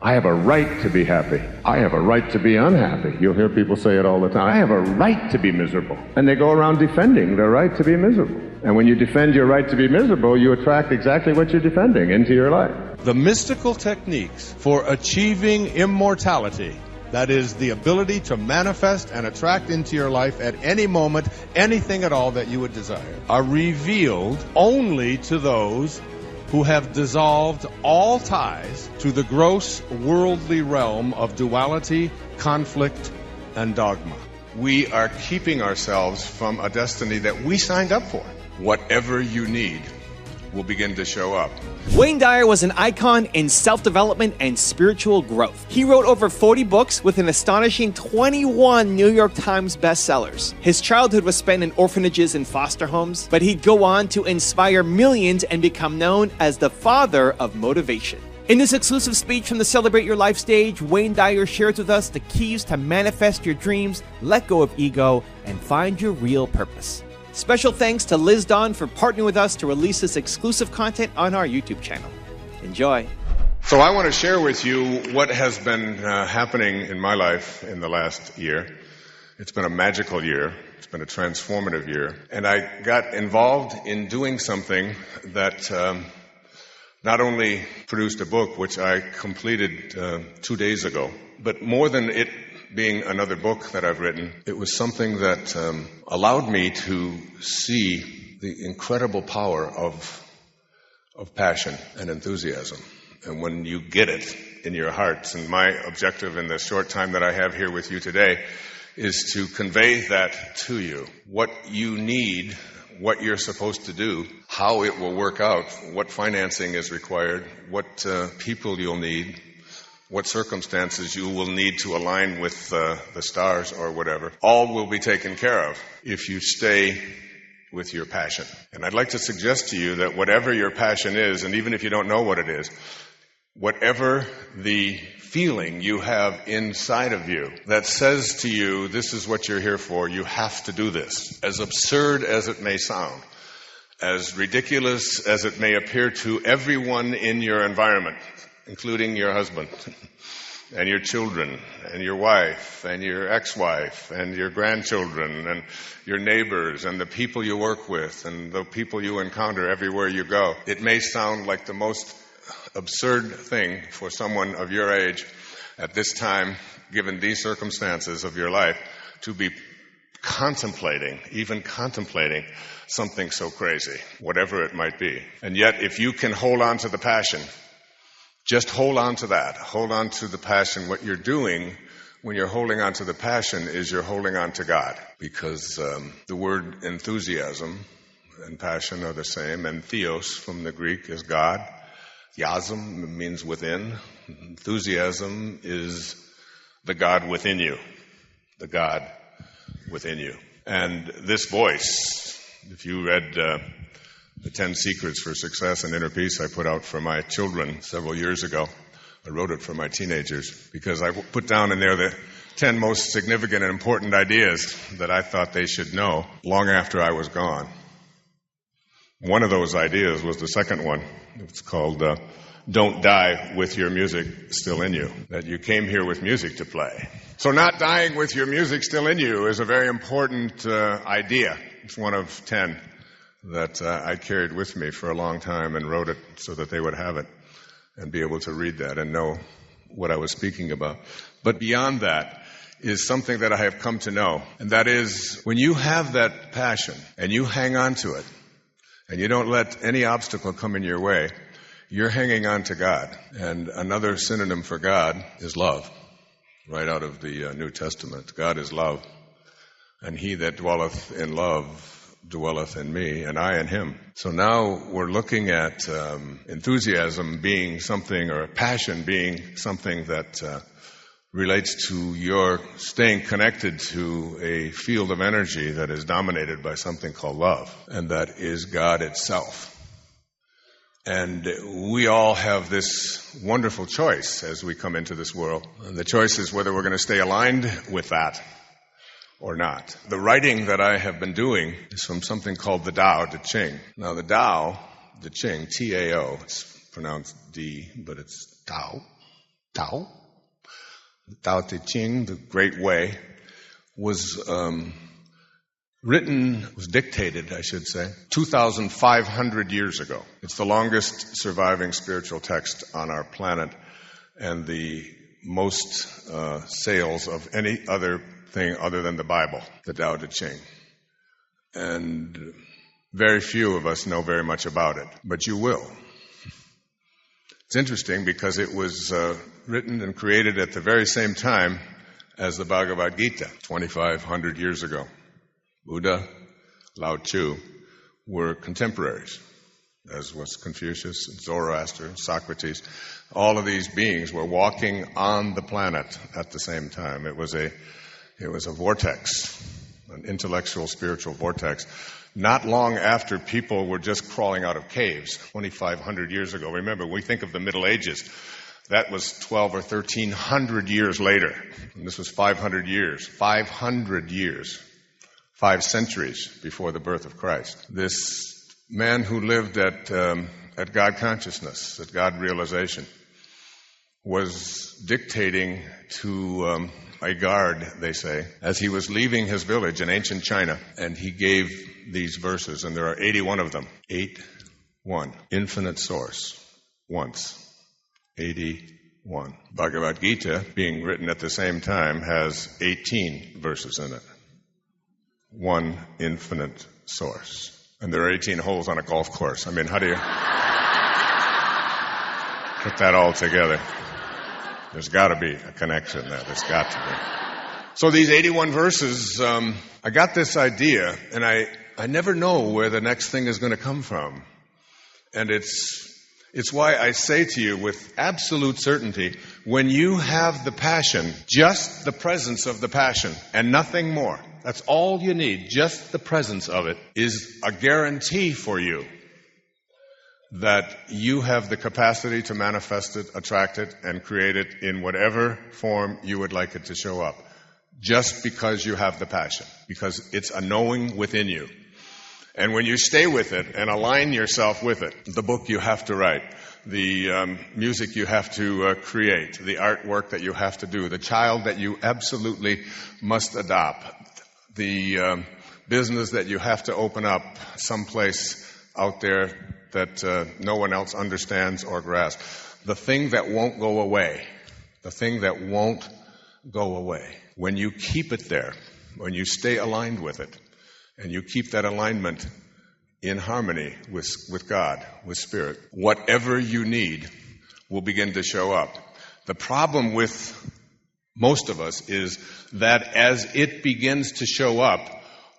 I have a right to be happy. I have a right to be unhappy. You'll hear people say it all the time. I have a right to be miserable. And they go around defending their right to be miserable. And when you defend your right to be miserable, you attract exactly what you're defending into your life. The mystical techniques for achieving immortality, that is, the ability to manifest and attract into your life at any moment anything at all that you would desire, are revealed only to those who have dissolved all ties to the gross worldly realm of duality, conflict, and dogma. We are keeping ourselves from a destiny that we signed up for. Whatever you need will begin to show up. Wayne Dyer was an icon in self-development and spiritual growth. He wrote over 40 books with an astonishing 21 New York Times bestsellers. His childhood was spent in orphanages and foster homes, but he'd go on to inspire millions and become known as the father of motivation. In this exclusive speech from the Celebrate Your Life stage, Wayne Dyer shares with us the keys to manifest your dreams, let go of ego, and find your real purpose. Special thanks to Liz Dawn for partnering with us to release this exclusive content on our YouTube channel. Enjoy. So I want to share with you what has been happening in my life in the last year. It's been a magical year. It's been a transformative year. And I got involved in doing something that not only produced a book, which I completed 2 days ago, but more than it being another book that I've written, it was something that allowed me to see the incredible power of passion and enthusiasm. And when you get it in your hearts, and my objective in the short time that I have here with you today is to convey that to you. What you need, what you're supposed to do, how it will work out, what financing is required, what people you'll need, what circumstances you will need to align with the stars or whatever, all will be taken care of if you stay with your passion. And I'd like to suggest to you that whatever your passion is, and even if you don't know what it is, whatever the feeling you have inside of you that says to you, this is what you're here for, you have to do this, as absurd as it may sound, as ridiculous as it may appear to everyone in your environment, including your husband and your children and your wife and your ex-wife and your grandchildren and your neighbors and the people you work with and the people you encounter everywhere you go. It may sound like the most absurd thing for someone of your age at this time, given these circumstances of your life, to be even contemplating something so crazy, whatever it might be. And yet, if you can hold on to the passion, just hold on to that. Hold on to the passion. What you're doing when you're holding on to the passion is you're holding on to God. Because the word enthusiasm and passion are the same. And theos from the Greek is God. Theasm means within. Enthusiasm is the God within you. The God within you. And this voice, if you read the 10 Secrets for Success and Inner Peace I put out for my children several years ago. I wrote it for my teenagers because I put down in there the 10 most significant and important ideas that I thought they should know long after I was gone. One of those ideas was the second one. It's called Don't Die with Your Music Still in You. That you came here with music to play. So not dying with your music still in you is a very important idea. It's one of 10 that I carried with me for a long time and wrote it so that they would have it and be able to read that and know what I was speaking about. But beyond that is something that I have come to know, and that is when you have that passion and you hang on to it and you don't let any obstacle come in your way, you're hanging on to God. And another synonym for God is love, right out of the New Testament. God is love, and he that dwelleth in love dwelleth in me, and I in him. So now we're looking at enthusiasm being something, or passion being something that relates to your staying connected to a field of energy that is dominated by something called love, and that is God itself. And we all have this wonderful choice as we come into this world. And the choice is whether we're going to stay aligned with that or not. The writing that I have been doing is from something called the Tao Te Ching. Now the Tao, the Ching, T-A-O, it's pronounced D, but it's Tao. Tao. The Tao Te Ching, the Great Way, was dictated, I should say, 2,500 years ago. It's the longest surviving spiritual text on our planet and the most sales of any other thing other than the Bible, the Tao Te Ching. And very few of us know very much about it, but you will. It's interesting because it was written and created at the very same time as the Bhagavad Gita, 2,500 years ago. Buddha, Lao Tzu were contemporaries, as was Confucius, Zoroaster, Socrates. All of these beings were walking on the planet at the same time. It was a vortex, an intellectual, spiritual vortex. Not long after people were just crawling out of caves, 2,500 years ago. Remember, we think of the Middle Ages. That was 1,200 or 1,300 years later. And this was 500 years. 500 years. 5 centuries before the birth of Christ. This man who lived at God consciousness, at God realization, was dictating to a guard, they say, as he was leaving his village in ancient China, and he gave these verses, and there are 81 of them. 8-1. Infinite source. Once. 81. Bhagavad Gita, being written at the same time, has 18 verses in it. One infinite source. And there are 18 holes on a golf course. I mean, how do you put that all together? There's got to be a connection there. There's got to be. So these 81 verses, I got this idea, and I never know where the next thing is going to come from. And it's why I say to you with absolute certainty, when you have the passion, just the presence of the passion, and nothing more, that's all you need, just the presence of it, is a guarantee for you that you have the capacity to manifest it, attract it, and create it in whatever form you would like it to show up. Just because you have the passion. Because it's a knowing within you. And when you stay with it and align yourself with it, the book you have to write, the music you have to create, the artwork that you have to do, the child that you absolutely must adopt, the business that you have to open up someplace out there that no one else understands or grasps, the thing that won't go away, when you keep it there, when you stay aligned with it, and you keep that alignment in harmony with God, with Spirit, whatever you need will begin to show up. The problem with most of us is that as it begins to show up,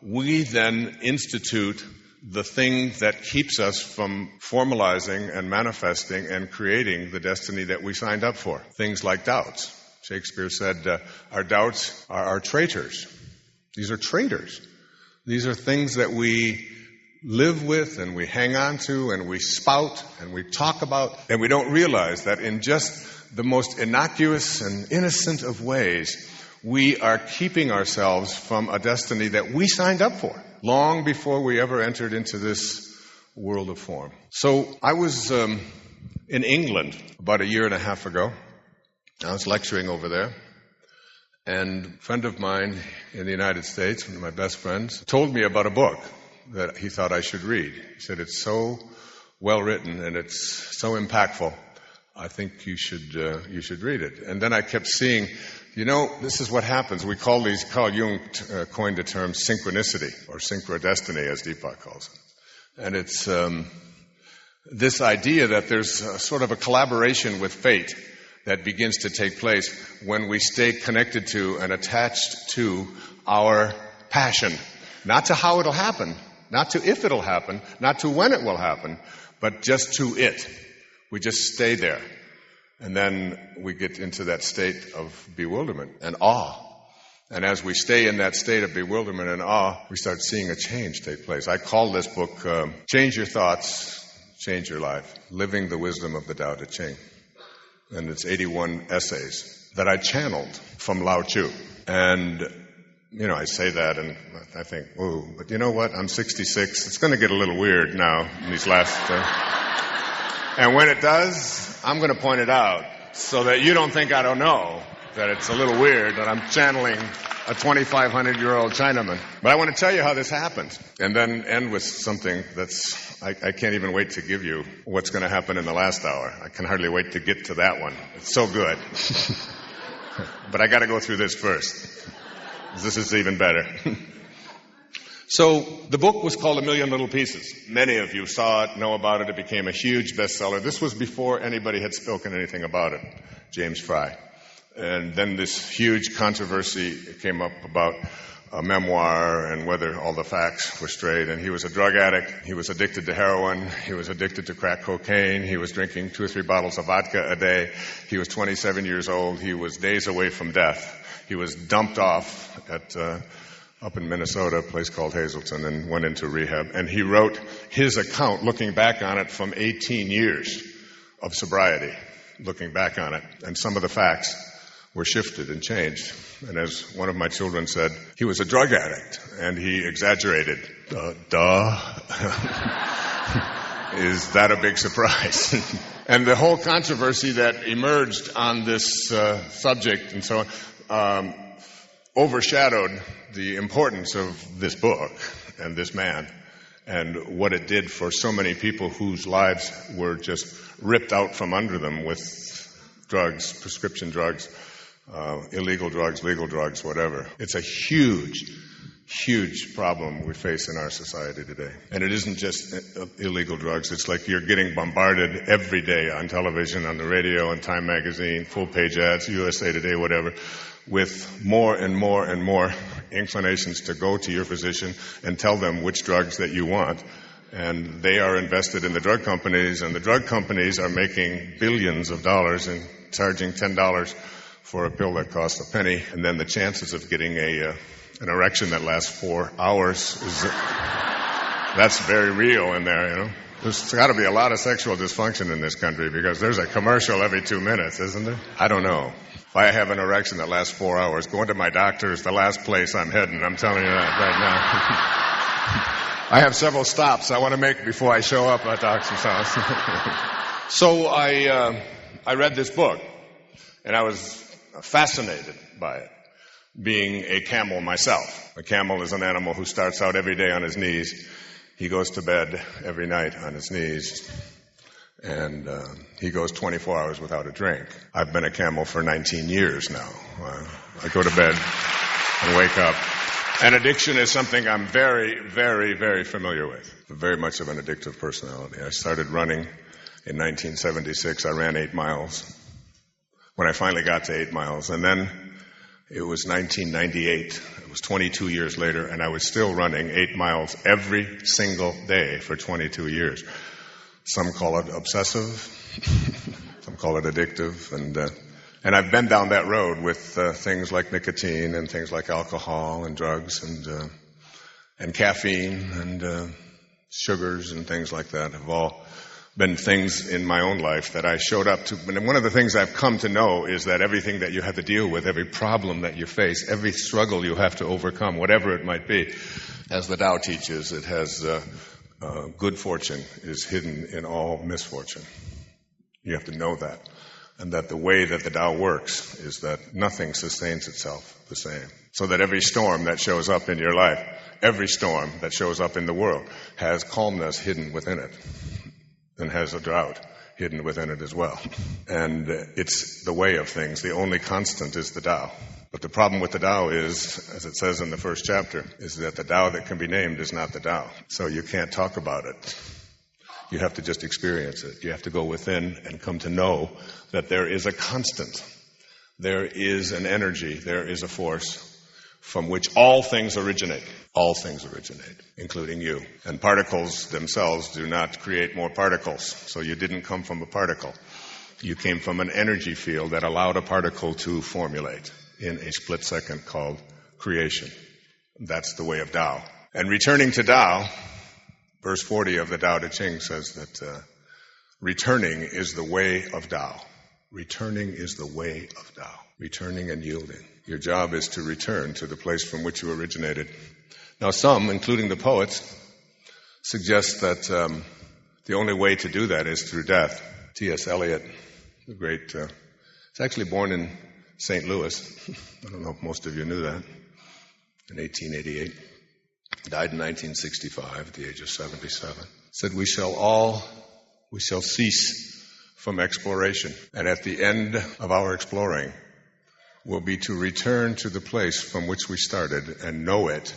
we then institute the thing that keeps us from formalizing and manifesting and creating the destiny that we signed up for. Things like doubts. Shakespeare said, our doubts are our traitors. These are traitors. These are things that we live with and we hang on to and we spout and we talk about, and we don't realize that in just the most innocuous and innocent of ways, we are keeping ourselves from a destiny that we signed up for long before we ever entered into this world of form. So I was in England about 1.5 years ago. I was lecturing over there. And a friend of mine in the United States, one of my best friends, told me about a book that he thought I should read. He said, it's so well written and it's so impactful. I think you should read it. And then I kept seeing, this is what happens. Carl Jung coined the term synchronicity, or synchrodestiny, as Deepak calls it. And it's this idea that there's sort of a collaboration with fate that begins to take place when we stay connected to and attached to our passion. Not to how it'll happen, not to if it'll happen, not to when it will happen, but just to it. We just stay there. And then we get into that state of bewilderment and awe. And as we stay in that state of bewilderment and awe, we start seeing a change take place. I call this book, Change Your Thoughts, Change Your Life, Living the Wisdom of the Tao Te Ching. And it's 81 essays that I channeled from Lao Tzu. And, I say that and I think, ooh, but you know what? I'm 66. It's going to get a little weird now in these last... And when it does, I'm going to point it out so that you don't think I don't know that it's a little weird that I'm channeling a 2,500-year-old Chinaman. But I want to tell you how this happened, and then end with something that's, I can't even wait to give you what's going to happen in the last hour. I can hardly wait to get to that one. It's so good. But I got to go through this first. This is even better. So the book was called A Million Little Pieces. Many of you saw it, know about it. It became a huge bestseller. This was before anybody had spoken anything about it, James Fry. And then this huge controversy came up about a memoir and whether all the facts were straight. And he was a drug addict. He was addicted to heroin. He was addicted to crack cocaine. He was drinking 2 or 3 bottles of vodka a day. He was 27 years old. He was days away from death. He was dumped off at up in Minnesota, a place called Hazleton, and went into rehab. And he wrote his account looking back on it from 18 years of sobriety, looking back on it. And some of the facts were shifted and changed. And as one of my children said, he was a drug addict, and he exaggerated. Duh. Is that a big surprise? And the whole controversy that emerged on this subject and so on overshadowed the importance of this book and this man and what it did for so many people whose lives were just ripped out from under them with drugs, prescription drugs, illegal drugs, legal drugs, whatever. It's a huge, huge problem we face in our society today. And it isn't just illegal drugs. It's like you're getting bombarded every day on television, on the radio, on Time Magazine, full-page ads, USA Today, whatever, with more and more and more inclinations to go to your physician and tell them which drugs that you want. And they are invested in the drug companies, and the drug companies are making billions of dollars and charging $10 for a pill that costs a penny. And then the chances of getting an erection that lasts 4 hours that's very real in there, you know. There's got to be a lot of sexual dysfunction in this country because there's a commercial every 2 minutes, isn't there? I don't know. If I have an erection that lasts 4 hours, going to my doctor is the last place I'm heading. I'm telling you that right now. I have several stops I want to make before I show up at doctor's house. So I read this book, and I was fascinated by it, being a camel myself. A camel is an animal who starts out every day on his knees. He goes to bed every night on his knees, and he goes 24 hours without a drink. I've been a camel for 19 years now. I go to bed and wake up. And addiction is something I'm very, very, very familiar with. Very much of an addictive personality. I started running in 1976. I ran 8 miles. When I finally got to 8 miles, and then it was 1998. It was 22 years later, and I was still running 8 miles every single day for 22 years. Some call it obsessive, some call it addictive, and I've been down that road with things like nicotine and things like alcohol and drugs and caffeine and sugars and things like that have all been things in my own life that I showed up to. And one of the things I've come to know is that everything that you have to deal with, every problem that you face, every struggle you have to overcome, whatever it might be, as the Tao teaches, it has good fortune is hidden in all misfortune. You have to know that. And that the way that the Tao works is that nothing sustains itself the same. So that every storm that shows up in your life, every storm that shows up in the world, has calmness hidden within it. And has a drought hidden within it as well. And it's the way of things. The only constant is the Tao. But the problem with the Tao is, as it says in the first chapter, is that the Tao that can be named is not the Tao. So you can't talk about it. You have to just experience it. You have to go within and come to know that there is a constant. There is an energy. There is a force from which all things originate. All things originate, including you. And particles themselves do not create more particles. So you didn't come from a particle. You came from an energy field that allowed a particle to formulate in a split second called creation. That's the way of Tao. And returning to Tao, verse 40 of the Tao Te Ching says that returning is the way of Tao. Returning is the way of Tao. Returning and yielding. Your job is to return to the place from which you originated. Now some, including the poets, suggest that the only way to do that is through death. T.S. Eliot, the great was actually born in St. Louis. I don't know if most of you knew that. In 1888. Died in 1965 at the age of 77. Said, we shall cease from exploration. And at the end of our exploring will be to return to the place from which we started and know it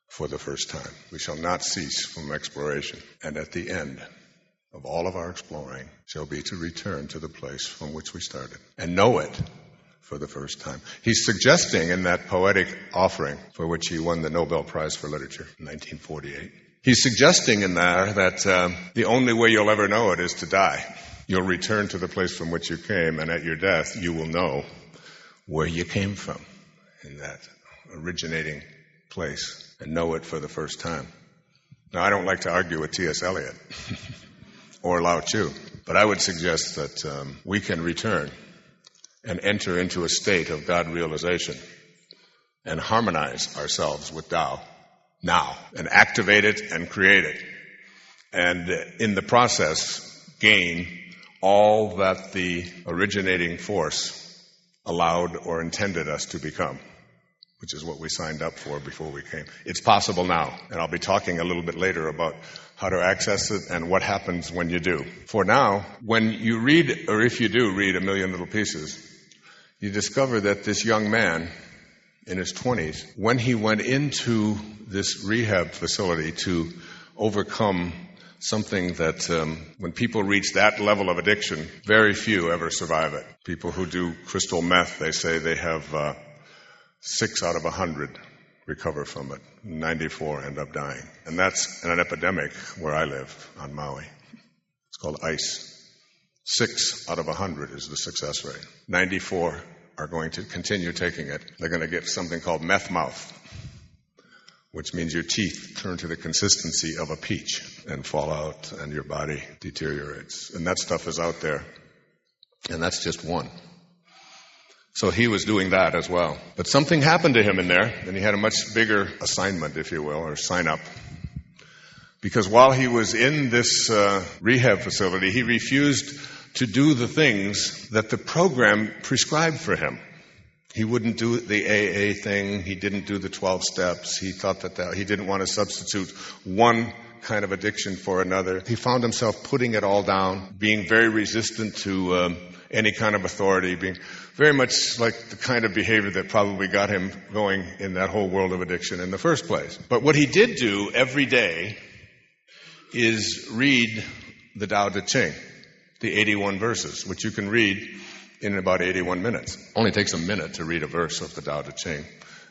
for the first time. We shall not cease from exploration. And at the end of all of our exploring shall be to return to the place from which we started and know it for the first time. He's suggesting in that poetic offering for which he won the Nobel Prize for Literature in 1948, he's suggesting in there that the only way you'll ever know it is to die. You'll return to the place from which you came, and at your death you will know where you came from in that originating place and know it for the first time. Now, I don't like to argue with T.S. Eliot or Lao Tzu, but I would suggest that we can return and enter into a state of God realization and harmonize ourselves with Tao now and activate it and create it. And in the process, gain all that the originating force allowed or intended us to become, which is what we signed up for before we came. It's possible now, and I'll be talking a little bit later about how to access it and what happens when you do. For now, when you read, or if you do read A Million Little Pieces, you discover that this young man in his 20s, when he went into this rehab facility to overcome something that when people reach that level of addiction, very few ever survive it. People who do crystal meth, they say they have 6 out of 100 recover from it. 94 end up dying. And that's an epidemic where I live on Maui. It's called ICE. 6 out of 100 is the success rate. 94 are going to continue taking it. They're going to get something called meth mouth, which means your teeth turn to the consistency of a peach and fall out and your body deteriorates. And that stuff is out there. And that's just one. So he was doing that as well. But something happened to him in there, and he had a much bigger assignment, if you will, or sign up. Because while he was in this rehab facility, he refused to do the things that the program prescribed for him. He wouldn't do the AA thing. He didn't do the 12 steps. He thought that he didn't want to substitute one kind of addiction for another. He found himself putting it all down, being very resistant to any kind of authority, being very much like the kind of behavior that probably got him going in that whole world of addiction in the first place. But what he did do every day is read the Tao Te Ching, the 81 verses, which you can read in about 81 minutes. Only takes a minute to read a verse of the Tao Te Ching,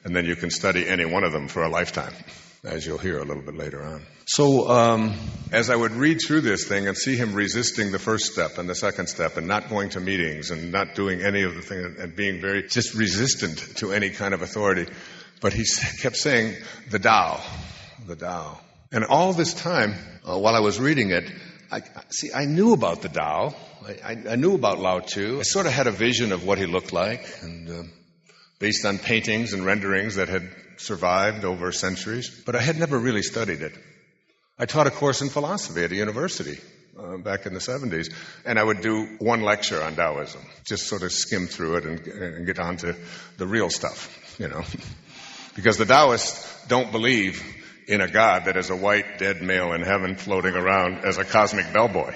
and then you can study any one of them for a lifetime, as you'll hear a little bit later on. So as I would read through this thing and see him resisting the first step and the second step and not going to meetings and not doing any of the things and being very just resistant to any kind of authority, but he kept saying, the Tao, the Tao. And all this time, while I was reading it, I knew about the Tao. I knew about Lao Tzu. I sort of had a vision of what he looked like, and based on paintings and renderings that had survived over centuries. But I had never really studied it. I taught a course in philosophy at a university back in the 70s, and I would do one lecture on Taoism, just sort of skim through it and get on to the real stuff, you know. Because the Taoists don't believe in a God that is a white, dead male in heaven floating around as a cosmic bellboy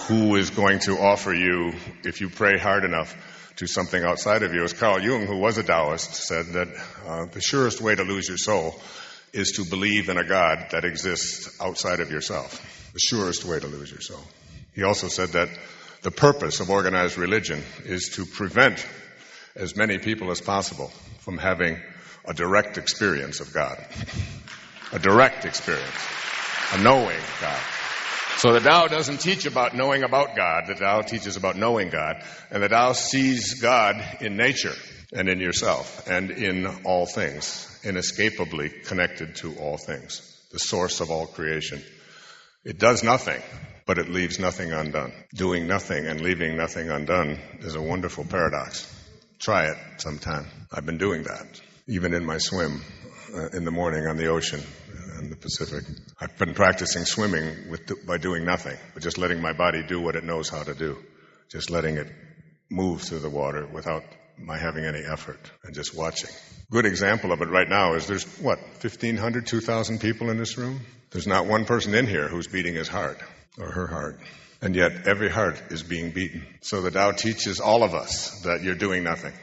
who is going to offer you, if you pray hard enough, to something outside of you. As Carl Jung, who was a Taoist, said that the surest way to lose your soul is to believe in a God that exists outside of yourself. The surest way to lose your soul. He also said that the purpose of organized religion is to prevent as many people as possible from having a direct experience of God. A direct experience. A knowing God. So the Tao doesn't teach about knowing about God. The Tao teaches about knowing God. And the Tao sees God in nature and in yourself and in all things, inescapably connected to all things, the source of all creation. It does nothing, but it leaves nothing undone. Doing nothing and leaving nothing undone is a wonderful paradox. Try it sometime. I've been doing that, even in my swim in the morning on the ocean in the Pacific. I've been practicing swimming by doing nothing, but just letting my body do what it knows how to do. just letting it move through the water without my having any effort and just watching. Good example of it right now is there's, 1,500, 2,000 people in this room? There's not one person in here who's beating his heart or her heart. And yet every heart is being beaten. So the Tao teaches all of us that you're doing nothing.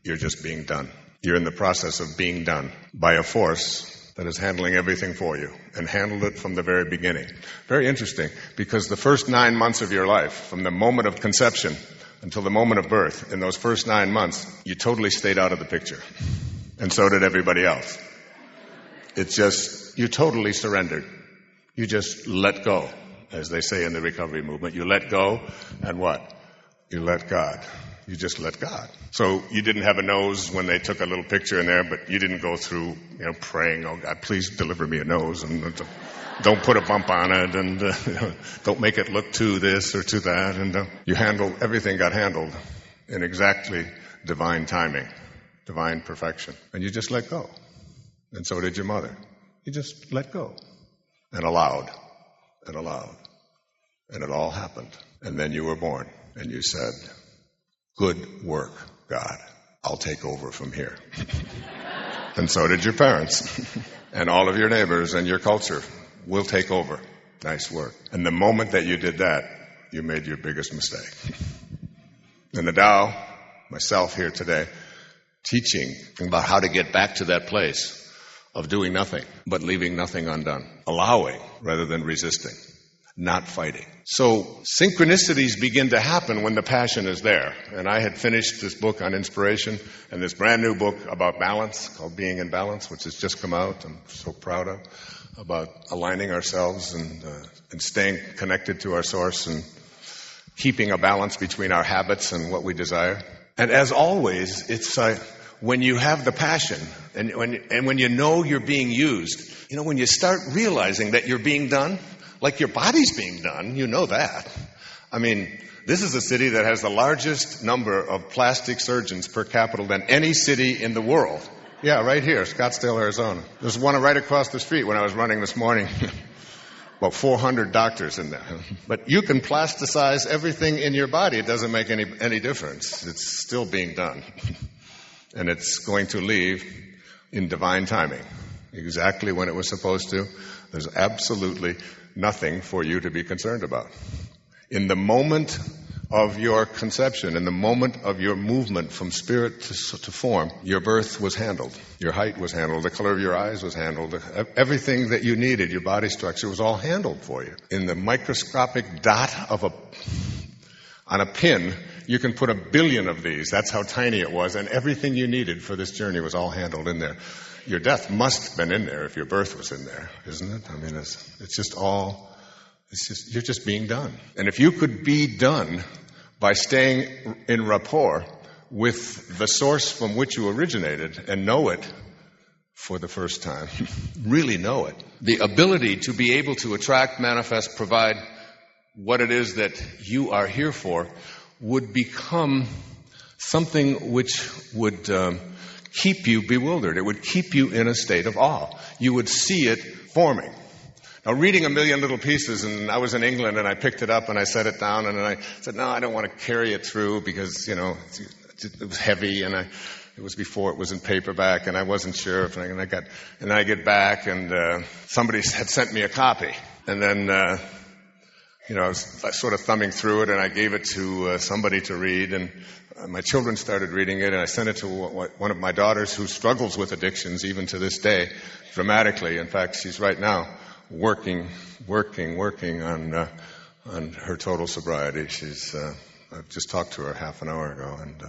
You're just being done. You're in the process of being done by a force that is handling everything for you and handled it from the very beginning. Very interesting, because the first 9 months of your life, from the moment of conception until the moment of birth, in those first 9 months, you totally stayed out of the picture. And so did everybody else. It's just, you totally surrendered. You just let go, as they say in the recovery movement. You let go, and what? You let God. You just let God. So you didn't have a nose when they took a little picture in there, but you didn't go through, praying, oh God, please deliver me a nose, and don't put a bump on it, and don't make it look to this or to that. And you handled, everything got handled in exactly divine timing, divine perfection. And you just let go. And so did your mother. You just let go. And allowed. And allowed. And it all happened. And then you were born. And you said, good work, God. I'll take over from here. And so did your parents. And all of your neighbors and your culture will take over. Nice work. And the moment that you did that, you made your biggest mistake. And the Tao, myself here today, teaching about how to get back to that place of doing nothing, but leaving nothing undone. Allowing rather than resisting. Not fighting. So synchronicities begin to happen when the passion is there. And I had finished this book on inspiration and this brand new book about balance called Being in Balance, which has just come out. I'm so proud of, about aligning ourselves and staying connected to our source and keeping a balance between our habits and what we desire. And as always, it's when you have the passion and when you know you're being used, when you start realizing that you're being done, like your body's being done, you know that. I mean, this is a city that has the largest number of plastic surgeons per capita than any city in the world. Yeah, right here, Scottsdale, Arizona. There's one right across the street when I was running this morning. About 400 doctors in there. But you can plasticize everything in your body. It doesn't make any difference. It's still being done. And it's going to leave in divine timing. Exactly when it was supposed to. There's absolutely nothing for you to be concerned about. In the moment of your conception, in the moment of your movement from spirit to form, your birth was handled. Your height was handled. The color of your eyes was handled. Everything that you needed, your body structure, was all handled for you. In the microscopic dot on a pin, you can put 1 billion of these. That's how tiny it was. And everything you needed for this journey was all handled in there. Your death must have been in there if your birth was in there, isn't it? I mean, it's just all, you're just being done. And if you could be done by staying in rapport with the source from which you originated and know it for the first time, really know it, the ability to be able to attract, manifest, provide what it is that you are here for would become something which would keep you bewildered. It would keep you in a state of awe. You would see it forming. Now, reading 1,000,000 Little Pieces, and I was in England, and I picked it up, and I set it down, and then I said, no, I don't want to carry it through because, it was heavy, and it was before it was in paperback, and I wasn't sure if I get back, and somebody had sent me a copy, and then I was sort of thumbing through it, and I gave it to somebody to read, and my children started reading it, and I sent it to one of my daughters who struggles with addictions even to this day, dramatically. In fact, she's right now working on her total sobriety. I've just talked to her half an hour ago, and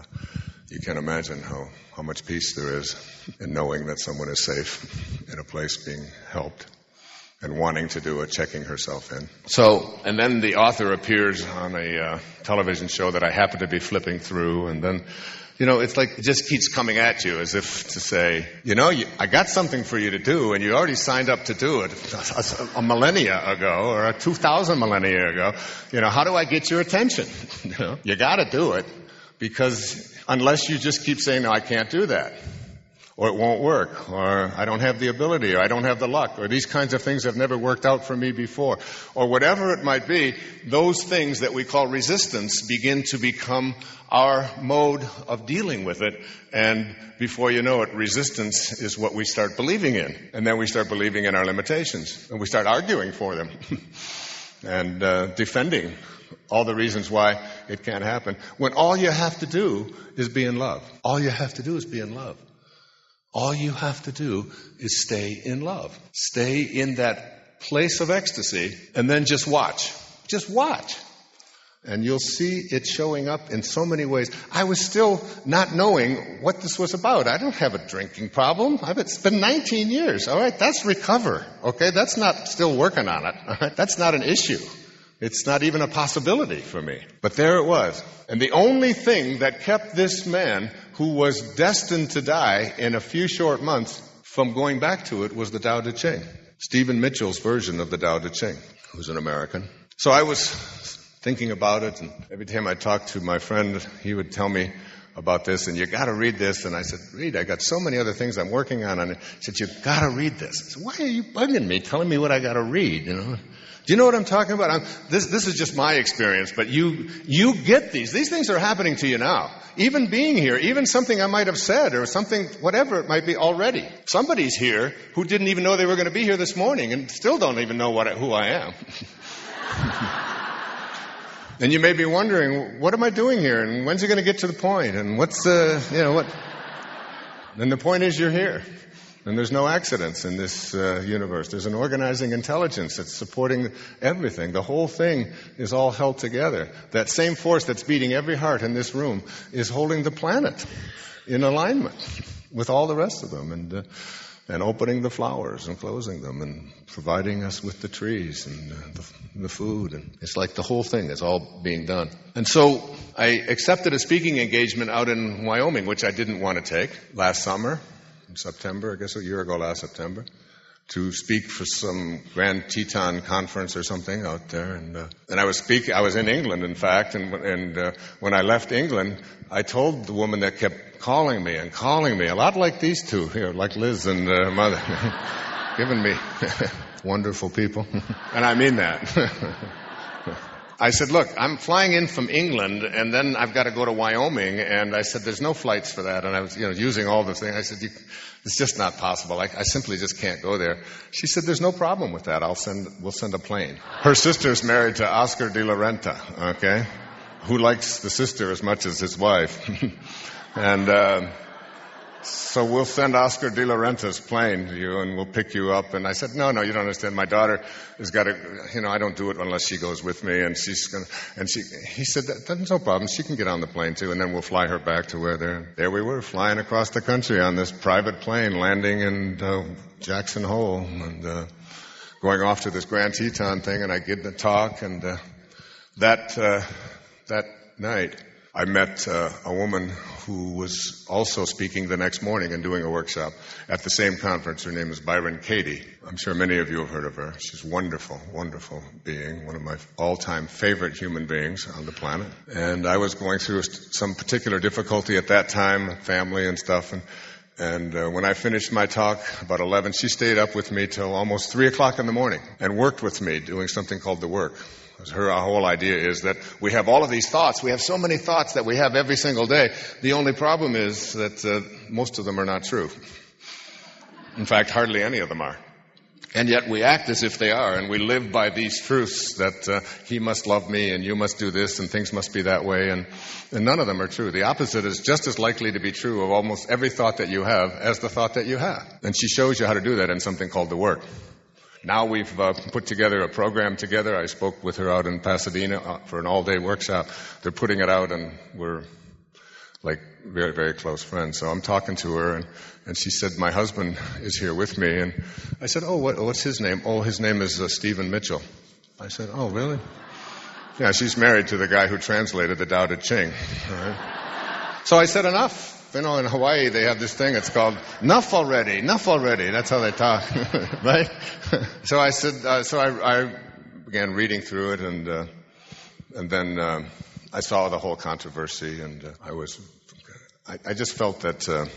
you can't imagine how much peace there is in knowing that someone is safe in a place being helped. And wanting to do it, checking herself in. So, and then the author appears on a television show that I happen to be flipping through, and then, it's like it just keeps coming at you as if to say, I got something for you to do, and you already signed up to do it a millennia ago, or 2,000 millennia ago. How do I get your attention? You got to do it, because unless you just keep saying, no, I can't do that. or it won't work, or I don't have the ability, or I don't have the luck, or these kinds of things have never worked out for me before, or whatever it might be, those things that we call resistance begin to become our mode of dealing with it, and before you know it, resistance is what we start believing in, and then we start believing in our limitations, and we start arguing for them, and defending all the reasons why it can't happen, when all you have to do is be in love. All you have to do is be in love. All you have to do is stay in love. Stay in that place of ecstasy, and then just watch. Just watch. And you'll see it showing up in so many ways. I was still not knowing what this was about. I don't have a drinking problem. It's been 19 years. All right, that's recover. Okay, that's not still working on it. All right, that's not an issue. It's not even a possibility for me. But there it was. And the only thing that kept this man, who was destined to die in a few short months, from going back to it was the Tao Te Ching. Stephen Mitchell's version of the Tao Te Ching, who's an American. So I was thinking about it, and every time I talked to my friend, he would tell me about this, and you got to read this. And I said, read, I got so many other things I'm working on. And he said, you got to read this. I said, why are you bugging me, telling me what I got to read, you know? Do you know what I'm talking about? This is just my experience, but you get these. These things are happening to you now. Even being here, even something I might have said or something, whatever it might be already. Somebody's here who didn't even know they were going to be here this morning and still don't even know who I am. And you may be wondering, what am I doing here? And when's it going to get to the point? And what's what? And the point is you're here. And there's no accidents in this universe. There's an organizing intelligence that's supporting everything. The whole thing is all held together. That same force that's beating every heart in this room is holding the planet in alignment with all the rest of them, and opening the flowers and closing them and providing us with the trees and the food. And it's like the whole thing is all being done. And so I accepted a speaking engagement out in Wyoming, which I didn't want to take, last summer. In September, I guess a year ago last September, to speak for some Grand Teton conference or something out there. And I was speaking. I was in England, in fact, and when I left England, I told the woman that kept calling me, a lot like these two here, like Liz and Mother, giving me wonderful people, and I mean that. I said, look, I'm flying in from England, and then I've got to go to Wyoming, and I said, there's no flights for that, and I was, using all the things. I said, it's just not possible. I simply just can't go there. She said, there's no problem with that. We'll send a plane. Her sister's married to Oscar de la Renta, okay, who likes the sister as much as his wife. And so we'll send Oscar de la Renta's plane to you, and we'll pick you up. And I said, no, you don't understand. My daughter has got to, I don't do it unless she goes with me. And he said, that's no problem. She can get on the plane too, and then we'll fly her back to where there we were, flying across the country on this private plane, landing in Jackson Hole, and going off to this Grand Teton thing. And I did the talk, and that night, I met a woman who was also speaking the next morning and doing a workshop at the same conference. Her name is Byron Katie. I'm sure many of you have heard of her. She's a wonderful, wonderful being, one of my all-time favorite human beings on the planet. And I was going through some particular difficulty at that time, family and stuff, and when I finished my talk, about 11, she stayed up with me till almost 3 o'clock in the morning and worked with me doing something called the work. Her whole idea is that we have all of these thoughts. We have so many thoughts that we have every single day. The only problem is that most of them are not true. In fact, hardly any of them are. And yet we act as if they are, and we live by these truths that he must love me, and you must do this, and things must be that way, and none of them are true. The opposite is just as likely to be true of almost every thought that you have as the thought that you have. And she shows you how to do that in something called the work. Now we've put together a program together. I spoke with her out in Pasadena for an all-day workshop. They're putting it out, and we're like very, very close friends. So I'm talking to her, and she said, my husband is here with me. And I said, what's his name? Oh, his name is Stephen Mitchell. I said, oh, really? Yeah, she's married to the guy who translated the Tao Te Ching. All right. So I said, enough. In Hawaii, they have this thing, it's called, enough already. That's how they talk, right? So I said, I began reading through it, and then I saw the whole controversy, and I just felt that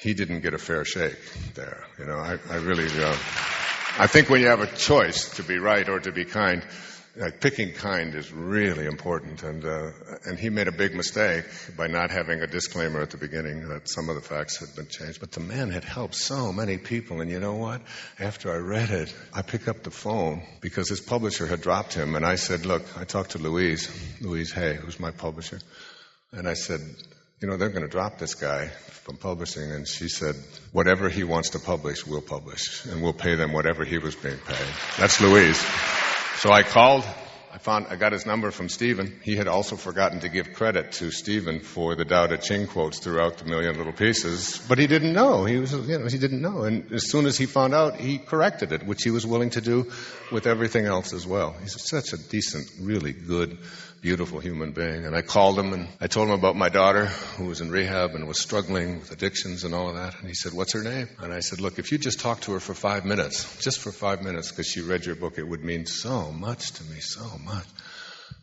he didn't get a fair shake there. You know, I really, I think when you have a choice to be right or to be kind, picking kind is really important, and he made a big mistake by not having a disclaimer at the beginning that some of the facts had been changed. But the man had helped so many people, and you know what? After I read it, I picked up the phone because his publisher had dropped him, and I said, look, I talked to Louise Hay, who's my publisher, and I said, you know, they're going to drop this guy from publishing, and she said, whatever he wants to publish, we'll publish, and we'll pay them whatever he was being paid. That's Louise. So I called, I got his number from Stephen. He had also forgotten to give credit to Stephen for the Tao Te Ching quotes throughout the Million Little Pieces, but he didn't know. He didn't know. And as soon as he found out, he corrected it, which he was willing to do with everything else as well. He's such a decent, really good, beautiful human being. And I called him and I told him about my daughter who was in rehab and was struggling with addictions and all of that. And he said, what's her name? And I said, look, if you just talk to her for 5 minutes, just for 5 minutes, because she read your book, it would mean so much to me, so much.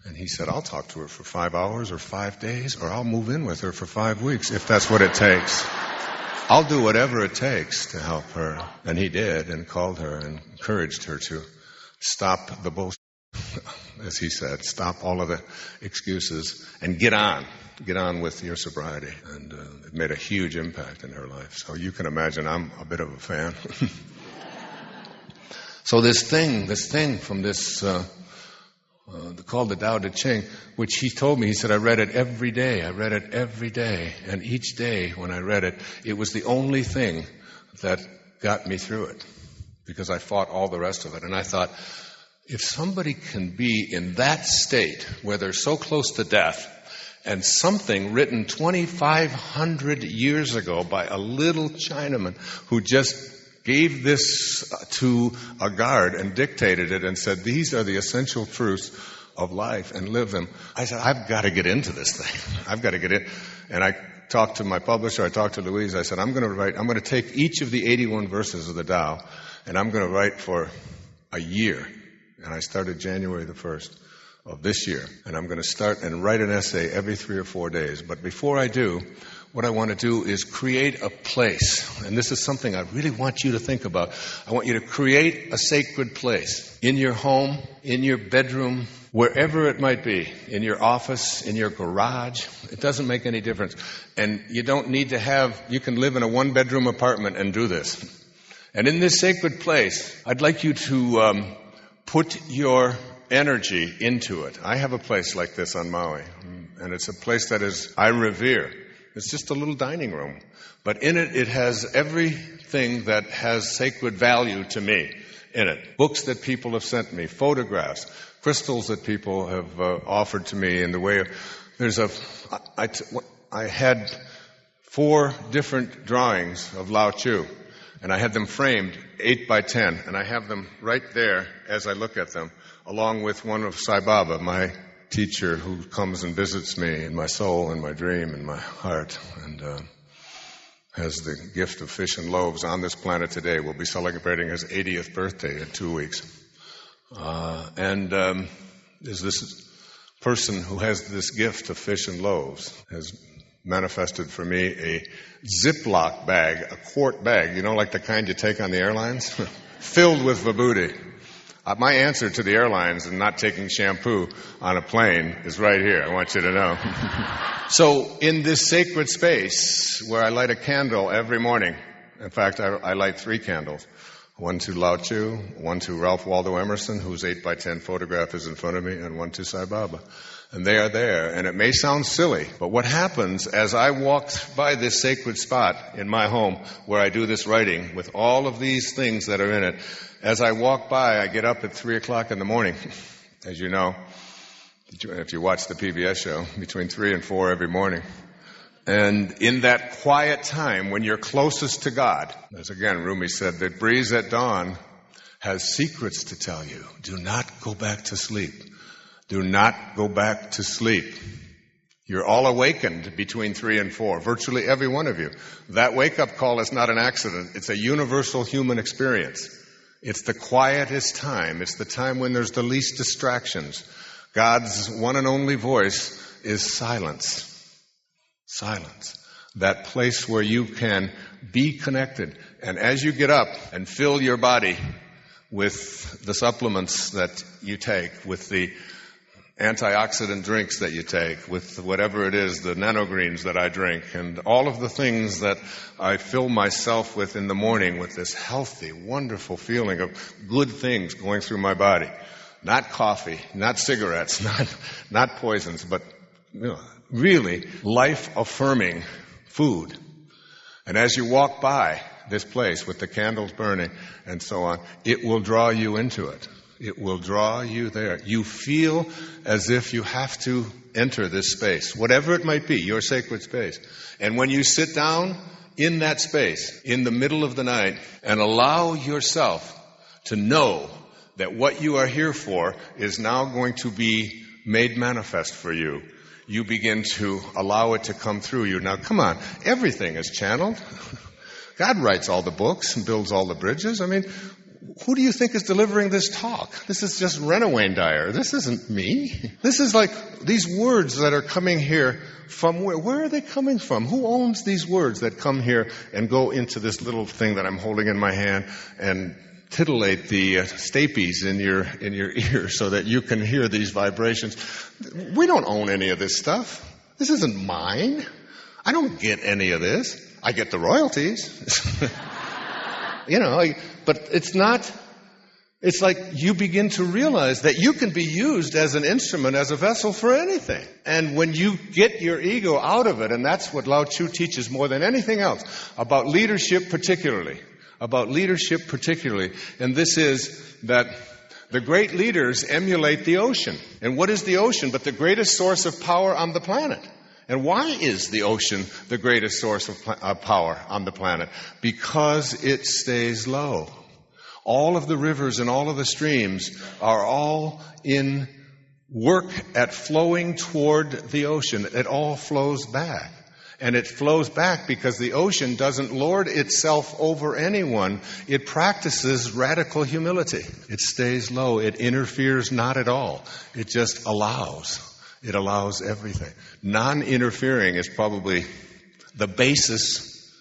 And he said, I'll talk to her for 5 hours or 5 days, or I'll move in with her for 5 weeks if that's what it takes. I'll do whatever it takes to help her. And he did, and called her and encouraged her to stop the bullshit. As he said, stop all of the excuses and get on with your sobriety. And it made a huge impact in her life. So you can imagine I'm a bit of a fan. So this thing from this, called the Tao Te Ching, which he told me, he said, I read it every day. And each day when I read it, it was the only thing that got me through it, because I fought all the rest of it. And I thought, if somebody can be in that state where they're so close to death, and something written 2,500 years ago by a little Chinaman who just gave this to a guard and dictated it and said, these are the essential truths of life, and live them. I said, I've got to get into this thing. I've got to get in. And I talked to my publisher, I talked to Louise, I said, I'm going to take each of the 81 verses of the Tao, and I'm going to write for a year. And I started January the 1st of this year. And I'm going to start and write an essay every 3 or 4 days. But before I do, what I want to do is create a place. And this is something I really want you to think about. I want you to create a sacred place in your home, in your bedroom, wherever it might be, in your office, in your garage. It doesn't make any difference. And you don't need to you can live in a 1-bedroom apartment and do this. And in this sacred place, I'd like you to put your energy into it. I have a place like this on Maui, and it's a place that I revere. It's just a little dining room. But in it, it has everything that has sacred value to me in it. Books that people have sent me, photographs, crystals that people have offered to me in the way of... I had 4 different drawings of Lao Tzu, and I had them framed 8 by 10, and I have them right there as I look at them, along with one of Sai Baba, my teacher who comes and visits me in my soul and my dream and my heart, and has the gift of fish and loaves on this planet today. We'll be celebrating his 80th birthday in 2 weeks. Is this person who has this gift of fish and loaves has manifested for me a Ziploc bag, a quart bag, you know, like the kind you take on the airlines, filled with vibhuti. My answer to the airlines and not taking shampoo on a plane is right here. I want you to know. So in this sacred space where I light a candle every morning, in fact, I light 3 candles. One to Lao Tzu, one to Ralph Waldo Emerson, whose 8 by 10 photograph is in front of me, and one to Sai Baba. And they are there. And it may sound silly, but what happens as I walk by this sacred spot in my home where I do this writing with all of these things that are in it, as I walk by, I get up at 3 o'clock in the morning, as you know, if you watch the PBS show, between 3 and 4 every morning. And in that quiet time, when you're closest to God, as again Rumi said, the breeze at dawn has secrets to tell you. Do not go back to sleep. Do not go back to sleep. You're all awakened between 3 and 4, virtually every one of you. That wake-up call is not an accident. It's a universal human experience. It's the quietest time. It's the time when there's the least distractions. God's one and only voice is silence. Silence. that place where you can be connected. And as you get up and fill your body with the supplements that you take, with the antioxidant drinks that you take, with whatever it is, the nanogreens that I drink, and all of the things that I fill myself with in the morning with this healthy, wonderful feeling of good things going through my body. Not coffee, not cigarettes, not poisons, but really life-affirming food. And as you walk by this place with the candles burning and so on, it will draw you into it. It will draw you there. You feel as if you have to enter this space, whatever it might be, your sacred space. And when you sit down in that space, in the middle of the night, and allow yourself to know that what you are here for is now going to be made manifest for you, you begin to allow it to come through you. Now, come on, everything is channeled. God writes all the books and builds all the bridges. I mean, who do you think is delivering this talk? This is just Renawayne Dyer. This isn't me. This is like these words that are coming here from where? Where are they coming from? Who owns these words that come here and go into this little thing that I'm holding in my hand and titillate the stapes in your ear so that you can hear these vibrations? We don't own any of this stuff. This isn't mine. I don't get any of this. I get the royalties. But it's not, it's like you begin to realize that you can be used as an instrument, as a vessel for anything. And when you get your ego out of it, and that's what Lao Tzu teaches more than anything else, about leadership particularly, and this is that the great leaders emulate the ocean. And what is the ocean but the greatest source of power on the planet? And why is the ocean the greatest source of power on the planet? Because it stays low. All of the rivers and all of the streams are all in work at flowing toward the ocean. It all flows back. And it flows back because the ocean doesn't lord itself over anyone. It practices radical humility. It stays low. It interferes not at all. It just allows. It allows everything. Non-interfering is probably the basis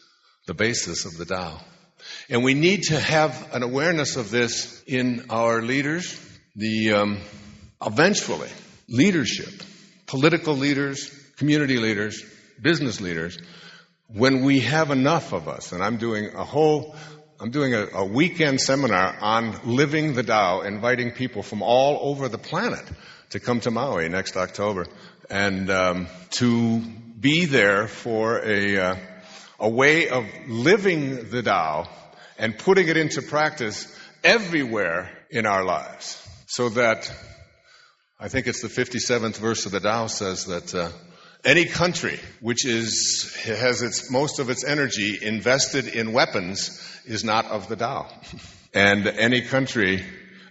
of the Tao. And we need to have an awareness of this in our leaders. Eventually, leadership, political leaders, community leaders, business leaders, when we have enough of us, and I'm doing a weekend seminar on living the Tao, inviting people from all over the planet to come to Maui next October and to be there for a way of living the Tao and putting it into practice everywhere in our lives. So that, I think it's the 57th verse of the Tao says that any country which has most of its energy invested in weapons is not of the Tao. And any country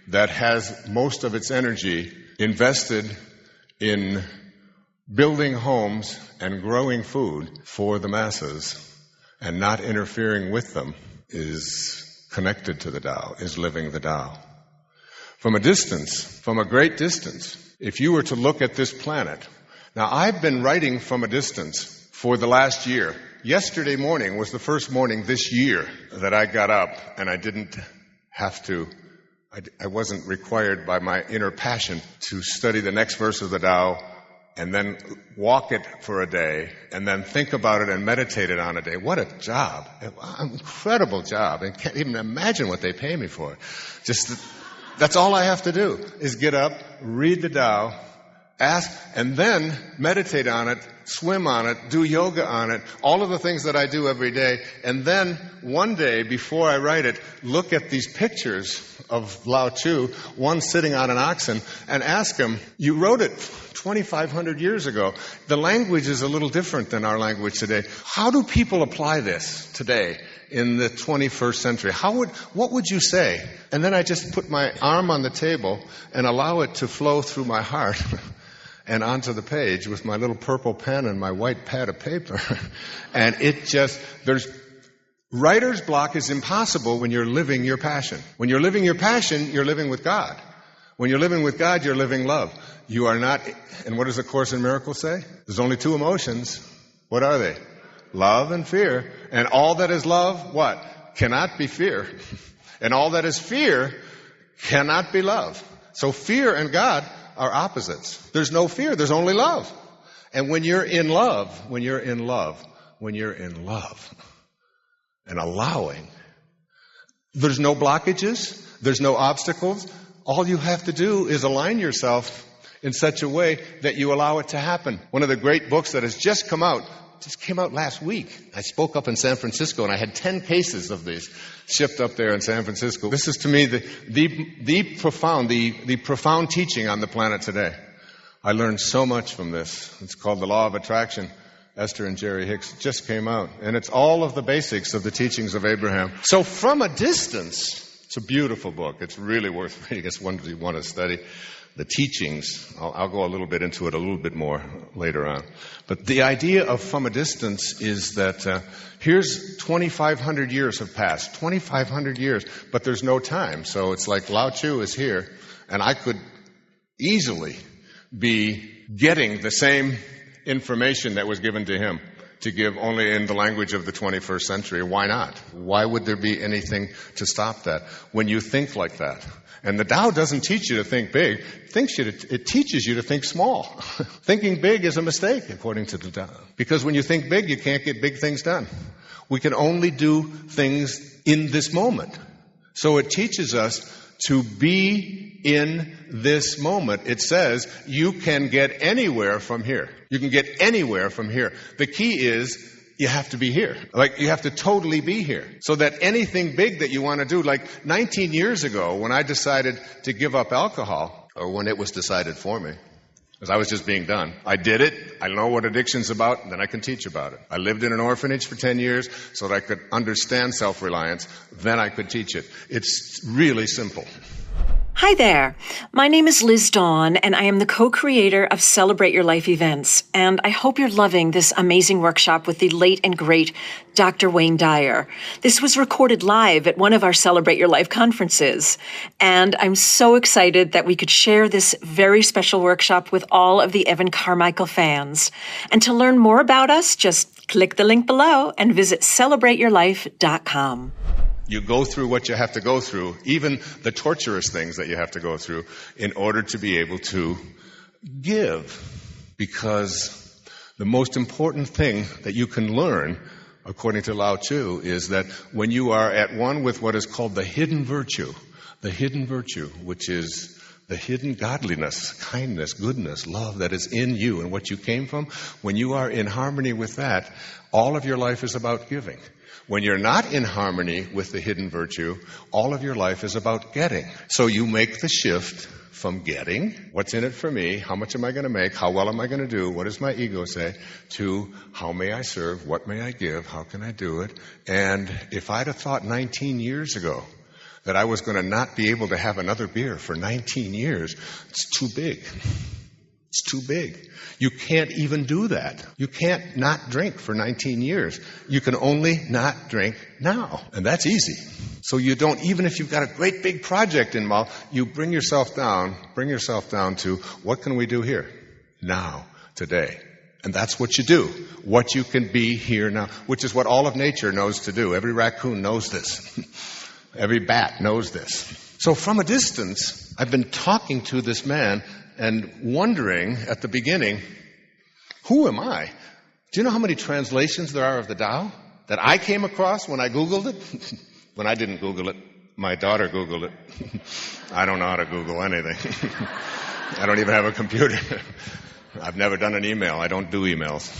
that has most of its energy invested in building homes and growing food for the masses and not interfering with them is connected to the Tao, is living the Tao. From a great distance, if you were to look at this planet. Now, I've been writing from a distance for the last year. Yesterday morning was the first morning this year that I got up and I didn't have to, I wasn't required by my inner passion to study the next verse of the Tao and then walk it for a day and then think about it and meditate it on a day. What a job. An incredible job. I can't even imagine what they pay me for. That's all I have to do is get up, read the Tao, ask, and then meditate on it, swim on it, do yoga on it, all of the things that I do every day. And then one day, before I write it, look at these pictures of Lao Tzu, one sitting on an oxen, and ask him, you wrote it 2,500 years ago. The language is a little different than our language today. How do people apply this today in the 21st century? What would you say? And then I just put my arm on the table and allow it to flow through my heart and onto the page with my little purple pen and my white pad of paper. And writer's block is impossible when you're living your passion. When you're living your passion, you're living with God. When you're living with God, you're living love. You are not, and what does the Course in Miracles say? There's only two emotions. What are they? Love and fear. And all that is love, what? Cannot be fear. And all that is fear cannot be love. So fear and God are opposites. There's no fear, there's only love. And when you're in love and allowing, there's no blockages, there's no obstacles. All you have to do is align yourself in such a way that you allow it to happen. One of the great books that has just came out last week. I spoke up in San Francisco, and I had 10 cases of these shipped up there in San Francisco. This is, to me, the profound teaching on the planet today. I learned so much from this. It's called The Law of Attraction. Esther and Jerry Hicks just came out. And it's all of the basics of the teachings of Abraham. So from a distance, it's a beautiful book. It's really worth reading. It's one you want to study. The teachings, I'll go a little bit into it a little bit more later on. But the idea of from a distance is that here's 2,500 years have passed. 2,500 years, but there's no time. So it's like Lao Tzu is here, and I could easily be getting the same information that was given to him to give only in the language of the 21st century. Why not? Why would there be anything to stop that when you think like that? And the Tao doesn't teach you to think big. It teaches you to think small. Thinking big is a mistake, according to the Tao. Because when you think big, you can't get big things done. We can only do things in this moment. So it teaches us to be in this moment. It says you can get anywhere from here. You can get anywhere from here. The key is you have to be here. Like, you have to totally be here. So that anything big that you want to do, like 19 years ago when I decided to give up alcohol, or when it was decided for me, because I was just being done. I did it. I know what addiction's about, and then I can teach about it. I lived in an orphanage for 10 years so that I could understand self-reliance. Then I could teach it. It's really simple. Hi there. My name is Liz Dawn, and I am the co-creator of Celebrate Your Life events. And I hope you're loving this amazing workshop with the late and great Dr. Wayne Dyer. This was recorded live at one of our Celebrate Your Life conferences. And I'm so excited that we could share this very special workshop with all of the Evan Carmichael fans. And to learn more about us, just click the link below and visit celebrateyourlife.com. You go through what you have to go through, even the torturous things that you have to go through, in order to be able to give. Because the most important thing that you can learn, according to Lao Tzu, is that when you are at one with what is called the hidden virtue, which is the hidden godliness, kindness, goodness, love that is in you and what you came from, when you are in harmony with that, all of your life is about giving. When you're not in harmony with the hidden virtue, all of your life is about getting. So you make the shift from getting, what's in it for me, how much am I going to make, how well am I going to do, what does my ego say, to how may I serve, what may I give, how can I do it. And if I'd have thought 19 years ago that I was going to not be able to have another beer for 19 years, it's too big. It's too big. You can't even do that. You can't not drink for 19 years. You can only not drink now. And that's easy. So you don't, even if you've got a great big project in mind, you bring yourself down to what can we do here? Now, today. And that's what you do. What you can be here now, which is what all of nature knows to do. Every raccoon knows this. Every bat knows this. So from a distance, I've been talking to this man and wondering at the beginning, who am I? Do you know how many translations there are of the Tao that I came across when I Googled it? When I didn't Google it, my daughter Googled it. I don't know how to Google anything. I don't even have a computer. I've never done an email. I don't do emails.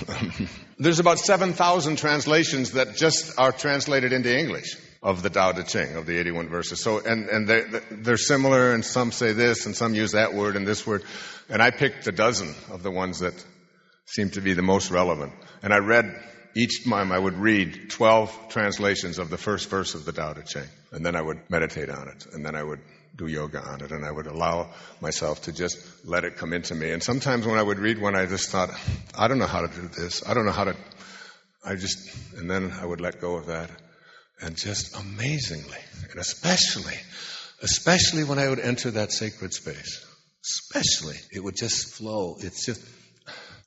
There's about 7,000 translations that just are translated into English of the Tao Te Ching, of the 81 verses. So, and they're similar, and some say this, and some use that word and this word. And I picked a dozen of the ones that seemed to be the most relevant. And I read, each time I would read 12 translations of the first verse of the Tao Te Ching. And then I would meditate on it. And then I would do yoga on it. And I would allow myself to just let it come into me. And sometimes when I would read one, I just thought, I don't know how to do this. I don't know how to, and then I would let go of that. And just amazingly, and especially when I would enter that sacred space, it would just flow. It's just,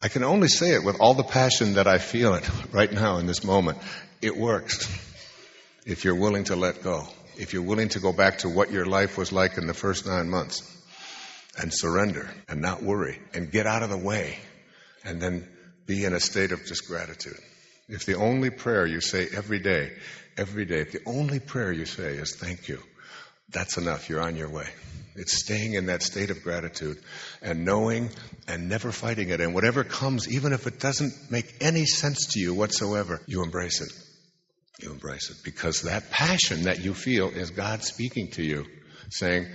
I can only say it with all the passion that I feel it right now in this moment. It works if you're willing to let go. If you're willing to go back to what your life was like in the first 9 months and surrender and not worry and get out of the way and then be in a state of just gratitude. If the only prayer you say every day, if the only prayer you say is thank you, that's enough. You're on your way. It's staying in that state of gratitude and knowing and never fighting it. And whatever comes, even if it doesn't make any sense to you whatsoever, you embrace it. You embrace it because that passion that you feel is God speaking to you, saying,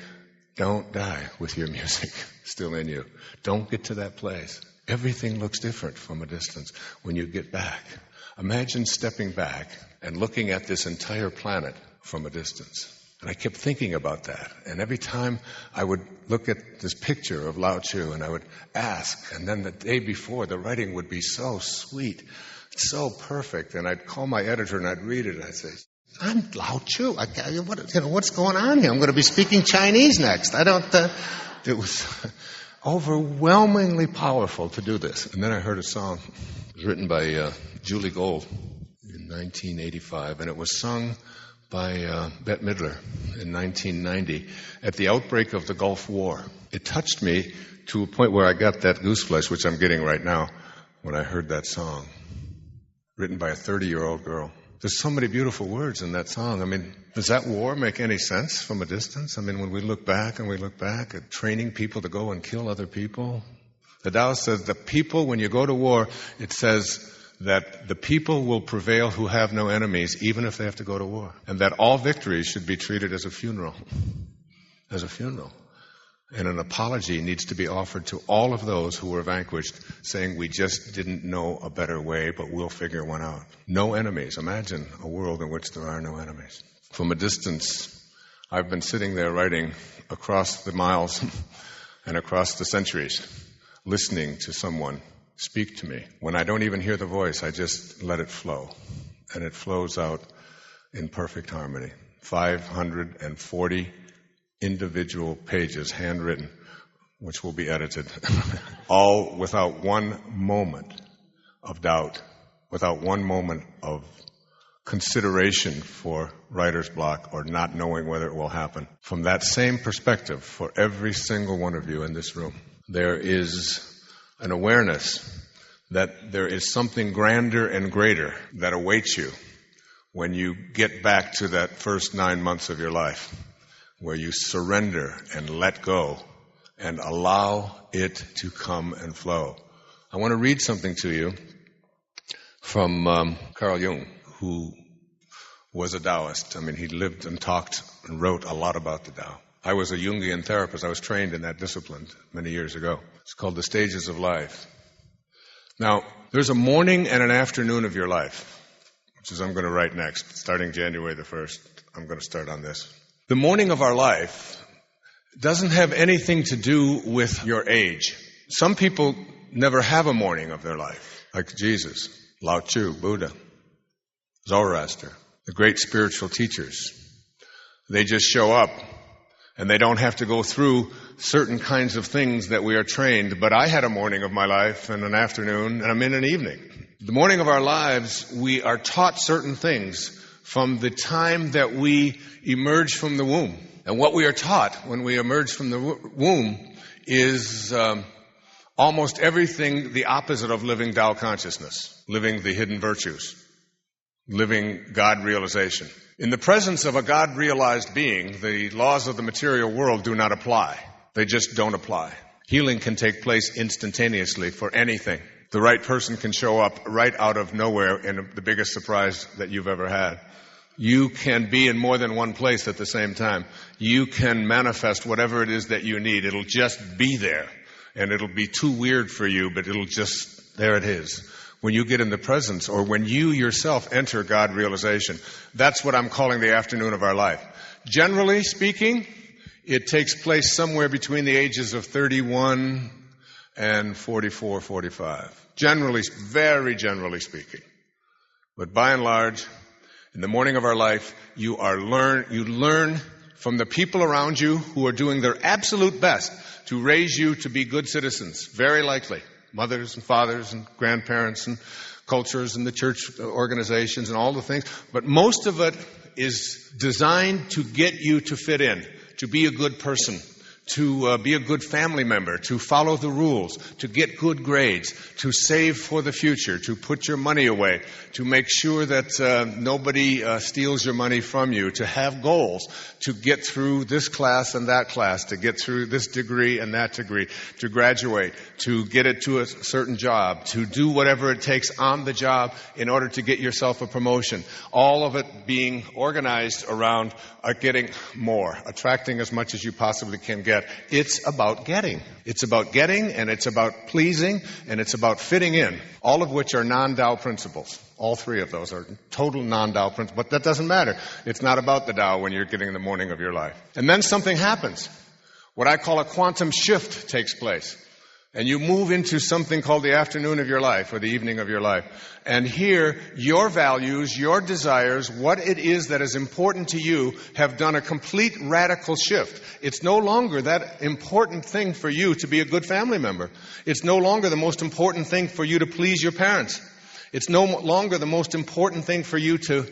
don't die with your music still in you. Don't get to that place. Everything looks different from a distance when you get back. Imagine stepping back and looking at this entire planet from a distance. And I kept thinking about that. And every time I would look at this picture of Lao Tzu and I would ask, and then the day before, the writing would be so sweet, so perfect. And I'd call my editor and I'd read it and I'd say, I'm Lao Tzu. What's going on here? I'm going to be speaking Chinese next. It was overwhelmingly powerful to do this. And then I heard a song. It was written by Julie Gold in 1985, and it was sung by Bette Midler in 1990 at the outbreak of the Gulf War. It touched me to a point where I got that gooseflesh, which I'm getting right now when I heard that song, written by a 30-year-old girl. There's so many beautiful words in that song. I mean, does that war make any sense from a distance? I mean, when we look back at training people to go and kill other people, the Tao says the people, when you go to war, it says that the people will prevail who have no enemies, even if they have to go to war. And that all victories should be treated as a funeral. As a funeral. And an apology needs to be offered to all of those who were vanquished, saying we just didn't know a better way, but we'll figure one out. No enemies. Imagine a world in which there are no enemies. From a distance, I've been sitting there writing across the miles and across the centuries, listening to someone speak to me. When I don't even hear the voice, I just let it flow. And it flows out in perfect harmony. 540 individual pages, handwritten, which will be edited, all without one moment of doubt, without one moment of consideration for writer's block or not knowing whether it will happen. From that same perspective, for every single one of you in this room, there is an awareness that there is something grander and greater that awaits you when you get back to that first 9 months of your life, where you surrender and let go and allow it to come and flow. I want to read something to you from Carl Jung, who was a Taoist. I mean, he lived and talked and wrote a lot about the Tao. I was a Jungian therapist. I was trained in that discipline many years ago. It's called The Stages of Life. Now, there's a morning and an afternoon of your life, which is I'm going to write next. Starting January the 1st, I'm going to start on this. The morning of our life doesn't have anything to do with your age. Some people never have a morning of their life, like Jesus, Lao Tzu, Buddha, Zoroaster, the great spiritual teachers. They just show up, and they don't have to go through certain kinds of things that we are trained. But I had a morning of my life and an afternoon, and I'm in an evening. The morning of our lives, we are taught certain things from the time that we emerge from the womb. And what we are taught when we emerge from the womb is almost everything the opposite of living Tao consciousness, living the hidden virtues, living God realization. In the presence of a God-realized being, the laws of the material world do not apply. They just don't apply. Healing can take place instantaneously for anything. The right person can show up right out of nowhere in the biggest surprise that you've ever had. You can be in more than one place at the same time. You can manifest whatever it is that you need. It'll just be there. And it'll be too weird for you, but it'll just, there it is. When you get in the presence, or when you yourself enter God realization, that's what I'm calling the afternoon of our life. Generally speaking, it takes place somewhere between the ages of 31 and 44, 45. Generally, very generally speaking. But by and large, in the morning of our life, you learn from the people around you who are doing their absolute best to raise you to be good citizens. Very likely. mothers and fathers and grandparents and cultures and the church organizations and all the things. But most of it is designed to get you to fit in, to be a good person, to be a good family member, to follow the rules, to get good grades, to save for the future, to put your money away, to make sure that nobody steals your money from you, to have goals, to get through this class and that class, to get through this degree and that degree, to graduate, to get it to a certain job, to do whatever it takes on the job in order to get yourself a promotion. All of it being organized around getting more, attracting as much as you possibly can get. It's about getting. It's about getting, and it's about pleasing, and it's about fitting in, all of which are non-Tao principles. All three of those are total non-Tao principles, but that doesn't matter. It's not about the Tao when you're getting the morning of your life. And then something happens. What I call a quantum shift takes place. And you move into something called the afternoon of your life or the evening of your life. And here, your values, your desires, what it is that is important to you have done a complete radical shift. It's no longer that important thing for you to be a good family member. It's no longer the most important thing for you to please your parents. It's no longer the most important thing for you to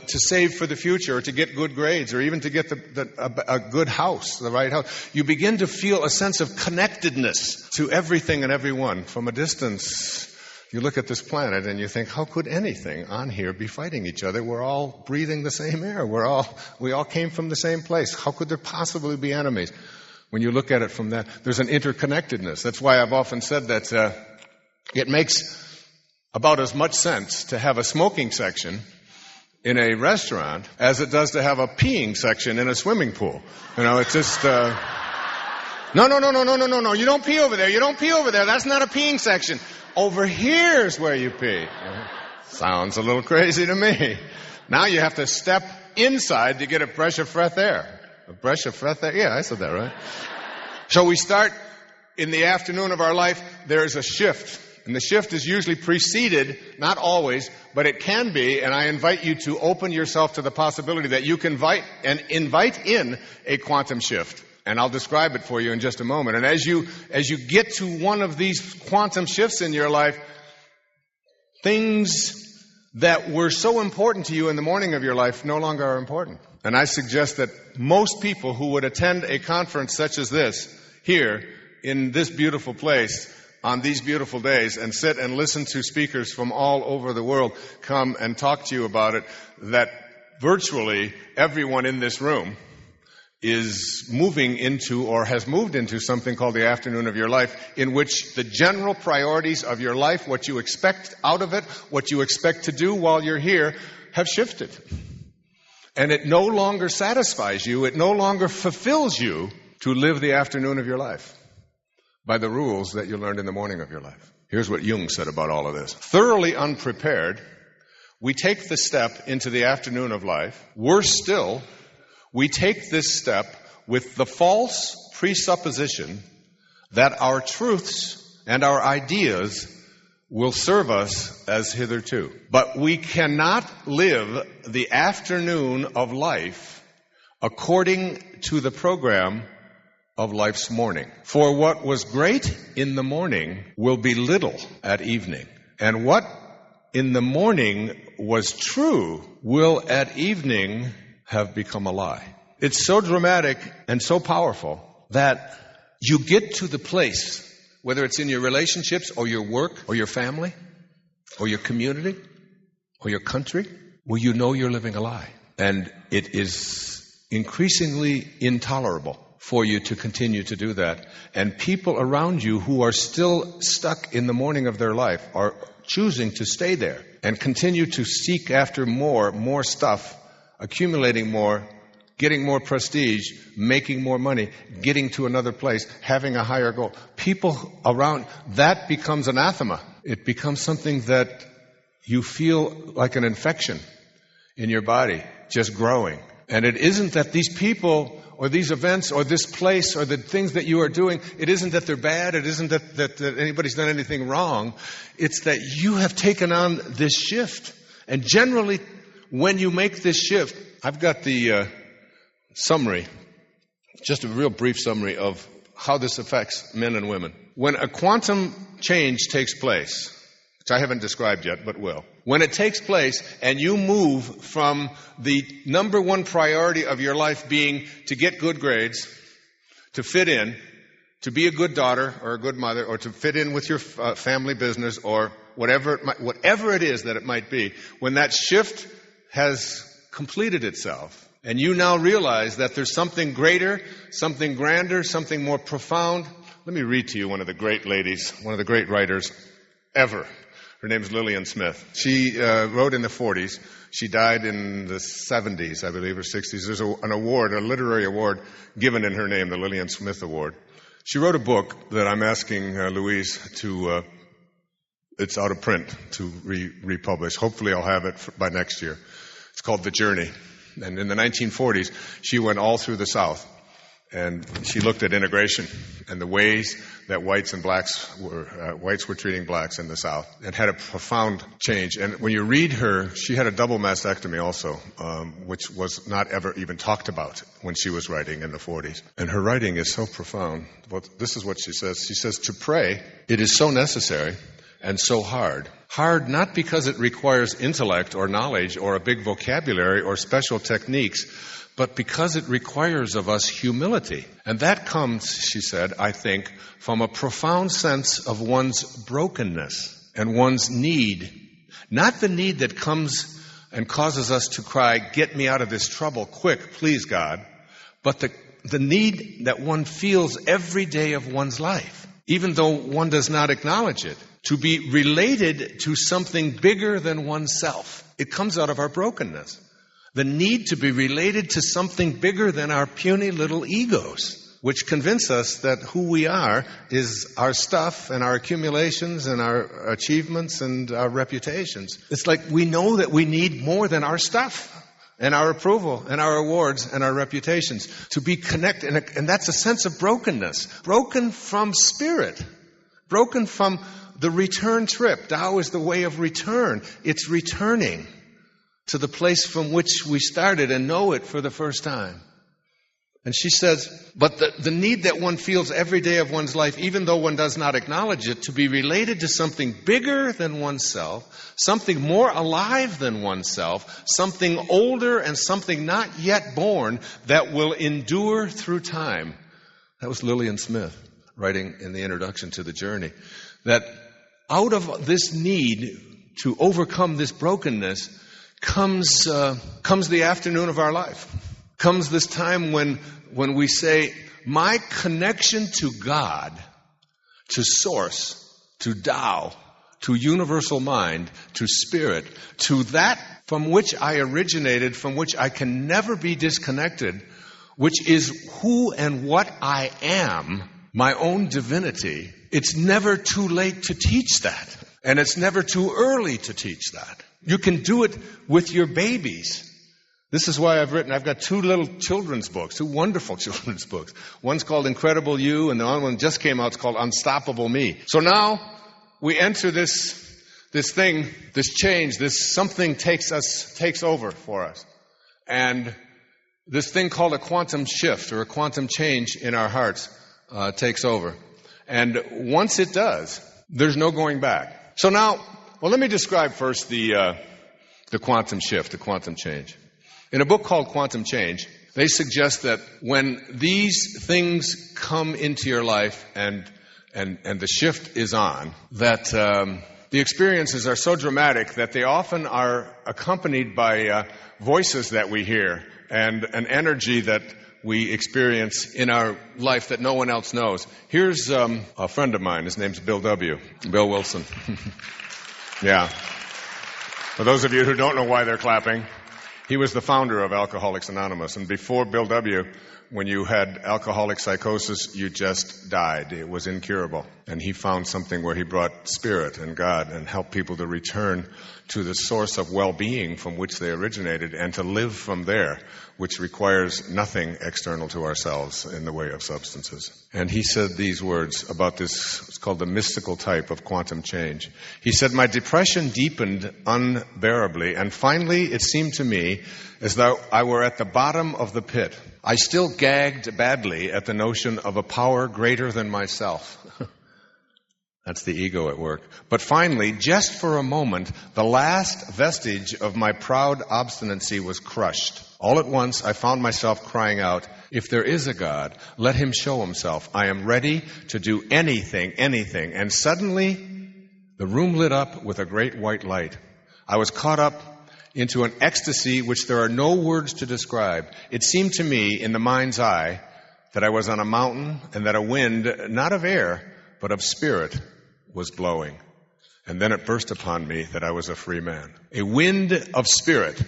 save for the future, or to get good grades, or even to get a good house, the right house. You begin to feel a sense of connectedness to everything and everyone. From a distance, you look at this planet and you think, how could anything on here be fighting each other? We're all breathing the same air. We all came from the same place. How could there possibly be enemies? When you look at it from that, there's an interconnectedness. That's why I've often said that it makes about as much sense to have a smoking section in a restaurant as it does to have a peeing section in a swimming pool. You know, it's just, no. You don't pee over there. You don't pee over there. That's not a peeing section. Over here's where you pee. Sounds a little crazy to me. Now you have to step inside to get a breath of fresh air. A breath of fresh air. Yeah, I said that right. So we start in the afternoon of our life. There's a shift. And the shift is usually preceded, not always, but it can be, and I invite you to open yourself to the possibility that you can invite in a quantum shift. And I'll describe it for you in just a moment. And as you get to one of these quantum shifts in your life, things that were so important to you in the morning of your life no longer are important. And I suggest that most people who would attend a conference such as this, here, in this beautiful place, on these beautiful days, and sit and listen to speakers from all over the world come and talk to you about it, that virtually everyone in this room is moving into or has moved into something called the afternoon of your life, in which the general priorities of your life, what you expect out of it, what you expect to do while you're here, have shifted. And it no longer satisfies you, it no longer fulfills you to live the afternoon of your life by the rules that you learned in the morning of your life. Here's what Jung said about all of this. Thoroughly unprepared, we take the step into the afternoon of life. Worse still, we take this step with the false presupposition that our truths and our ideas will serve us as hitherto. But we cannot live the afternoon of life according to the program of life's morning. For what was great in the morning will be little at evening. And what in the morning was true will at evening have become a lie. It's so dramatic and so powerful that you get to the place, whether it's in your relationships or your work or your family or your community or your country, where you know you're living a lie. And it is increasingly intolerable for you to continue to do that. And people around you who are still stuck in the morning of their life are choosing to stay there and continue to seek after more stuff, accumulating more, getting more prestige, making more money, getting to another place, having a higher goal. People around, that becomes anathema. It becomes something that you feel like an infection in your body, just growing. And it isn't that these people or these events or this place or the things that you are doing, it isn't that they're bad, it isn't that anybody's done anything wrong. It's that you have taken on this shift. And generally, when you make this shift, I've got the summary, just a real brief summary of how this affects men and women. When a quantum change takes place, which I haven't described yet, but will. When it takes place and you move from the number one priority of your life being to get good grades, to fit in, to be a good daughter or a good mother, or to fit in with your family business, or whatever it is that it might be, when that shift has completed itself, and you now realize that there's something greater, something grander, something more profound. Let me read to you one of the great ladies, one of the great writers ever. Her name's Lillian Smith. She wrote in the 40s. She died in the 70s, I believe, or 60s. There's an award, a literary award, given in her name, the Lillian Smith Award. She wrote a book that I'm asking Louise to, it's out of print, to republish. Hopefully I'll have it by next year. It's called The Journey. And in the 1940s, she went all through the South. And she looked at integration and the ways that whites were treating blacks in the South. It had a profound change. And when you read her, she had a double mastectomy also, which was not ever even talked about when she was writing in the 40s. And her writing is so profound. Well, this is what she says. She says, to pray, it is so necessary and so hard. Hard not because it requires intellect or knowledge or a big vocabulary or special techniques, but because it requires of us humility. And that comes, she said, I think, from a profound sense of one's brokenness and one's need. Not the need that comes and causes us to cry, get me out of this trouble, quick, please God, but the need that one feels every day of one's life, even though one does not acknowledge it, to be related to something bigger than oneself. It comes out of our brokenness. The need to be related to something bigger than our puny little egos, which convince us that who we are is our stuff and our accumulations and our achievements and our reputations. It's like we know that we need more than our stuff and our approval and our awards and our reputations to be connected. And that's a sense of brokenness. Broken from spirit. Broken from the return trip. Tao is the way of return. It's returning to the place from which we started and know it for the first time. And she says, but the need that one feels every day of one's life, even though one does not acknowledge it, to be related to something bigger than oneself, something more alive than oneself, something older and something not yet born that will endure through time. That was Lillian Smith writing in the introduction to The Journey. That out of this need to overcome this brokenness comes the afternoon of our life. Comes this time when we say, my connection to God, to Source, to Tao, to universal mind, to spirit, to that from which I originated, from which I can never be disconnected, which is who and what I am, my own divinity. It's never too late to teach that. And it's never too early to teach that. You can do it with your babies. This is why I've got two little children's books, two wonderful children's books. One's called Incredible You, and the other one just came out. It's called Unstoppable Me. So now we enter this thing, this change, this something takes over for us. And this thing called a quantum shift or a quantum change in our hearts takes over. And once it does, there's no going back. So now, well, let me describe first the quantum shift, the quantum change. In a book called Quantum Change, they suggest that when these things come into your life and the shift is on, that the experiences are so dramatic that they often are accompanied by voices that we hear and an energy that we experience in our life that no one else knows. Here's a friend of mine. His name's Bill W. Bill Wilson. Yeah. For those of you who don't know why they're clapping, he was the founder of Alcoholics Anonymous. And before Bill W., when you had alcoholic psychosis, you just died. It was incurable. And he found something where he brought spirit and God and helped people to return to the source of well-being from which they originated and to live from there, which requires nothing external to ourselves in the way of substances. And he said these words about this, it's called the mystical type of quantum change. He said, "My depression deepened unbearably, and finally it seemed to me as though I were at the bottom of the pit. I still gagged badly at the notion of a power greater than myself." That's the ego at work. "But finally, just for a moment, the last vestige of my proud obstinacy was crushed. All at once, I found myself crying out, 'If there is a God, let him show himself. I am ready to do anything, anything.' And suddenly, the room lit up with a great white light. I was caught up into an ecstasy which there are no words to describe. It seemed to me, in the mind's eye, that I was on a mountain and that a wind, not of air, but of spirit, was blowing. And then it burst upon me that I was a free man." A wind of spirit.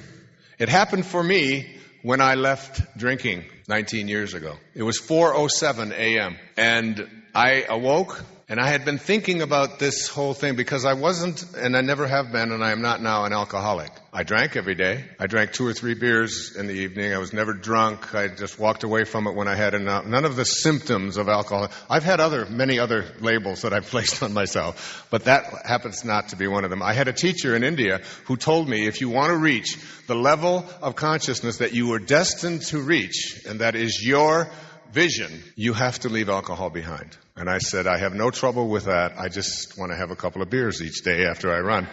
It happened for me when I left drinking 19 years ago. It was 4:07 a.m. and I awoke, and I had been thinking about this whole thing because I wasn't, and I never have been, and I am not now, an alcoholic. I drank every day. I drank 2 or 3 beers in the evening. I was never drunk. I just walked away from it when I had enough. None of the symptoms of alcohol. I've had many other labels that I've placed on myself, but that happens not to be one of them. I had a teacher in India who told me, if you want to reach the level of consciousness that you were destined to reach, and that is your vision, you have to leave alcohol behind. And I said, I have no trouble with that. I just want to have a couple of beers each day after I run.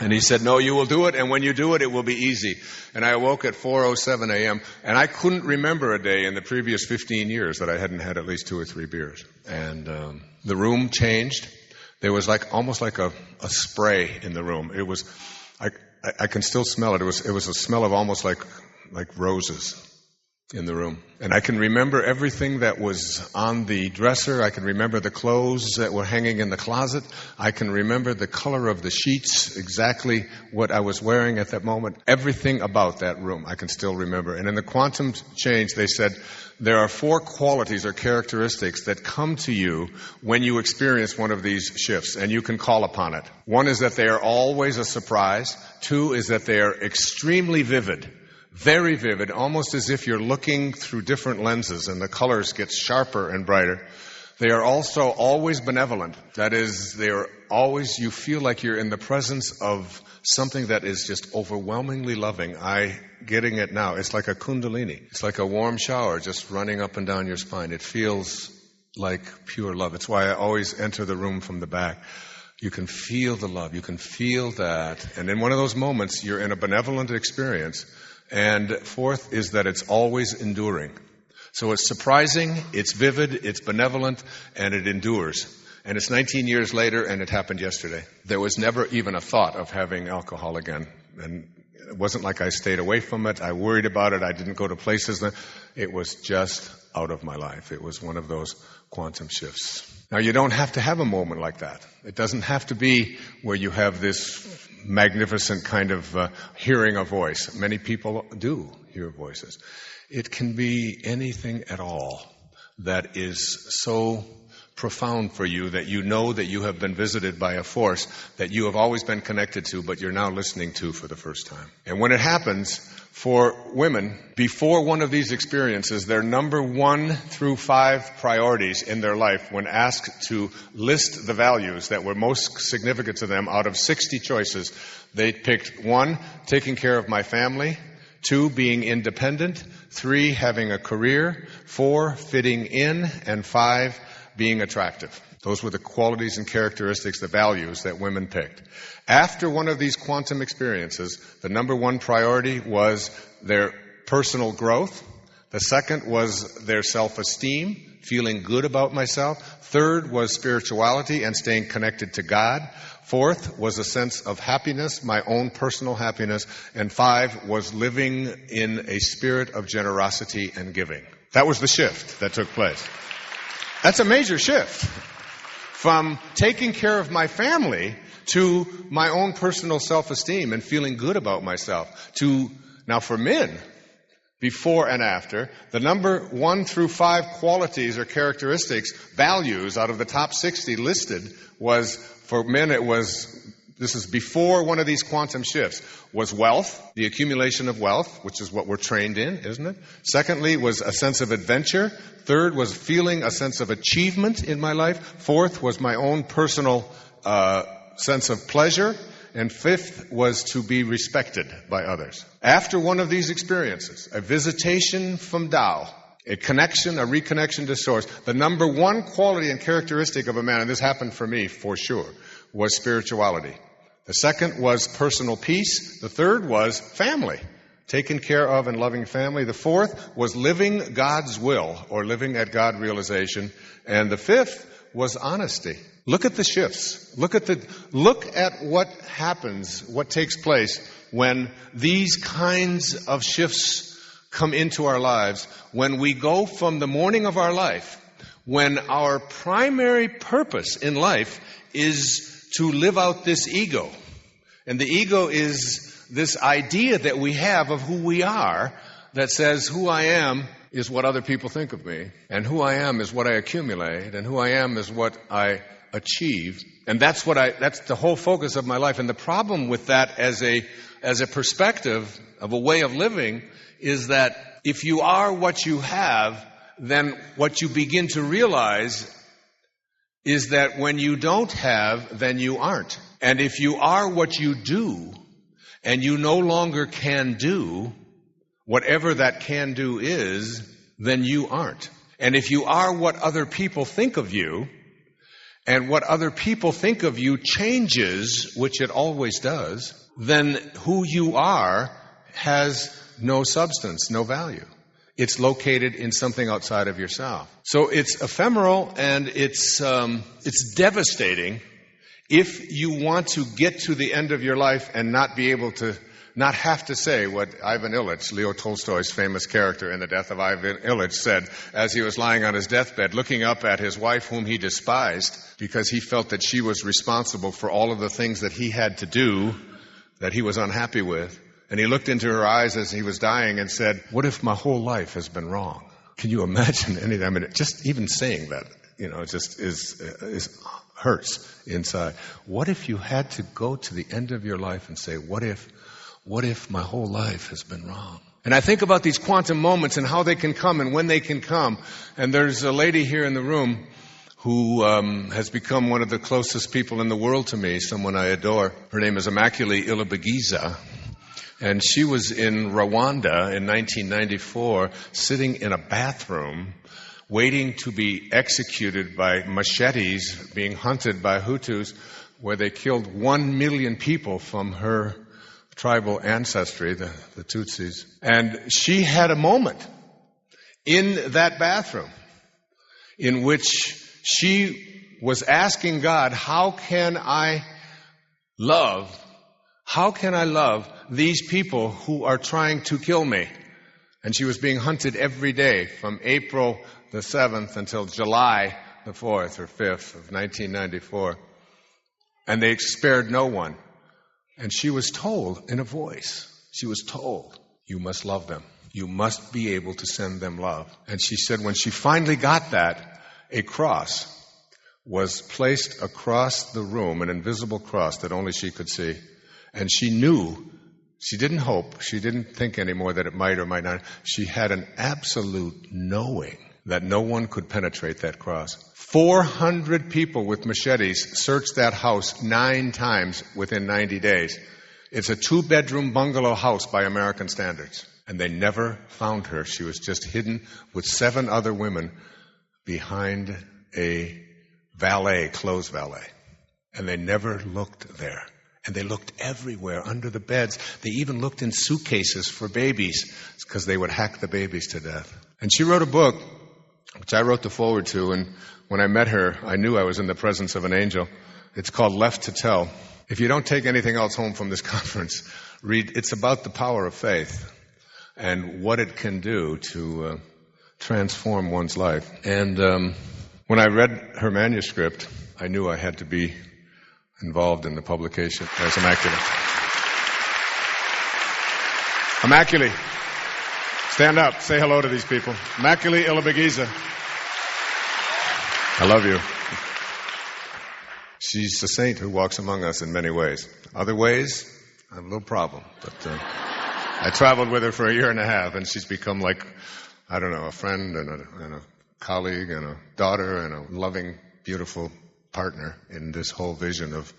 And he said, no, you will do it, and when you do it, it will be easy. And I awoke at 4:07 a.m., and I couldn't remember a day in the previous 15 years that I hadn't had at least 2 or 3 beers. And the room changed. There was almost like a spray in the room. It was, I can still smell it. It was a smell of almost like roses in the room. And I can remember everything that was on the dresser. I can remember the clothes that were hanging in the closet. I can remember the color of the sheets, exactly what I was wearing at that moment. Everything about that room I can still remember. And in the quantum change, they said there are 4 qualities or characteristics that come to you when you experience one of these shifts, and you can call upon it. 1 is that they are always a surprise. 2 is that they are extremely vivid. Very vivid, almost as if you're looking through different lenses and the colors get sharper and brighter. They are also always benevolent. That is, they are always, you feel like you're in the presence of something that is just overwhelmingly loving. Getting it now. It's like a kundalini. It's like a warm shower just running up and down your spine. It feels like pure love. It's why I always enter the room from the back. You can feel the love. You can feel that. And in one of those moments, you're in a benevolent experience. And 4th is that it's always enduring. So it's surprising, it's vivid, it's benevolent, and it endures. And it's 19 years later, and it happened yesterday. There was never even a thought of having alcohol again. And it wasn't like I stayed away from it. I worried about it. I didn't go to places. It was just out of my life. It was one of those quantum shifts. Now, you don't have to have a moment like that. It doesn't have to be where you have this magnificent kind of hearing a voice. Many people do hear voices. It can be anything at all that is so profound for you that you know that you have been visited by a force that you have always been connected to, but you're now listening to for the first time. And when it happens, for women, before one of these experiences, their number 1 through 5 priorities in their life, when asked to list the values that were most significant to them out of 60 choices, they picked 1, taking care of my family, 2, being independent, 3, having a career, 4, fitting in, and 5, being attractive. Those were the qualities and characteristics, the values that women picked. After one of these quantum experiences, the number 1 priority was their personal growth. The second was their self-esteem, feeling good about myself. 3rd was spirituality and staying connected to God. 4th was a sense of happiness, my own personal happiness. And 5 was living in a spirit of generosity and giving. That was the shift that took place. That's a major shift. From taking care of my family to my own personal self-esteem and feeling good about myself. Now for men, before and after, the number 1 through 5 qualities or characteristics, values out of the top 60 listed was, for men it was this is before one of these quantum shifts, was wealth, the accumulation of wealth, which is what we're trained in, isn't it? Secondly, was a sense of adventure. Third was feeling a sense of achievement in my life. Fourth was my own personal sense of pleasure. And fifth was to be respected by others. After one of these experiences, a visitation from Tao, a reconnection to Source, the number one quality and characteristic of a man, and this happened for me for sure, was spirituality. The second was personal peace. The third was family, taken care of and loving family. The fourth was living God's will, or living at God realization. And the fifth was honesty. Look at the shifts. Look at what happens, what takes place when these kinds of shifts come into our lives, when we go from the morning of our life, when our primary purpose in life is to live out this ego. And the ego is this idea that we have of who we are that says who I am is what other people think of me, and who I am is what I accumulate, and who I am is what I achieve. And that's the whole focus of my life. And the problem with that as a perspective of a way of living is that if you are what you have, then what you begin to realize is that when you don't have, then you aren't. And if you are what you do, and you no longer can do, whatever that can do is, then you aren't. And if you are what other people think of you, and what other people think of you changes, which it always does, then who you are has no substance, no value. It's located in something outside of yourself. So it's ephemeral, and it's devastating if you want to get to the end of your life and not be able to, not have to say what Ivan Ilyich, Leo Tolstoy's famous character in The Death of Ivan Ilyich, said as he was lying on his deathbed, looking up at his wife whom he despised because he felt that she was responsible for all of the things that he had to do that he was unhappy with. And he looked into her eyes as he was dying and said, "What if my whole life has been wrong?" Can you imagine anything? I mean, just even saying that, it just is hurts inside. What if you had to go to the end of your life and say, what if my whole life has been wrong? And I think about these quantum moments and how they can come and when they can come. And there's a lady here in the room who has become one of the closest people in the world to me, someone I adore. Her name is Immaculée Ilibagiza. And she was in Rwanda in 1994, sitting in a bathroom, waiting to be executed by machetes, being hunted by Hutus, where they killed 1 million people from her tribal ancestry, the Tutsis. And she had a moment in that bathroom in which she was asking God, how can I love these people who are trying to kill me? And she was being hunted every day from April the 7th until July the 4th or 5th of 1994. And they spared no one. And she was told in a voice, you must love them. You must be able to send them love. And she said when she finally got that, a cross was placed across the room, an invisible cross that only she could see. And she knew, she didn't hope, she didn't think anymore that it might or might not. She had an absolute knowing that no one could penetrate that cross. 400 people with machetes searched that house 9 times within 90 days. It's a 2-bedroom bungalow house by American standards. And they never found her. She was just hidden with 7 other women behind a clothes valet. And they never looked there. And they looked everywhere, under the beds. They even looked in suitcases for babies because they would hack the babies to death. And she wrote a book, which I wrote the foreword to, and when I met her, I knew I was in the presence of an angel. It's called Left to Tell. If you don't take anything else home from this conference, read. It's about the power of faith and what it can do to transform one's life. And when I read her manuscript, I knew I had to be involved in the publication. There's Immaculée. Immaculée, stand up. Say hello to these people. Immaculée Ilibagiza. I love you. She's a saint who walks among us in many ways. Other ways, I have a little problem. But I traveled with her for 1.5 years, and she's become like, I don't know, a friend and a colleague and a daughter and a loving, beautiful partner in this whole vision of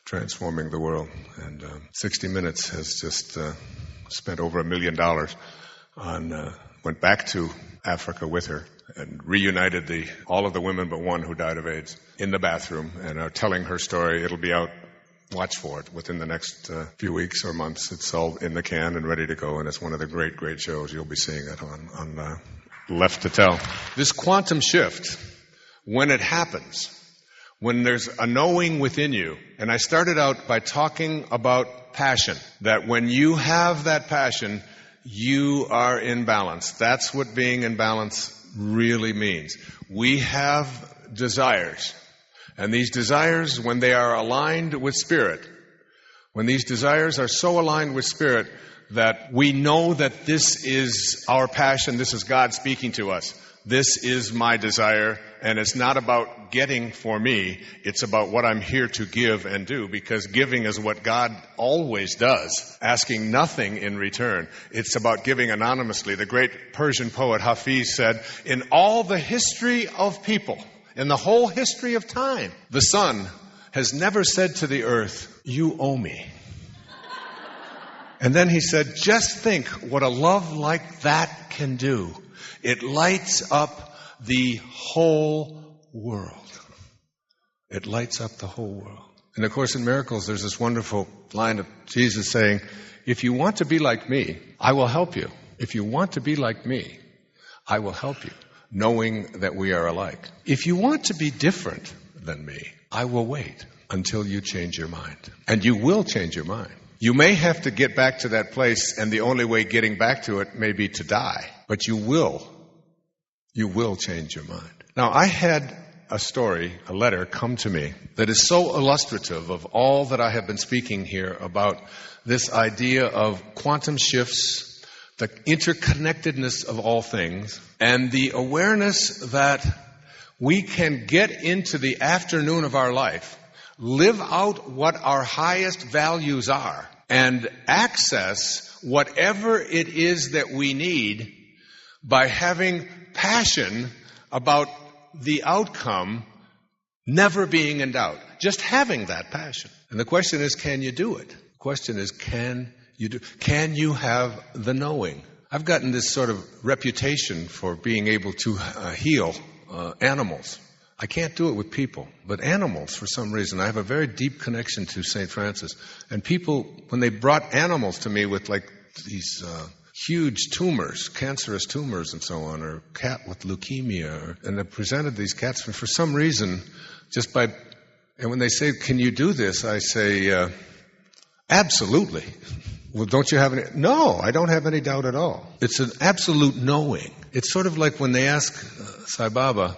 transforming the world. And 60 Minutes has just spent over $1 million on, went back to Africa with her and reunited all of the women but one who died of AIDS in the bathroom and are telling her story. It'll be out, watch for it, within the next few weeks or months. It's all in the can and ready to go, and it's one of the great, great shows. You'll be seeing it on Left to Tell. This quantum shift, when it happens, when there's a knowing within you, and I started out by talking about passion, that when you have that passion, you are in balance. That's what being in balance really means. We have desires, and these desires, when they are aligned with Spirit, when these desires are so aligned with Spirit that we know that this is our passion, this is God speaking to us. This is my desire, and it's not about getting for me. It's about what I'm here to give and do, because giving is what God always does, asking nothing in return. It's about giving anonymously. The great Persian poet Hafiz said, in all the history of people, in the whole history of time, the sun has never said to the earth, you owe me. And then he said, just think what a love like that can do. It lights up the whole world. It lights up the whole world. In A Course in Miracles, there's this wonderful line of Jesus saying, if you want to be like me, I will help you. If you want to be like me, I will help you, knowing that we are alike. If you want to be different than me, I will wait until you change your mind. And you will change your mind. You may have to get back to that place, and the only way getting back to it may be to die. But you will change your mind. Now, I had a letter come to me that is so illustrative of all that I have been speaking here about this idea of quantum shifts, the interconnectedness of all things, and the awareness that we can get into the afternoon of our life, live out what our highest values are, and access whatever it is that we need by having passion about the outcome never being in doubt. Just having that passion. And the question is, can you do it? The question is, can you have the knowing? I've gotten this sort of reputation for being able to heal animals. I can't do it with people, but animals, for some reason, I have a very deep connection to St. Francis. And people, when they brought animals to me with like these huge tumors, cancerous tumors and so on, or a cat with leukemia, and I presented these cats, and for some reason, and when they say, can you do this? I say, absolutely. Well, don't you have any? No, I don't have any doubt at all. It's an absolute knowing. It's sort of like when they ask Sai Baba,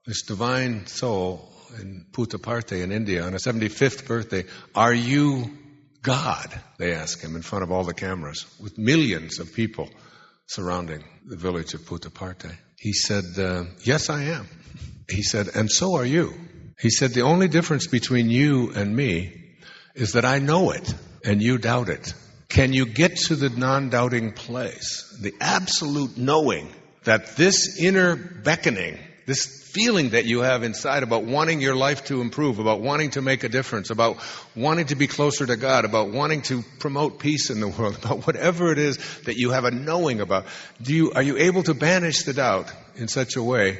this divine soul in Puttaparthi in India, on his 75th birthday, are you God? They ask him in front of all the cameras, with millions of people surrounding the village of Puttaparthi. He said, yes, I am. He said, and so are you. He said, the only difference between you and me is that I know it and you doubt it. Can you get to the non-doubting place? The absolute knowing that this inner beckoning, this feeling that you have inside about wanting your life to improve, about wanting to make a difference, about wanting to be closer to God, about wanting to promote peace in the world, about whatever it is that you have a knowing about. Are you able to banish the doubt in such a way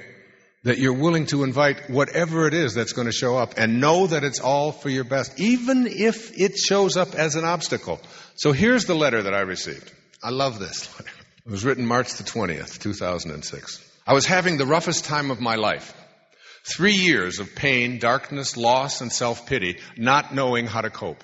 that you're willing to invite whatever it is that's going to show up and know that it's all for your best, even if it shows up as an obstacle? So here's the letter that I received. I love this letter. It was written March the 20th, 2006. I was having the roughest time of my life. 3 years of pain, darkness, loss, and self-pity, not knowing how to cope.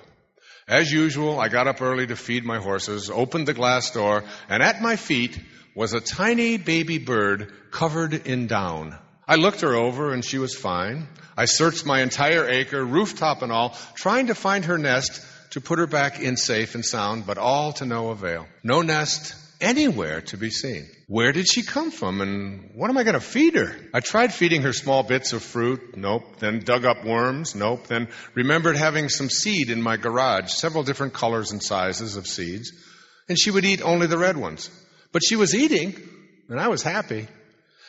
As usual, I got up early to feed my horses, opened the glass door, and at my feet was a tiny baby bird covered in down. I looked her over, and she was fine. I searched my entire acre, rooftop and all, trying to find her nest to put her back in safe and sound, but all to no avail. No nest, anywhere to be seen. Where did she come from, and what am I going to feed her? I tried feeding her small bits of fruit. Nope. Then dug up worms. Nope. Then remembered having some seed in my garage, several different colors and sizes of seeds, and she would eat only the red ones. But she was eating, and I was happy.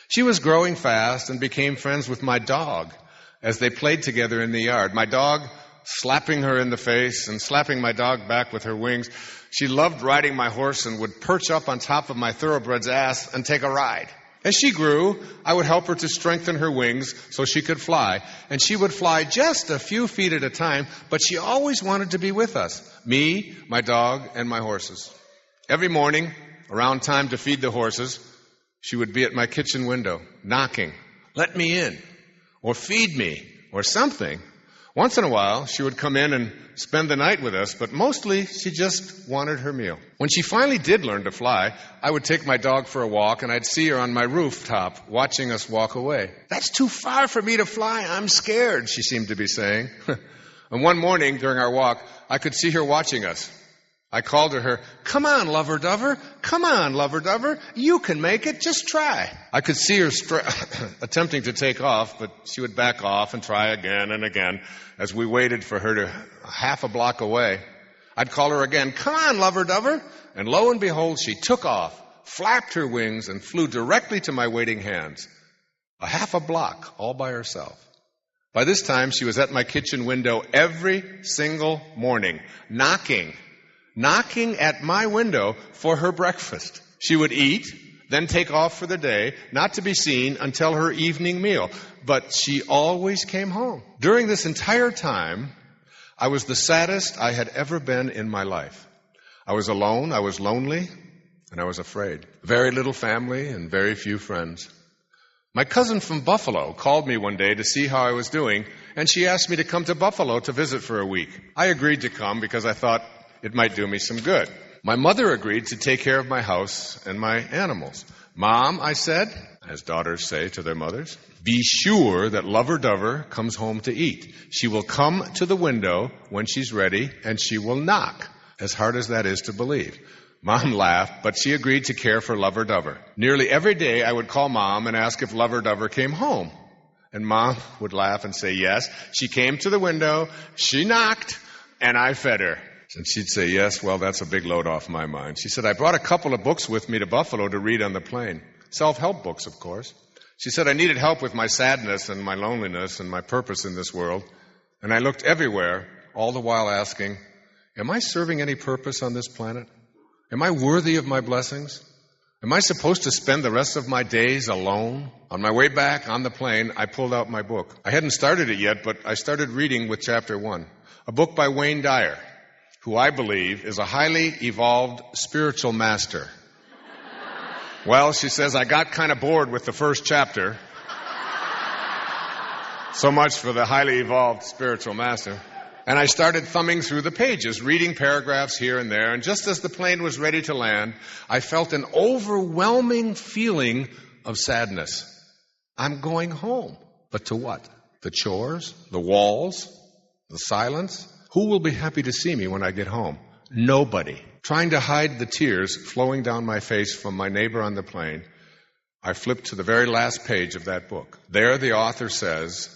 She was growing fast and became friends with my dog as they played together in the yard. My dog slapping her in the face and slapping my dog back with her wings. She loved riding my horse and would perch up on top of my thoroughbred's ass and take a ride. As she grew, I would help her to strengthen her wings so she could fly. And she would fly just a few feet at a time, but she always wanted to be with us, me, my dog, and my horses. Every morning, around time to feed the horses, she would be at my kitchen window, knocking, "Let me in," or "Feed me," or something. Once in a while, she would come in and spend the night with us, but mostly she just wanted her meal. When she finally did learn to fly, I would take my dog for a walk, and I'd see her on my rooftop watching us walk away. "That's too far for me to fly. I'm scared," she seemed to be saying. And one morning during our walk, I could see her watching us. I called to her, "Come on, lover-dover. Come on, lover-dover. You can make it. Just try." I could see her attempting to take off, but she would back off and try again and again as we waited for her to half a block away. I'd call her again, "Come on, lover-dover." And lo and behold, she took off, flapped her wings, and flew directly to my waiting hands. A half a block all by herself. By this time, she was at my kitchen window every single morning, knocking at my window for her breakfast. She would eat, then take off for the day, not to be seen until her evening meal. But she always came home. During this entire time, I was the saddest I had ever been in my life. I was alone, I was lonely, and I was afraid. Very little family and very few friends. My cousin from Buffalo called me one day to see how I was doing, and she asked me to come to Buffalo to visit for a week. I agreed to come because I thought it might do me some good. My mother agreed to take care of my house and my animals. "Mom," I said, as daughters say to their mothers, "be sure that Lover-Dover comes home to eat. She will come to the window when she's ready, and she will knock," as hard as that is to believe. Mom laughed, but she agreed to care for Lover-Dover. Nearly every day I would call Mom and ask if Lover-Dover came home. And Mom would laugh and say, "Yes, she came to the window, she knocked, and I fed her." And she'd say, "Yes, well, that's a big load off my mind." She said, "I brought a couple of books with me to Buffalo to read on the plane. Self-help books, of course." She said, "I needed help with my sadness and my loneliness and my purpose in this world. And I looked everywhere, all the while asking, am I serving any purpose on this planet? Am I worthy of my blessings? Am I supposed to spend the rest of my days alone?" On my way back on the plane, I pulled out my book. I hadn't started it yet, but I started reading with chapter 1, a book by Wayne Dyer, who I believe is a highly evolved spiritual master. Well, she says, I got kind of bored with the first chapter. So much for the highly evolved spiritual master. And I started thumbing through the pages, reading paragraphs here and there, and just as the plane was ready to land, I felt an overwhelming feeling of sadness. I'm going home. But to what? The chores? The walls? The silence? Who will be happy to see me when I get home? Nobody. Trying to hide the tears flowing down my face from my neighbor on the plane, I flipped to the very last page of that book. There the author says,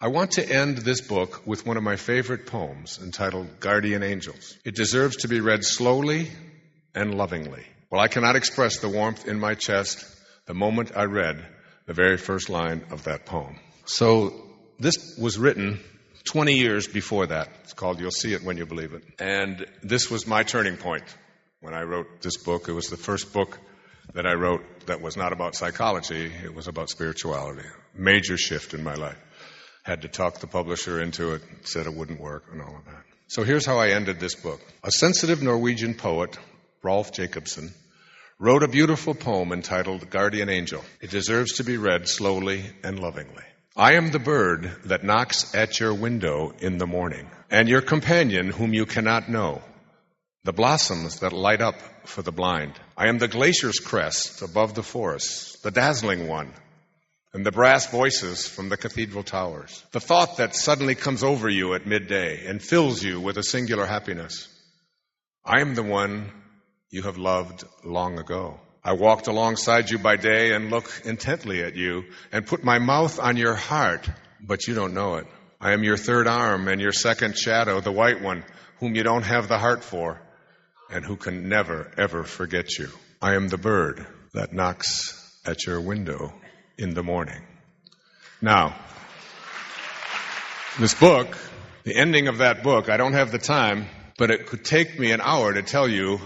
"I want to end this book with one of my favorite poems entitled Guardian Angels. It deserves to be read slowly and lovingly." Well, I cannot express the warmth in my chest the moment I read the very first line of that poem. So this was written 20 years before that. It's called You'll See It When You Believe It. And this was my turning point when I wrote this book. It was the first book that I wrote that was not about psychology. It was about spirituality. Major shift in my life. Had to talk the publisher into it, said it wouldn't work and all of that. So here's how I ended this book. A sensitive Norwegian poet, Rolf Jacobson, wrote a beautiful poem entitled Guardian Angel. It deserves to be read slowly and lovingly. I am the bird that knocks at your window in the morning, and your companion whom you cannot know, the blossoms that light up for the blind. I am the glacier's crest above the forests, the dazzling one, and the brass voices from the cathedral towers. The thought that suddenly comes over you at midday and fills you with a singular happiness. I am the one you have loved long ago. I walked alongside you by day and look intently at you and put my mouth on your heart, but you don't know it. I am your third arm and your second shadow, the white one, whom you don't have the heart for and who can never, ever forget you. I am the bird that knocks at your window in the morning. Now, this book, the ending of that book, I don't have the time, but it could take me an hour to tell you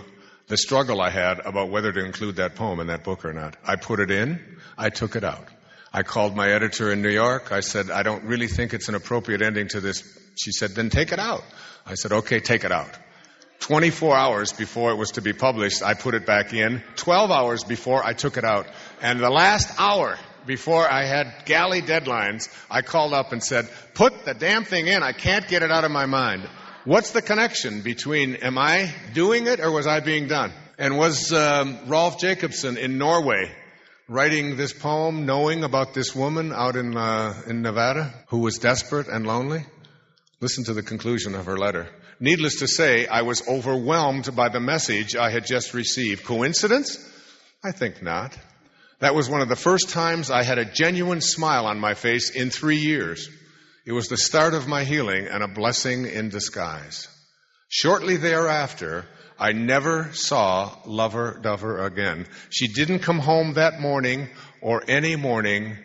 the struggle I had about whether to include that poem in that book or not. I put it in, I took it out. I called my editor in New York. I said, I don't really think it's an appropriate ending to this. She said, then take it out. I said, okay, take it out. 24 hours before it was to be published, I put it back in. 12 hours before, I took it out. And the last hour before I had galley deadlines, I called up and said, put the damn thing in. I can't get it out of my mind. What's the connection between, am I doing it or was I being done? And was Rolf Jacobson in Norway writing this poem knowing about this woman out in Nevada who was desperate and lonely? Listen to the conclusion of her letter. Needless to say, I was overwhelmed by the message I had just received. Coincidence? I think not. That was one of the first times I had a genuine smile on my face in 3 years. It was the start of my healing and a blessing in disguise. Shortly thereafter, I never saw Lover Dover again. She didn't come home that morning or any morning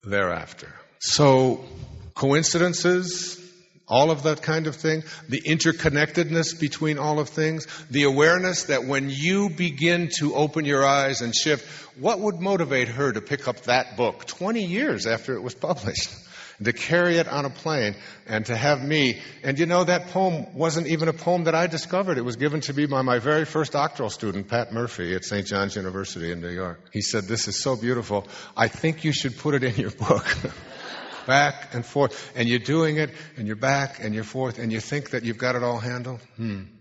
thereafter. So, coincidences, all of that kind of thing, the interconnectedness between all of things, the awareness that when you begin to open your eyes and shift, what would motivate her to pick up that book 20 years after it was published? To carry it on a plane and to have me. And you know, that poem wasn't even a poem that I discovered. It was given to me by my very first doctoral student, Pat Murphy, at St. John's University in New York. He said, this is so beautiful. I think you should put it in your book. Back and forth. And you're doing it, and you're back, and you're forth, and you think that you've got it all handled.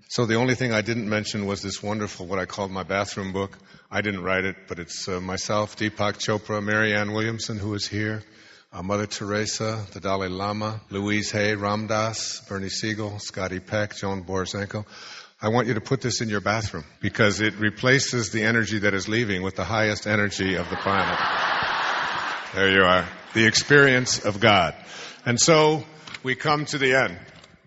So the only thing I didn't mention was this wonderful, what I called my bathroom book. I didn't write it, but it's myself, Deepak Chopra, Marianne Williamson, who is here, Mother Teresa, the Dalai Lama, Louise Hay, Ram Dass, Bernie Siegel, Scotty Peck, Joan Borysenko. I want you to put this in your bathroom because it replaces the energy that is leaving with the highest energy of the planet. There you are. The experience of God. And so we come to the end,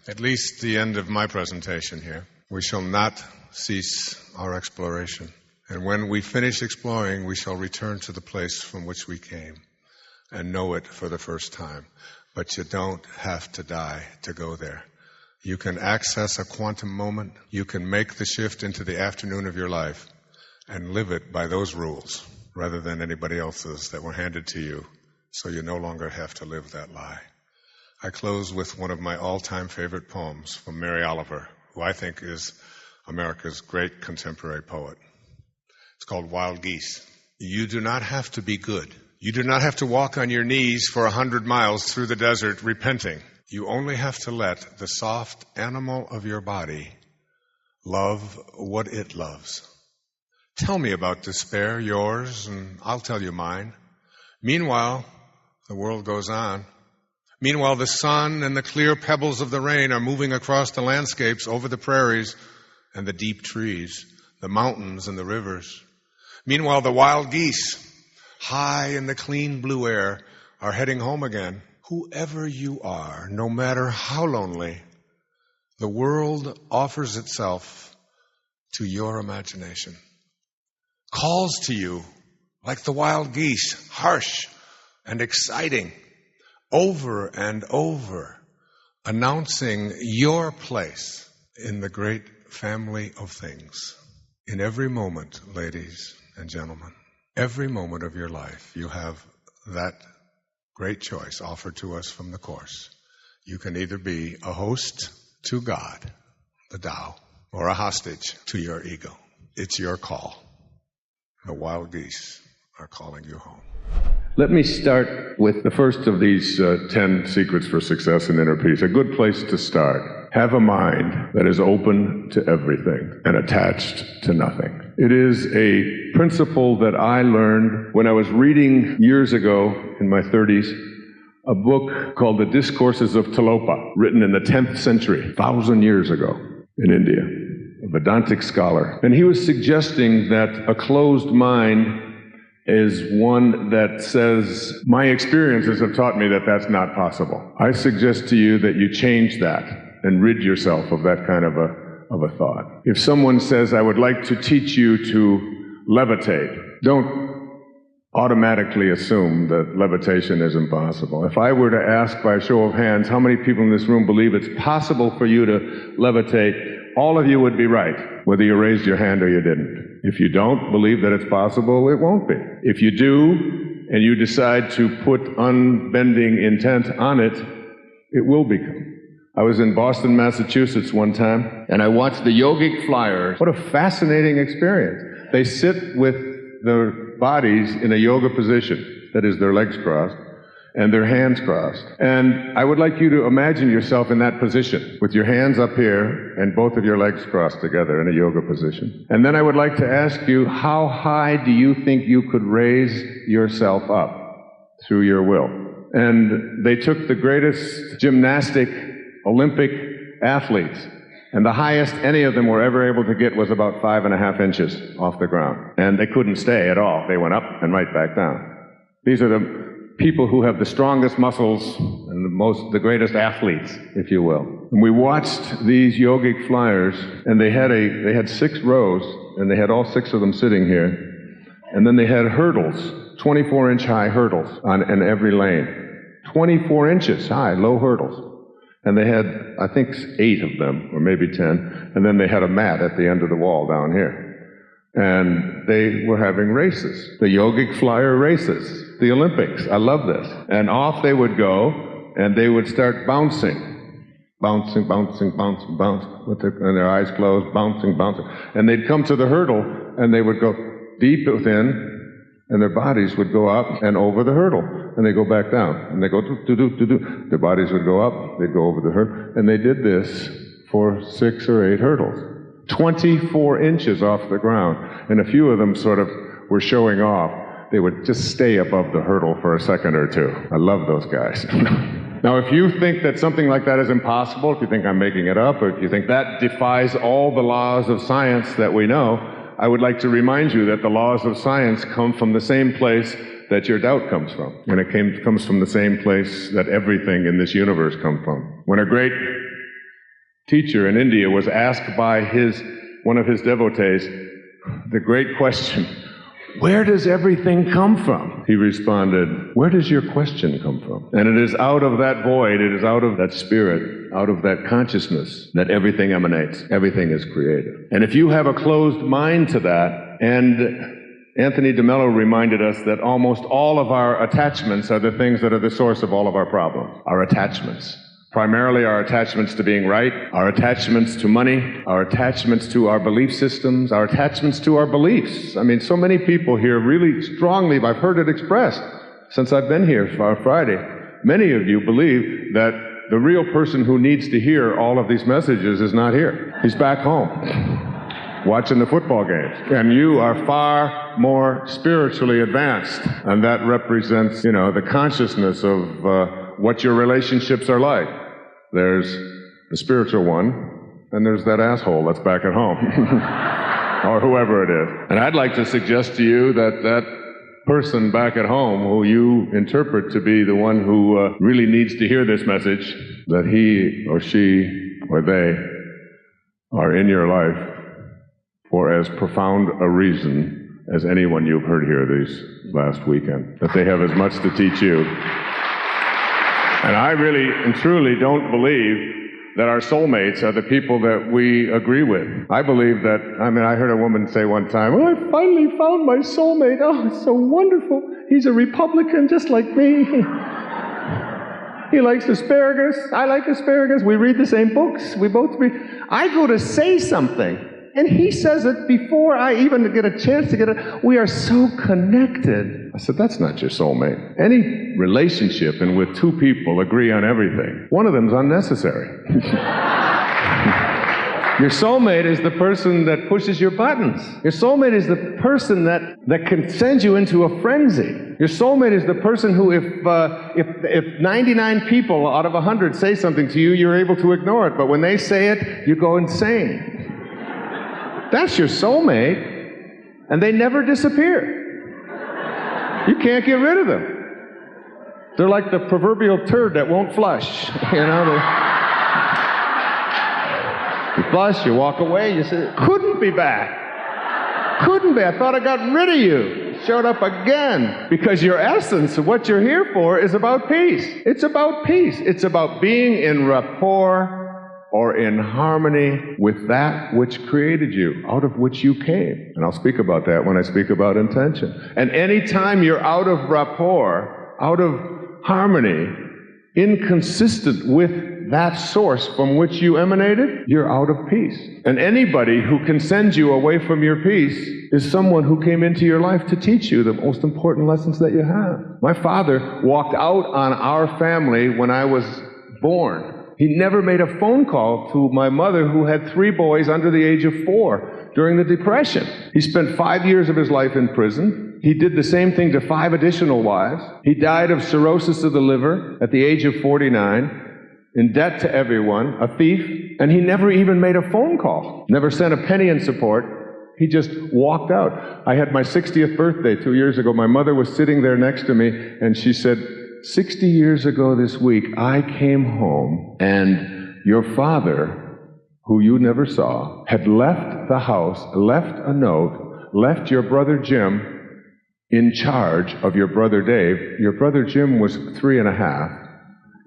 at least the end of my presentation here. We shall not cease our exploration. And when we finish exploring, we shall return to the place from which we came and know it for the first time. But you don't have to die to go there. You can access a quantum moment. You can make the shift into the afternoon of your life and live it by those rules rather than anybody else's that were handed to you, so you no longer have to live that lie. I close with one of my all-time favorite poems from Mary Oliver, who I think is America's great contemporary poet. It's called Wild Geese. You do not have to be good. You do not have to walk on your knees for 100 miles through the desert repenting. You only have to let the soft animal of your body love what it loves. Tell me about despair, yours, and I'll tell you mine. Meanwhile, the world goes on. Meanwhile, the sun and the clear pebbles of the rain are moving across the landscapes over the prairies and the deep trees, the mountains and the rivers. Meanwhile, the wild geese, high in the clean blue air, are heading home again. Whoever you are, no matter how lonely, the world offers itself to your imagination. Calls to you like the wild geese, harsh and exciting, over and over, announcing your place in the great family of things. In every moment, ladies and gentlemen, every moment of your life, you have that great choice offered to us from the Course. You can either be a host to God, the Tao, or a hostage to your ego. It's your call. The wild geese are calling you home. Let me start with the first of these 10 secrets for success in inner peace. A good place to start. Have a mind that is open to everything and attached to nothing. It is a principle that I learned when I was reading years ago in my 30s a book called The Discourses of Tilopa, written in the 10th century, 1,000 years ago in India. a Vedantic scholar. And he was suggesting that a closed mind is one that says, my experiences have taught me that that's not possible. I suggest to you that you change that and rid yourself of that kind of a thought. If someone says, I would like to teach you to levitate, don't automatically assume that levitation is impossible. If I were to ask by a show of hands, how many people in this room believe it's possible for you to levitate, all of you would be right, whether you raised your hand or you didn't. If you don't believe that it's possible, it won't be. If you do, and you decide to put unbending intent on it, it will become. I was in Boston, Massachusetts one time, and I watched the yogic flyers. What a fascinating experience. They sit with their bodies in a yoga position, that is, their legs crossed, and their hands crossed. And I would like you to imagine yourself in that position, with your hands up here and both of your legs crossed together in a yoga position. And then I would like to ask you, how high do you think you could raise yourself up through your will? And they took the greatest gymnastic Olympic athletes, and the highest any of them were ever able to get was about 5.5 inches off the ground. And they couldn't stay at all. They went up and right back down. These are the people who have the strongest muscles and the greatest athletes, if you will. And we watched these yogic flyers, and they had 6 rows, and they had all 6 of them sitting here. And then they had hurdles, 24-inch high hurdles in every lane. 24 inches high, low hurdles. And they had, I think, 8 of them, or maybe 10, and then they had a mat at the end of the wall down here. And they were having races, the yogic flyer races, the Olympics. I love this. And off they would go, and they would start bouncing, bouncing, bouncing, bouncing, bouncing, and their eyes closed, bouncing, bouncing. And they'd come to the hurdle, and they would go deep within, and their bodies would go up and over the hurdle. And they go back down. And they go do-do-do-do-do. Their bodies would go up, they'd go over the hurdle. And they did this for 6 or 8 hurdles. 24 inches off the ground. And a few of them sort of were showing off. They would just stay above the hurdle for a second or two. I love those guys. Now, if you think that something like that is impossible, if you think I'm making it up, or if you think that defies all the laws of science that we know, I would like to remind you that the laws of science come from the same place that your doubt comes from. And it comes from the same place that everything in this universe comes from. When a great teacher in India was asked by one of his devotees the great question, where does everything come from? He responded, where does your question come from? And it is out of that void, it is out of that spirit, out of that consciousness that everything emanates, everything is created. And if you have a closed mind to that, and Anthony DeMello reminded us that almost all of our attachments are the things that are the source of all of our problems. Our attachments. Primarily our attachments to being right, our attachments to money, our attachments to our belief systems, our attachments to our beliefs. I mean, so many people here really strongly, I've heard it expressed since I've been here for Friday. Many of you believe that the real person who needs to hear all of these messages is not here. He's back home, watching the football games. And you are far more spiritually advanced. And that represents, the consciousness of what your relationships are like. There's the spiritual one, and there's that asshole that's back at home. Or whoever it is. And I'd like to suggest to you that person back at home who you interpret to be the one who really needs to hear this message, that he or she or they are in your life for as profound a reason as anyone you've heard here this last weekend. That they have as much to teach you. And I really and truly don't believe that our soulmates are the people that we agree with. I believe that, I heard a woman say one time, I finally found my soulmate. Oh, it's so wonderful. He's a Republican just like me. He likes asparagus. I like asparagus. We read the same books. We both read. I go to say something, and he says it before I even get a chance to get it. We are so connected. I said, that's not your soulmate. Any relationship in which 2 people agree on everything, one of them's unnecessary. Your soulmate is the person that pushes your buttons. Your soulmate is the person that can send you into a frenzy. Your soulmate is the person who, if 99 people out of 100 say something to you, you're able to ignore it. But when they say it, you go insane. That's your soulmate, and they never disappear. You can't get rid of them. They're like the proverbial turd that won't flush. You flush, you walk away, you say, couldn't be back. Couldn't be. I thought I got rid of you. Showed up again. Because your essence of what you're here for is about peace. It's about peace. It's about being in rapport or in harmony with that which created you, out of which you came. And I'll speak about that when I speak about intention. And anytime you're out of rapport, out of harmony, inconsistent with that source from which you emanated, you're out of peace. And anybody who can send you away from your peace is someone who came into your life to teach you the most important lessons that you have. My father walked out on our family when I was born. He never made a phone call to my mother, who had 3 boys under the age of 4 during the Depression. He spent 5 years of his life in prison. He did the same thing to 5 additional wives. He died of cirrhosis of the liver at the age of 49, in debt to everyone, a thief, and he never even made a phone call, never sent a penny in support. He just walked out. I had my 60th birthday 2 years ago. My mother was sitting there next to me, and she said, 60 years ago this week, I came home, and your father, who you never saw, had left the house, left a note, left your brother Jim in charge of your brother Dave. Your brother Jim was 3.5.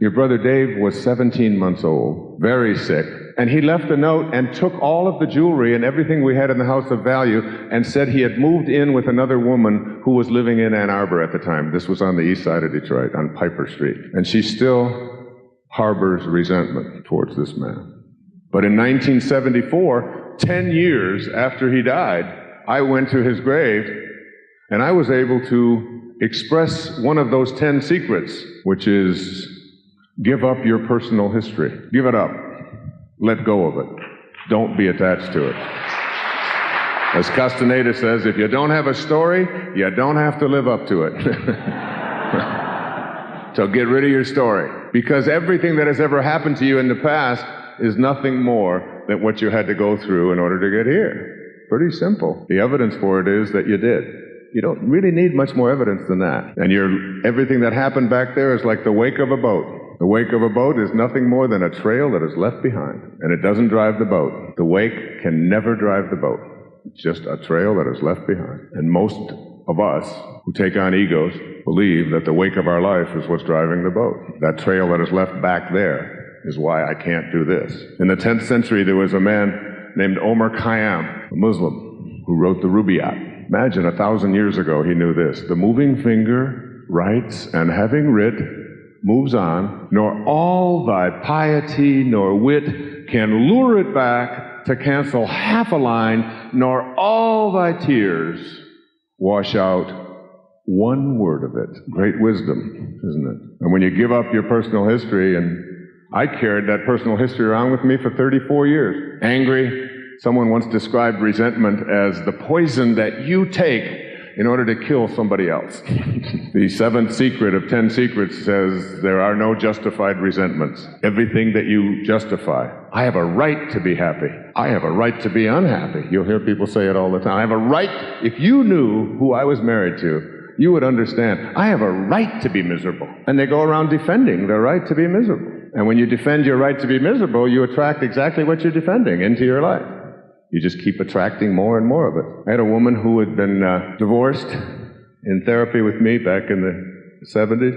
Your brother Dave was 17 months old, very sick. And he left a note and took all of the jewelry and everything we had in the house of value and said he had moved in with another woman who was living in Ann Arbor at the time. This was on the east side of Detroit, on Piper Street. And she still harbors resentment towards this man. But in 1974, 10 years after he died, I went to his grave and I was able to express one of those 10 secrets, which is give up your personal history. Give it up. Let go of it. Don't be attached to it. As Castaneda says, if you don't have a story, you don't have to live up to it. So get rid of your story. Because everything that has ever happened to you in the past is nothing more than what you had to go through in order to get here. Pretty simple. The evidence for it is that you did. You don't really need much more evidence than that. And everything that happened back there is like the wake of a boat. The wake of a boat is nothing more than a trail that is left behind. And it doesn't drive the boat. The wake can never drive the boat. It's just a trail that is left behind. And most of us who take on egos believe that the wake of our life is what's driving the boat. That trail that is left back there is why I can't do this. In the 10th century, there was a man named Omar Khayyam, a Muslim, who wrote the Rubaiyat. Imagine 1,000 years ago he knew this. The moving finger writes, and having writ, moves on, nor all thy piety nor wit can lure it back to cancel half a line, nor all thy tears wash out one word of it. Great wisdom, isn't it? And when you give up your personal history, and I carried that personal history around with me for 34 years. Angry. Someone once described resentment as the poison that you take in order to kill somebody else. The 7th secret of 10 secrets says there are no justified resentments. Everything that you justify. I have a right to be happy. I have a right to be unhappy. You'll hear people say it all the time. I have a right. If you knew who I was married to, you would understand. I have a right to be miserable. And they go around defending their right to be miserable. And when you defend your right to be miserable, you attract exactly what you're defending into your life. You just keep attracting more and more of it. I had a woman who had been divorced in therapy with me back in the 70s,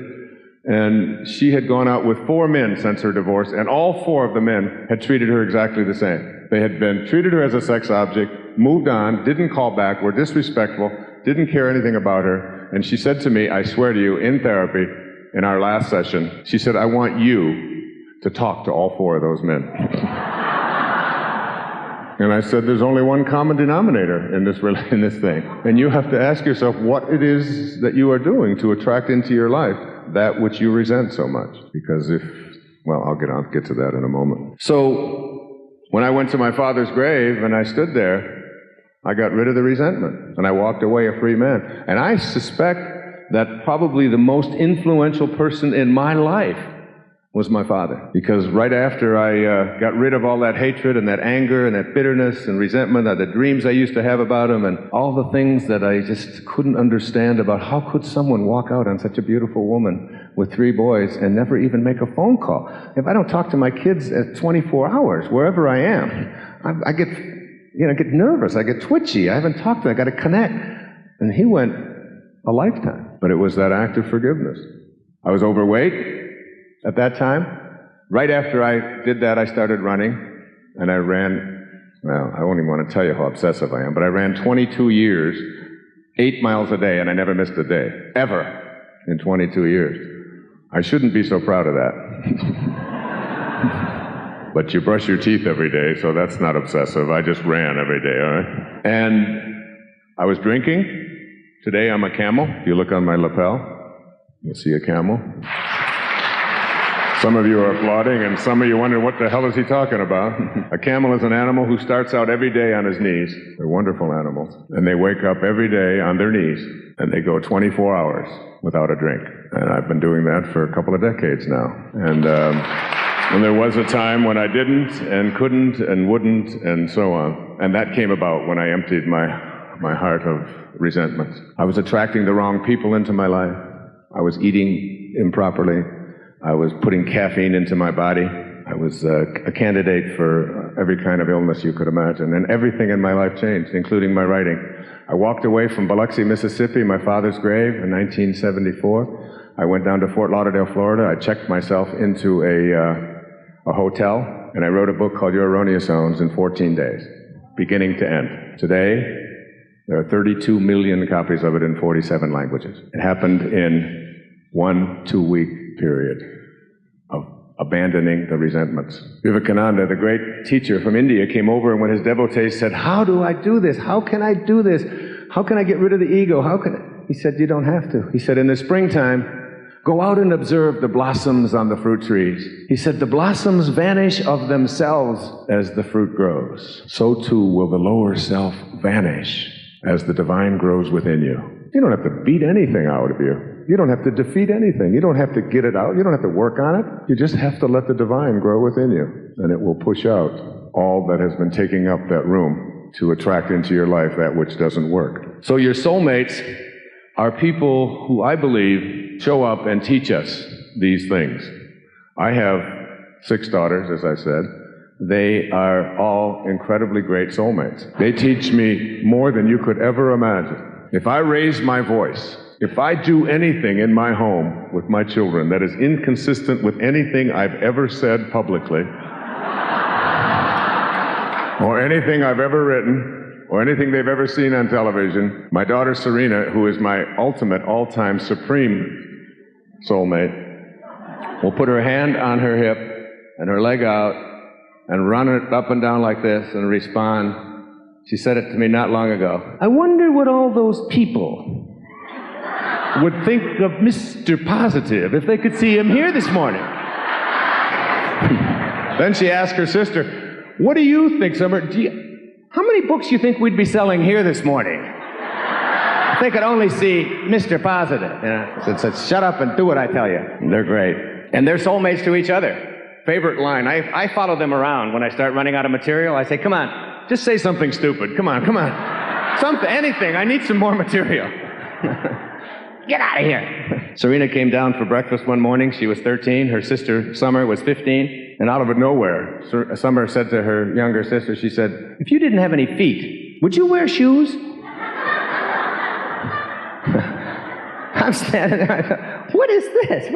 and she had gone out with 4 men since her divorce, and all 4 of the men had treated her exactly the same. They had treated her as a sex object, moved on, didn't call back, were disrespectful, didn't care anything about her, and she said to me, I swear to you, in therapy, in our last session, she said, I want you to talk to all 4 of those men. And I said, there's only one common denominator in this thing. And you have to ask yourself what it is that you are doing to attract into your life that which you resent so much. Because I'll get to that in a moment. So, when I went to my father's grave and I stood there, I got rid of the resentment. And I walked away a free man. And I suspect that probably the most influential person in my life was my father. Because right after I got rid of all that hatred and that anger and that bitterness and resentment, the dreams I used to have about him and all the things that I just couldn't understand about how could someone walk out on such a beautiful woman with 3 boys and never even make a phone call. If I don't talk to my kids at 24 hours, wherever I am, I get nervous, I get twitchy, I haven't talked to them, I got to connect. And he went a lifetime. But it was that act of forgiveness. I was overweight at that time. Right after I did that, I started running, and I ran, well, I won't even want to tell you how obsessive I am, but I ran 22 years, 8 miles a day, and I never missed a day, ever, in 22 years. I shouldn't be so proud of that. But you brush your teeth every day, so that's not obsessive. I just ran every day, all right? And I was drinking. Today I'm a camel. If you look on my lapel, you'll see a camel. Some of you are applauding, and some of you wonder, what the hell is he talking about? A camel is an animal who starts out every day on his knees. They're wonderful animals. And they wake up every day on their knees, and they go 24 hours without a drink. And I've been doing that for a couple of decades now. And there was a time when I didn't and couldn't and wouldn't and so on. And that came about when I emptied my heart of resentment. I was attracting the wrong people into my life. I was eating improperly. I was putting caffeine into my body. I was a candidate for every kind of illness you could imagine. And everything in my life changed, including my writing. I walked away from Biloxi, Mississippi, my father's grave, in 1974. I went down to Fort Lauderdale, Florida. I checked myself into a hotel, and I wrote a book called Your Erroneous Zones in 14 days, beginning to end. Today, there are 32 million copies of it in 47 languages. It happened in 1 2-week period of abandoning the resentments. Vivekananda, the great teacher from India, came over, and when his devotees said, how do I do this? How can I do this? How can I get rid of the ego? He said, you don't have to. He said, in the springtime, go out and observe the blossoms on the fruit trees. He said, the blossoms vanish of themselves as the fruit grows. So too will the lower self vanish as the divine grows within you. You don't have to beat anything out of you. You don't have to defeat anything. You don't have to get it out. You don't have to work on it. You just have to let the divine grow within you, and it will push out all that has been taking up that room to attract into your life that which doesn't work. So your soulmates are people who I believe show up and teach us these things. I have 6 daughters, as I said. They are all incredibly great soulmates. They teach me more than you could ever imagine. If I raise my voice, if I do anything in my home with my children that is inconsistent with anything I've ever said publicly, or anything I've ever written, or anything they've ever seen on television, my daughter Serena, who is my ultimate, all-time, supreme soulmate, will put her hand on her hip and her leg out and run it up and down like this and respond. She said it to me not long ago. I wonder what all those people would think of Mr. Positive if they could see him here this morning. Then she asked her sister, what do you think, Summer? How many books do you think we'd be selling here this morning if they could only see Mr. Positive? You know? So shut up and do what I tell you. They're great. And they're soulmates to each other. Favorite line. I follow them around when I start running out of material. I say, come on, just say something stupid. Come on. Something, anything. I need some more material. Get out of here. Serena came down for breakfast one morning. She was 13. Her sister, Summer, was 15. And out of nowhere, Summer said to her younger sister, she said, if you didn't have any feet, would you wear shoes? I'm standing there. I go, what is this?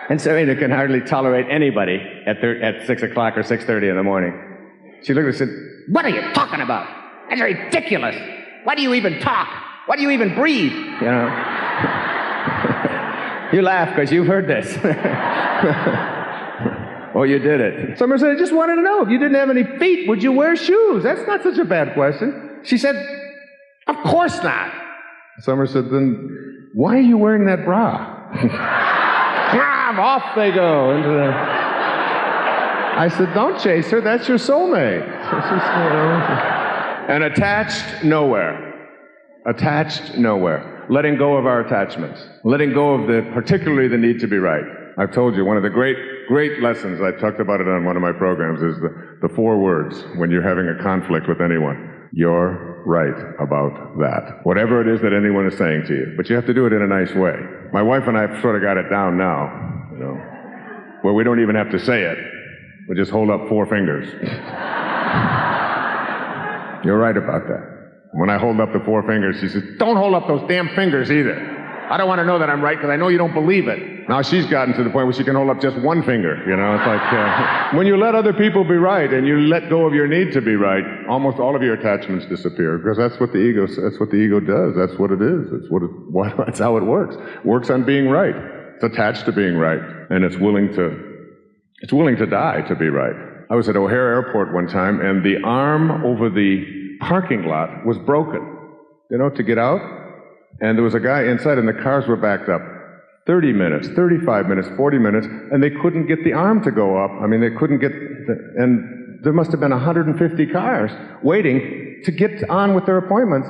And Serena can hardly tolerate anybody at 6 o'clock or 6:30 in the morning. She looked and said, what are you talking about? That's ridiculous. Why do you even talk? Why do you even breathe? You know? You laugh because you've heard this. Oh, you did it. Summer said, I just wanted to know, if you didn't have any feet, would you wear shoes? That's not such a bad question. She said, of course not. Summer said, then why are you wearing that bra? Off they go. I said, don't chase her, that's your soulmate. And attached nowhere. Attached nowhere. Letting go of our attachments. Letting go of particularly the need to be right. I've told you, one of the great lessons, I talked about it on one of my programs, is the 4 words when you're having a conflict with anyone. You're right about that. Whatever it is that anyone is saying to you. But you have to do it in a nice way. My wife and I have sort of got it down now, you know, where we don't even have to say it. We just hold up 4 fingers. You're right about that. When I hold up the 4 fingers, she says, don't hold up those damn fingers either. I don't want to know that I'm right because I know you don't believe it. Now she's gotten to the point where she can hold up just 1 finger, you know. It's like, when you let other people be right and you let go of your need to be right, almost all of your attachments disappear, because that's what the ego does. That's what it is. That's how it works. It works on being right. It's attached to being right, and it's willing to die to be right. I was at O'Hare Airport one time, and the arm over the parking lot was broken, you know, to get out. And there was a guy inside, and the cars were backed up 30 minutes, 35 minutes, 40 minutes, and they couldn't get the arm to go up. I mean, they couldn't get, and there must have been 150 cars waiting to get on with their appointments.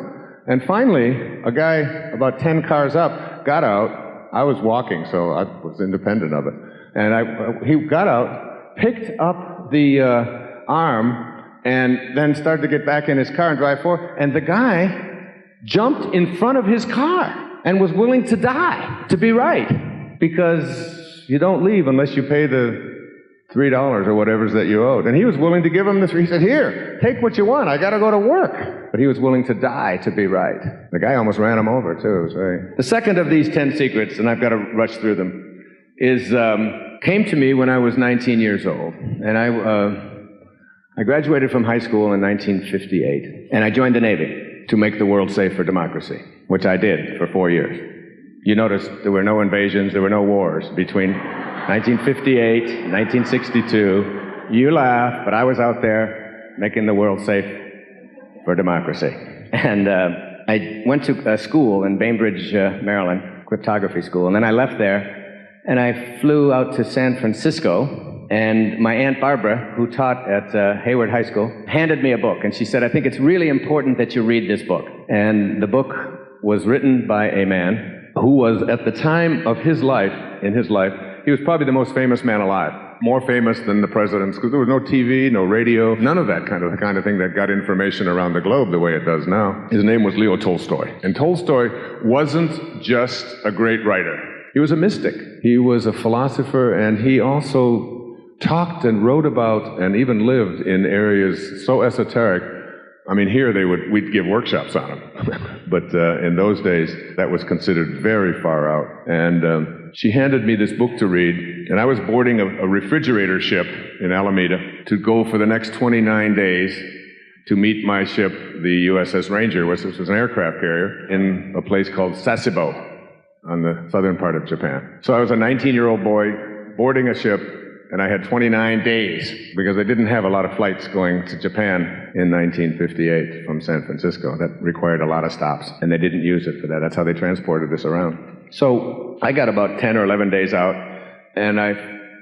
And finally, a guy about 10 cars up got out. I was walking, so I was independent of it. And he got out, picked up the arm, and then started to get back in his car and drive forward. And the guy jumped in front of his car and was willing to die to be right, because you don't leave unless you pay the $3 or whatever's that you owed. And he was willing to give him this. He said, here, take what you want. I got to go to work. But he was willing to die to be right. The guy almost ran him over, too. It was very... The second of these 10 secrets, and I've got to rush through them, is came to me when I was 19 years old. And I graduated from high school in 1958, and I joined the Navy to make the world safe for democracy, which I did for 4 years. You notice there were no invasions, there were no wars between 1958 and 1962. You laugh, but I was out there making the world safe for democracy. And I went to school in Bainbridge, Maryland, cryptography school, and then I left there, and I flew out to San Francisco. And my Aunt Barbara, who taught at Hayward High School, handed me a book. And she said, I think it's really important that you read this book. And the book was written by a man who was, at the time of his life, he was probably the most famous man alive. More famous than the presidents, because there was no TV, no radio, none of that kind of thing that got information around the globe the way it does now. His name was Leo Tolstoy. And Tolstoy wasn't just a great writer. He was a mystic. He was a philosopher, and he also talked and wrote about and even lived in areas so esoteric. I mean, here we'd give workshops on them. But in those days, that was considered very far out. And she handed me this book to read, and I was boarding a refrigerator ship in Alameda to go for the next 29 days to meet my ship, the USS Ranger, which was an aircraft carrier, in a place called Sasebo on the southern part of Japan. So I was a 19-year-old boy boarding a ship, and I had 29 days, because they didn't have a lot of flights going to Japan in 1958 from San Francisco. That required a lot of stops, and they didn't use it for that. That's how they transported this around. So I got about 10 or 11 days out, and I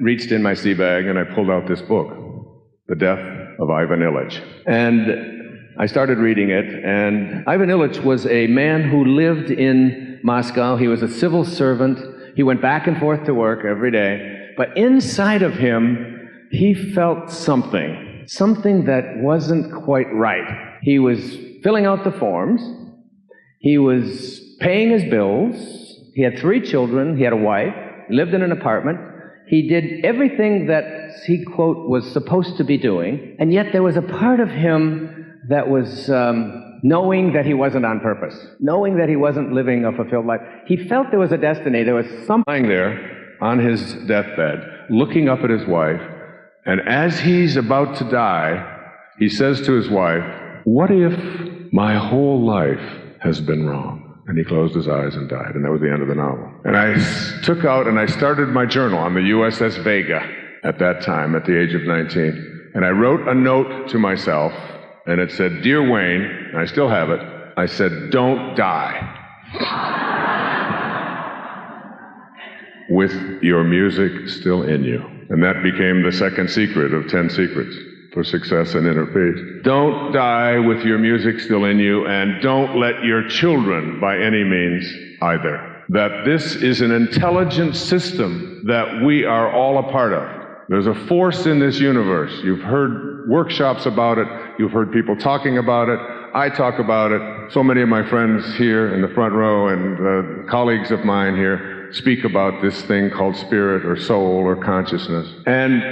reached in my sea bag, and I pulled out this book, The Death of Ivan Ilyich. And I started reading it, and Ivan Ilyich was a man who lived in Moscow. He was a civil servant. He went back and forth to work every day. But inside of him, he felt something that wasn't quite right. He was filling out the forms. He was paying his bills. He had 3 children. He had a wife. He lived in an apartment. He did everything that he, quote, was supposed to be doing. And yet there was a part of him that was knowing that he wasn't on purpose, knowing that he wasn't living a fulfilled life. He felt there was a destiny. There was something there on his deathbed, looking up at his wife, and as he's about to die, he says to his wife, what if my whole life has been wrong? And he closed his eyes and died, and that was the end of the novel. And I took out and I started my journal on the USS Vega at that time, at the age of 19, and I wrote a note to myself, and it said, Dear Wayne, and I still have it, I said, don't die. With your music still in you. And that became the second secret of 10 secrets for success and inner peace. Don't die with your music still in you, and don't let your children, by any means, either. that this is an intelligent system that we are all a part of. There's a force in this universe. You've heard workshops about it. You've heard people talking about it. I talk about it. So many of my friends here in the front row and colleagues of mine here speak about this thing called spirit or soul or consciousness. And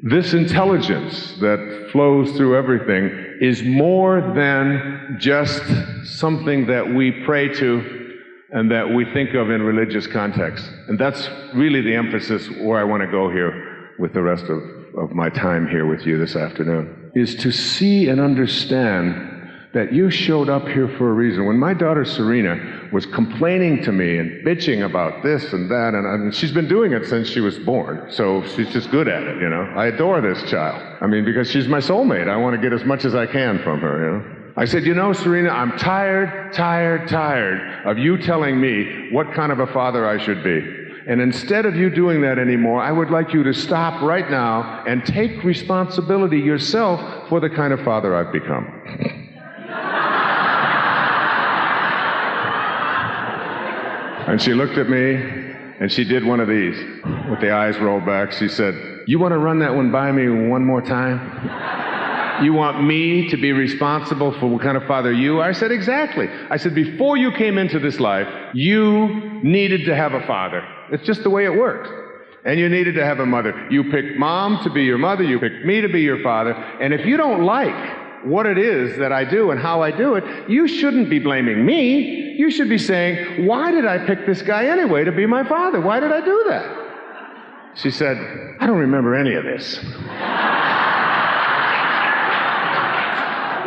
this intelligence that flows through everything is more than just something that we pray to and that we think of in religious context. And that's really the emphasis where I want to go here with the rest of my time here with you this afternoon, is to see and understand that you showed up here for a reason. When my daughter Serena was complaining to me and bitching about this and that, and she's been doing it since she was born, so she's just good at it, you know. I adore this child. I mean, because she's my soulmate. I want to get as much as I can from her, you know. I said, you know, Serena, I'm tired of you telling me what kind of a father I should be. And instead of you doing that anymore, I would like you to stop right now and take responsibility yourself for the kind of father I've become. And she looked at me, and she did one of these. With the eyes rolled back, she said, you want to run that one by me one more time? You want me to be responsible for what kind of father you are? I said, exactly. I said, before you came into this life, you needed to have a father. It's just the way it works. And you needed to have a mother. You picked mom to be your mother. You picked me to be your father. And if you don't like what it is that I do and how I do it, you shouldn't be blaming me. You should be saying, why did I pick this guy anyway to be my father? Why did I do that? She said, I don't remember any of this.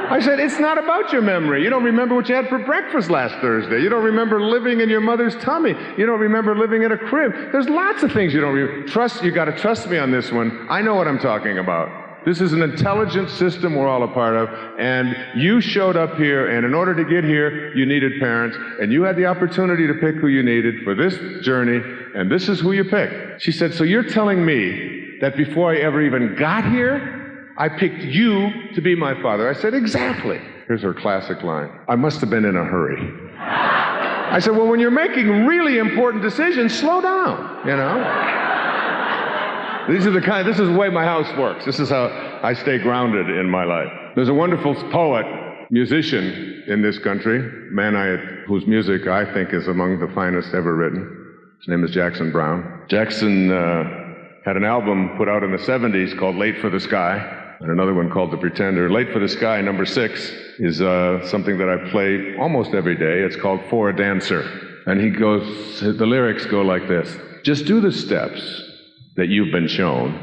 I said, it's not about your memory. You don't remember what you had for breakfast last Thursday. You don't remember living in your mother's tummy. You don't remember living in a crib. There's lots of things you don't remember. You got to trust me on this one. I know what I'm talking about. This is an intelligent system we're all a part of, and you showed up here, and in order to get here, you needed parents, and you had the opportunity to pick who you needed for this journey, and this is who you picked. She said, so you're telling me that before I ever even got here, I picked you to be my father? I said, exactly. Here's her classic line. I must have been in a hurry. I said, well, when you're making really important decisions, slow down, you know? This is the way my house works. This is how I stay grounded in my life. There's a wonderful poet, musician in this country, whose music I think is among the finest ever written. His name is Jackson Browne. Jackson had an album put out in the 70s called Late for the Sky, and another one called The Pretender. Late for the Sky, number 6, is something that I play almost every day. It's called For a Dancer. And the lyrics go like this. Just do the steps that you've been shown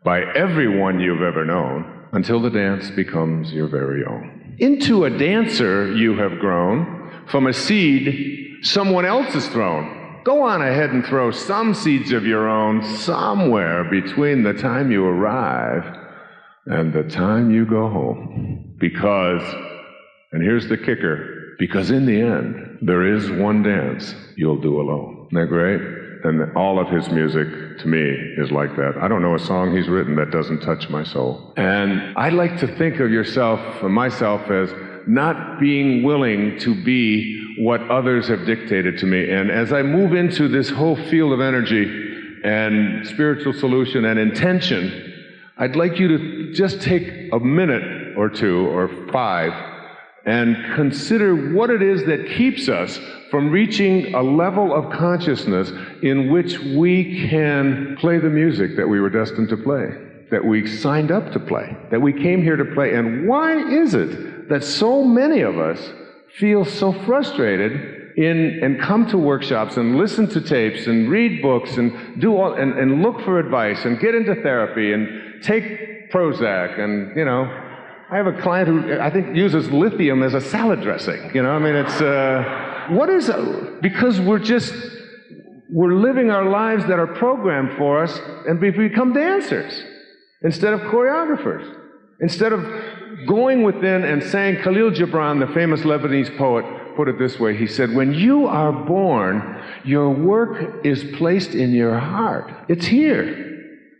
by everyone you've ever known until the dance becomes your very own. Into a dancer you have grown, from a seed someone else has thrown. Go on ahead and throw some seeds of your own somewhere between the time you arrive and the time you go home. Because, and here's the kicker, because in the end, there is one dance you'll do alone. Isn't that great? And all of his music, to me, is like that. I don't know a song he's written that doesn't touch my soul. And I like to think of myself as not being willing to be what others have dictated to me. And as I move into this whole field of energy and spiritual solution and intention, I'd like you to just take a minute or 2 or 5 and consider what it is that keeps us from reaching a level of consciousness in which we can play the music that we were destined to play, that we signed up to play, that we came here to play. And why is it that so many of us feel so frustrated and come to workshops and listen to tapes and read books and do all and look for advice and get into therapy and take Prozac and, you know, I have a client who I think uses lithium as a salad dressing. You know, I mean, because we're living our lives that are programmed for us, and we become dancers instead of choreographers. Instead of going within and saying, Khalil Gibran, the famous Lebanese poet, put it this way. He said, when you are born, your work is placed in your heart. It's here.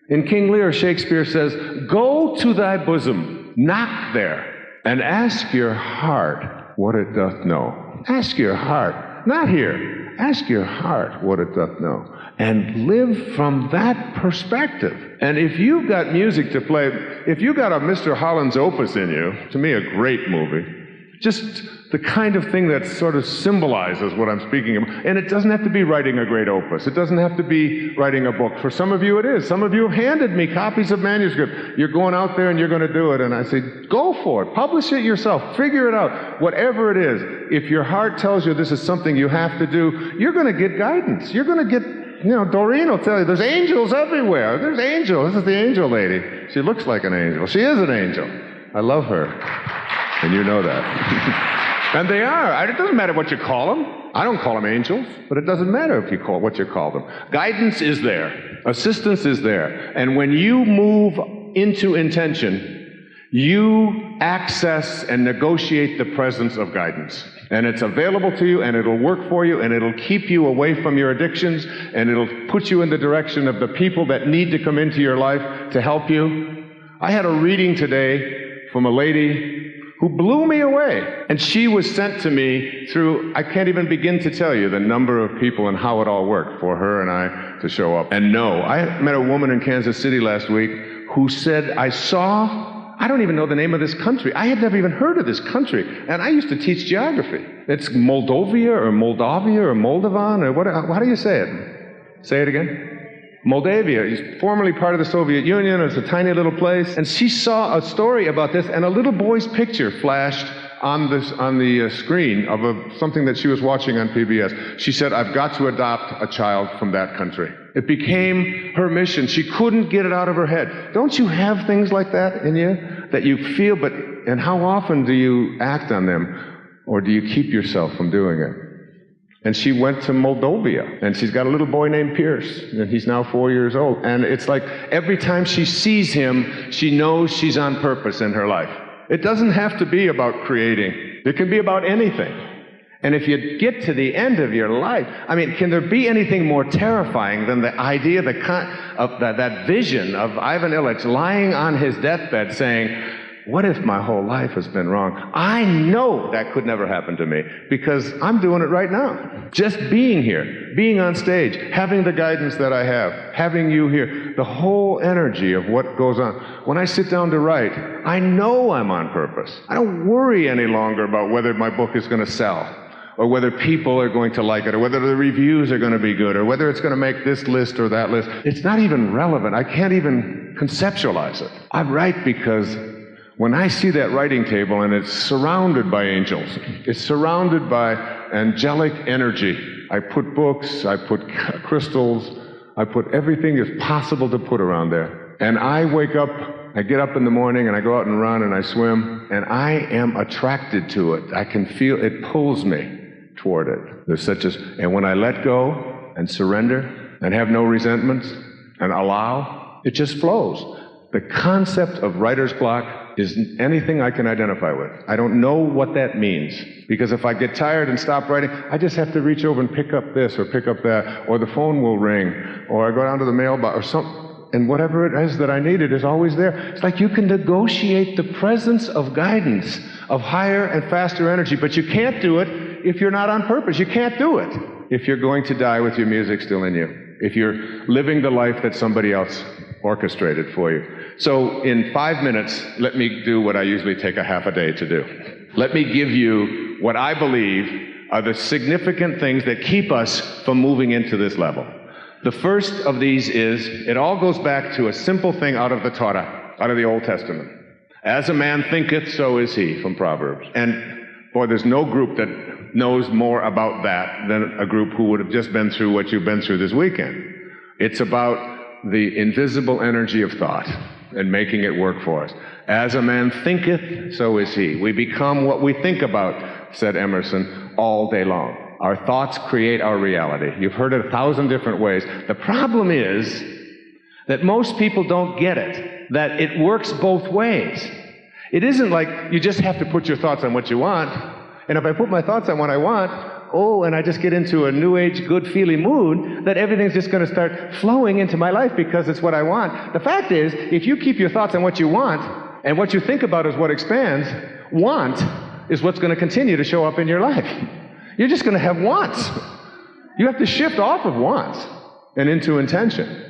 In King Lear, Shakespeare says, go to thy bosom, knock there, and ask your heart what it doth know. Ask your heart, not here. Ask your heart what it doth know, and live from that perspective. And if you've got music to play, if you've got a Mr. Holland's Opus in you, to me a great movie, just the kind of thing that sort of symbolizes what I'm speaking about. And it doesn't have to be writing a great opus. It doesn't have to be writing a book. For some of you it is. Some of you have handed me copies of manuscript. You're going out there and you're going to do it. And I say, go for it. Publish it yourself. Figure it out. Whatever it is. If your heart tells you this is something you have to do, you're going to get guidance. You're going to get, Doreen will tell you, there's angels everywhere. There's angels. This is the angel lady. She looks like an angel. She is an angel. I love her. And you know that. And they are. It doesn't matter what you call them. I don't call them angels, but it doesn't matter if you call what you call them. Guidance is there. Assistance is there. And when you move into intention, you access and negotiate the presence of guidance. And it's available to you, and it'll work for you, and it'll keep you away from your addictions, and it'll put you in the direction of the people that need to come into your life to help you. I had a reading today from a lady who blew me away. And she was sent to me through, I can't even begin to tell you the number of people and how it all worked for her and I to show up. And no, I met a woman in Kansas City last week who said, I don't even know the name of this country. I had never even heard of this country. And I used to teach geography. It's Moldovia or Moldavia or Moldovan or how do you say it? Say it again. Moldavia is formerly part of the Soviet Union. It's a tiny little place. And she saw a story about this, and a little boy's picture flashed on the screen of something that she was watching on PBS. She said, I've got to adopt a child from that country. It became her mission. She couldn't get it out of her head. Don't you have things like that in you that you feel, and how often do you act on them, or do you keep yourself from doing it? And she went to Moldovia, and she's got a little boy named Pierce, and he's now 4 years old. And it's like every time she sees him, she knows she's on purpose in her life. It doesn't have to be about creating. It can be about anything. And if you get to the end of your life, can there be anything more terrifying than the idea of that vision of Ivan Illich lying on his deathbed saying, what if my whole life has been wrong? I know that could never happen to me because I'm doing it right now. Just being here, being on stage, having the guidance that I have, having you here, the whole energy of what goes on. When I sit down to write, I know I'm on purpose. I don't worry any longer about whether my book is going to sell, or whether people are going to like it, or whether the reviews are going to be good, or whether it's going to make this list or that list. It's not even relevant. I can't even conceptualize it. I write because when I see that writing table and it's surrounded by angels, it's surrounded by angelic energy. I put books, I put crystals, I put everything that's possible to put around there. And I wake up, I get up in the morning and I go out and run and I swim, and I am attracted to it. I can feel it pulls me toward it. And when I let go and surrender and have no resentments and allow, it just flows. The concept of writer's block is anything I can identify with. I don't know what that means, because if I get tired and stop writing, I just have to reach over and pick up this or pick up that, or the phone will ring, or I go down to the mailbox or something, and whatever it is that I needed is always there. It's like you can negotiate the presence of guidance, of higher and faster energy, but you can't do it if you're not on purpose. You can't do it if you're going to die with your music still in you, if you're living the life that somebody else orchestrated for you. So in 5 minutes, let me do what I usually take a half a day to do. Let me give you what I believe are the significant things that keep us from moving into this level. The first of these is, it all goes back to a simple thing out of the Torah, out of the Old Testament. As a man thinketh, so is he, from Proverbs. And boy, there's no group that knows more about that than a group who would have just been through what you've been through this weekend. It's about the invisible energy of thought and making it work for us. As a man thinketh, so is he. We become what we think about, said Emerson, all day long. Our thoughts create our reality. You've heard it 1,000 different ways. The problem is that most people don't get it, that it works both ways. It isn't like you just have to put your thoughts on what you want, and if I put my thoughts on what I want, and I just get into a new age, good feeling mood, that everything's just going to start flowing into my life because it's what I want. The fact is, if you keep your thoughts on what you want, and what you think about is what expands, want is what's going to continue to show up in your life. You're just going to have wants. You have to shift off of wants and into intention.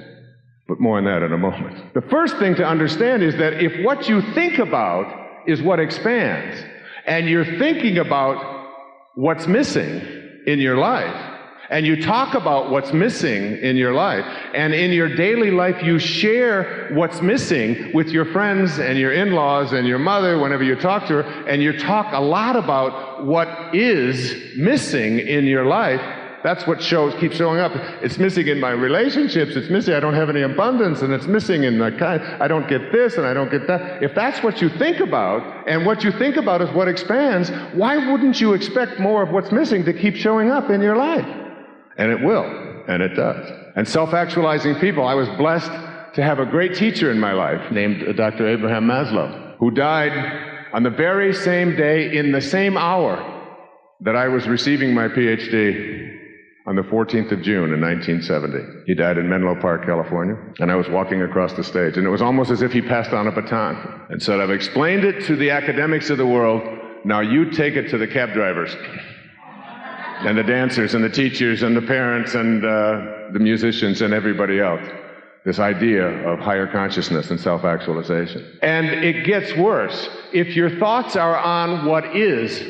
But more on that in a moment. The first thing to understand is that if what you think about is what expands, and you're thinking about what's missing in your life, and you talk about what's missing in your life, and in your daily life you share what's missing with your friends and your in-laws and your mother whenever you talk to her, and you talk a lot about what is missing in your life, that's what keeps showing up. It's missing in my relationships, it's missing, I don't have any abundance, and it's missing in I don't get this and I don't get that. If that's what you think about, and what you think about is what expands, why wouldn't you expect more of what's missing to keep showing up in your life? And it will, and it does. And self-actualizing people, I was blessed to have a great teacher in my life named Dr. Abraham Maslow, who died on the very same day in the same hour that I was receiving my PhD on the 14th of June in 1970. He died in Menlo Park, California, and I was walking across the stage, and it was almost as if he passed on a baton and said, I've explained it to the academics of the world, now you take it to the cab drivers and the dancers and the teachers and the parents and the musicians and everybody else. This idea of higher consciousness and self-actualization. And it gets worse. If your thoughts are on what is,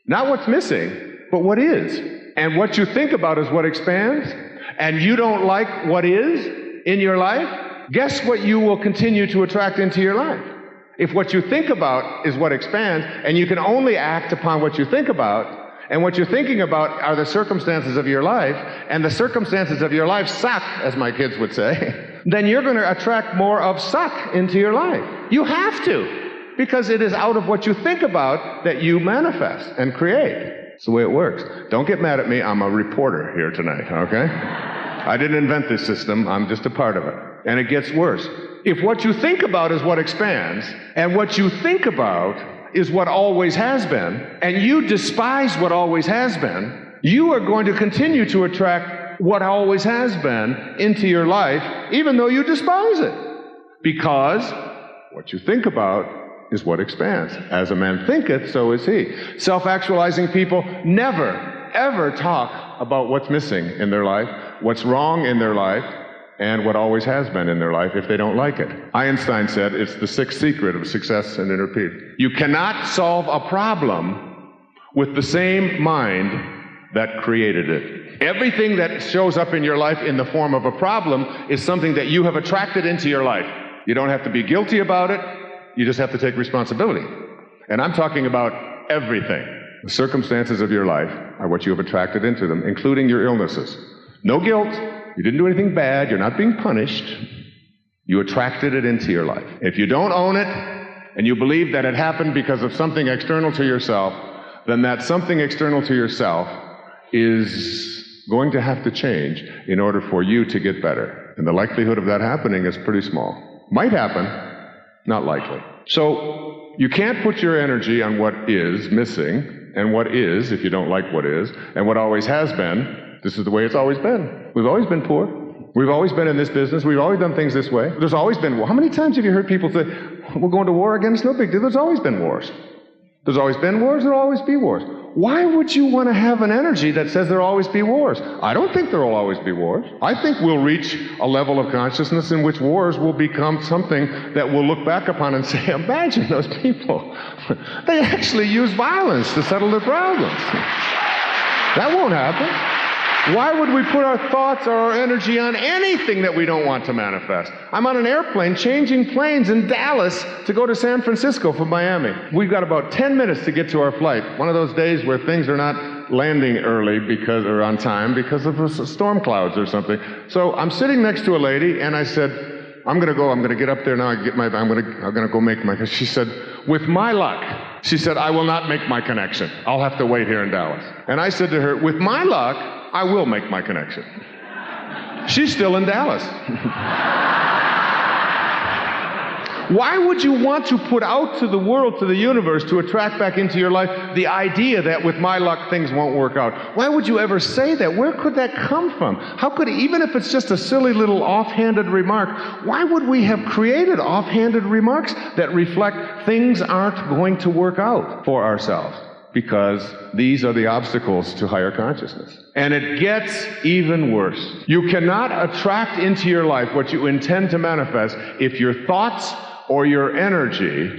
not what's missing, but what is, and what you think about is what expands, and you don't like what is in your life, guess what you will continue to attract into your life? If what you think about is what expands, and you can only act upon what you think about, and what you're thinking about are the circumstances of your life, and the circumstances of your life suck, as my kids would say, then you're going to attract more of suck into your life. You have to, because it is out of what you think about that you manifest and create. It's the way it works. Don't get mad at me. I'm a reporter here tonight, okay? I didn't invent this system. I'm just a part of it. And it gets worse. If what you think about is what expands, and what you think about is what always has been, and you despise what always has been, you are going to continue to attract what always has been into your life, even though you despise it. Because what you think about is what expands. As a man thinketh, so is he. Self-actualizing people never, ever talk about what's missing in their life, what's wrong in their life, and what always has been in their life if they don't like it. Einstein said it's the sixth secret of success and inner peace. You cannot solve a problem with the same mind that created it. Everything that shows up in your life in the form of a problem is something that you have attracted into your life. You don't have to be guilty about it. You just have to take responsibility. And I'm talking about everything. The circumstances of your life are what you have attracted into them, including your illnesses. No guilt. You didn't do anything bad. You're not being punished. You attracted it into your life. If you don't own it, and you believe that it happened because of something external to yourself, then that something external to yourself is going to have to change in order for you to get better. And the likelihood of that happening is pretty small. Might happen, not likely. So you can't put your energy on what is missing, and what is, if you don't like what is, and what always has been. This is the way it's always been. We've always been poor. We've always been in this business. We've always done things this way. There's always been war. How many times have you heard people say, we're going to war again? It's no big deal. There's always been wars. There's always been wars. There'll always be wars. Why would you want to have an energy that says there'll always be wars? I don't think there'll always be wars. I think we'll reach a level of consciousness in which wars will become something that we'll look back upon and say, imagine those people. They actually use violence to settle their problems. That won't happen. Why would we put our thoughts or our energy on anything that we don't want to manifest? I'm on an airplane changing planes in Dallas to go to San Francisco from Miami. We've got about 10 minutes to get to our flight. One of those days where things are not landing early or on time because of storm clouds or something. So I'm sitting next to a lady, and I said, I'm going to get up there now. I'm going to go make my. She said, with my luck, she said, I will not make my connection. I'll have to wait here in Dallas. And I said to her, with my luck, I will make my connection. She's still in Dallas. Why would you want to put out to the world, to the universe, to attract back into your life the idea that with my luck things won't work out? Why would you ever say that? Where could that come from? How could, even if it's just a silly little offhanded remark, why would we have created offhanded remarks that reflect things aren't going to work out for ourselves? because these are the obstacles to higher consciousness. And it gets even worse. You cannot attract into your life what you intend to manifest if your thoughts or your energy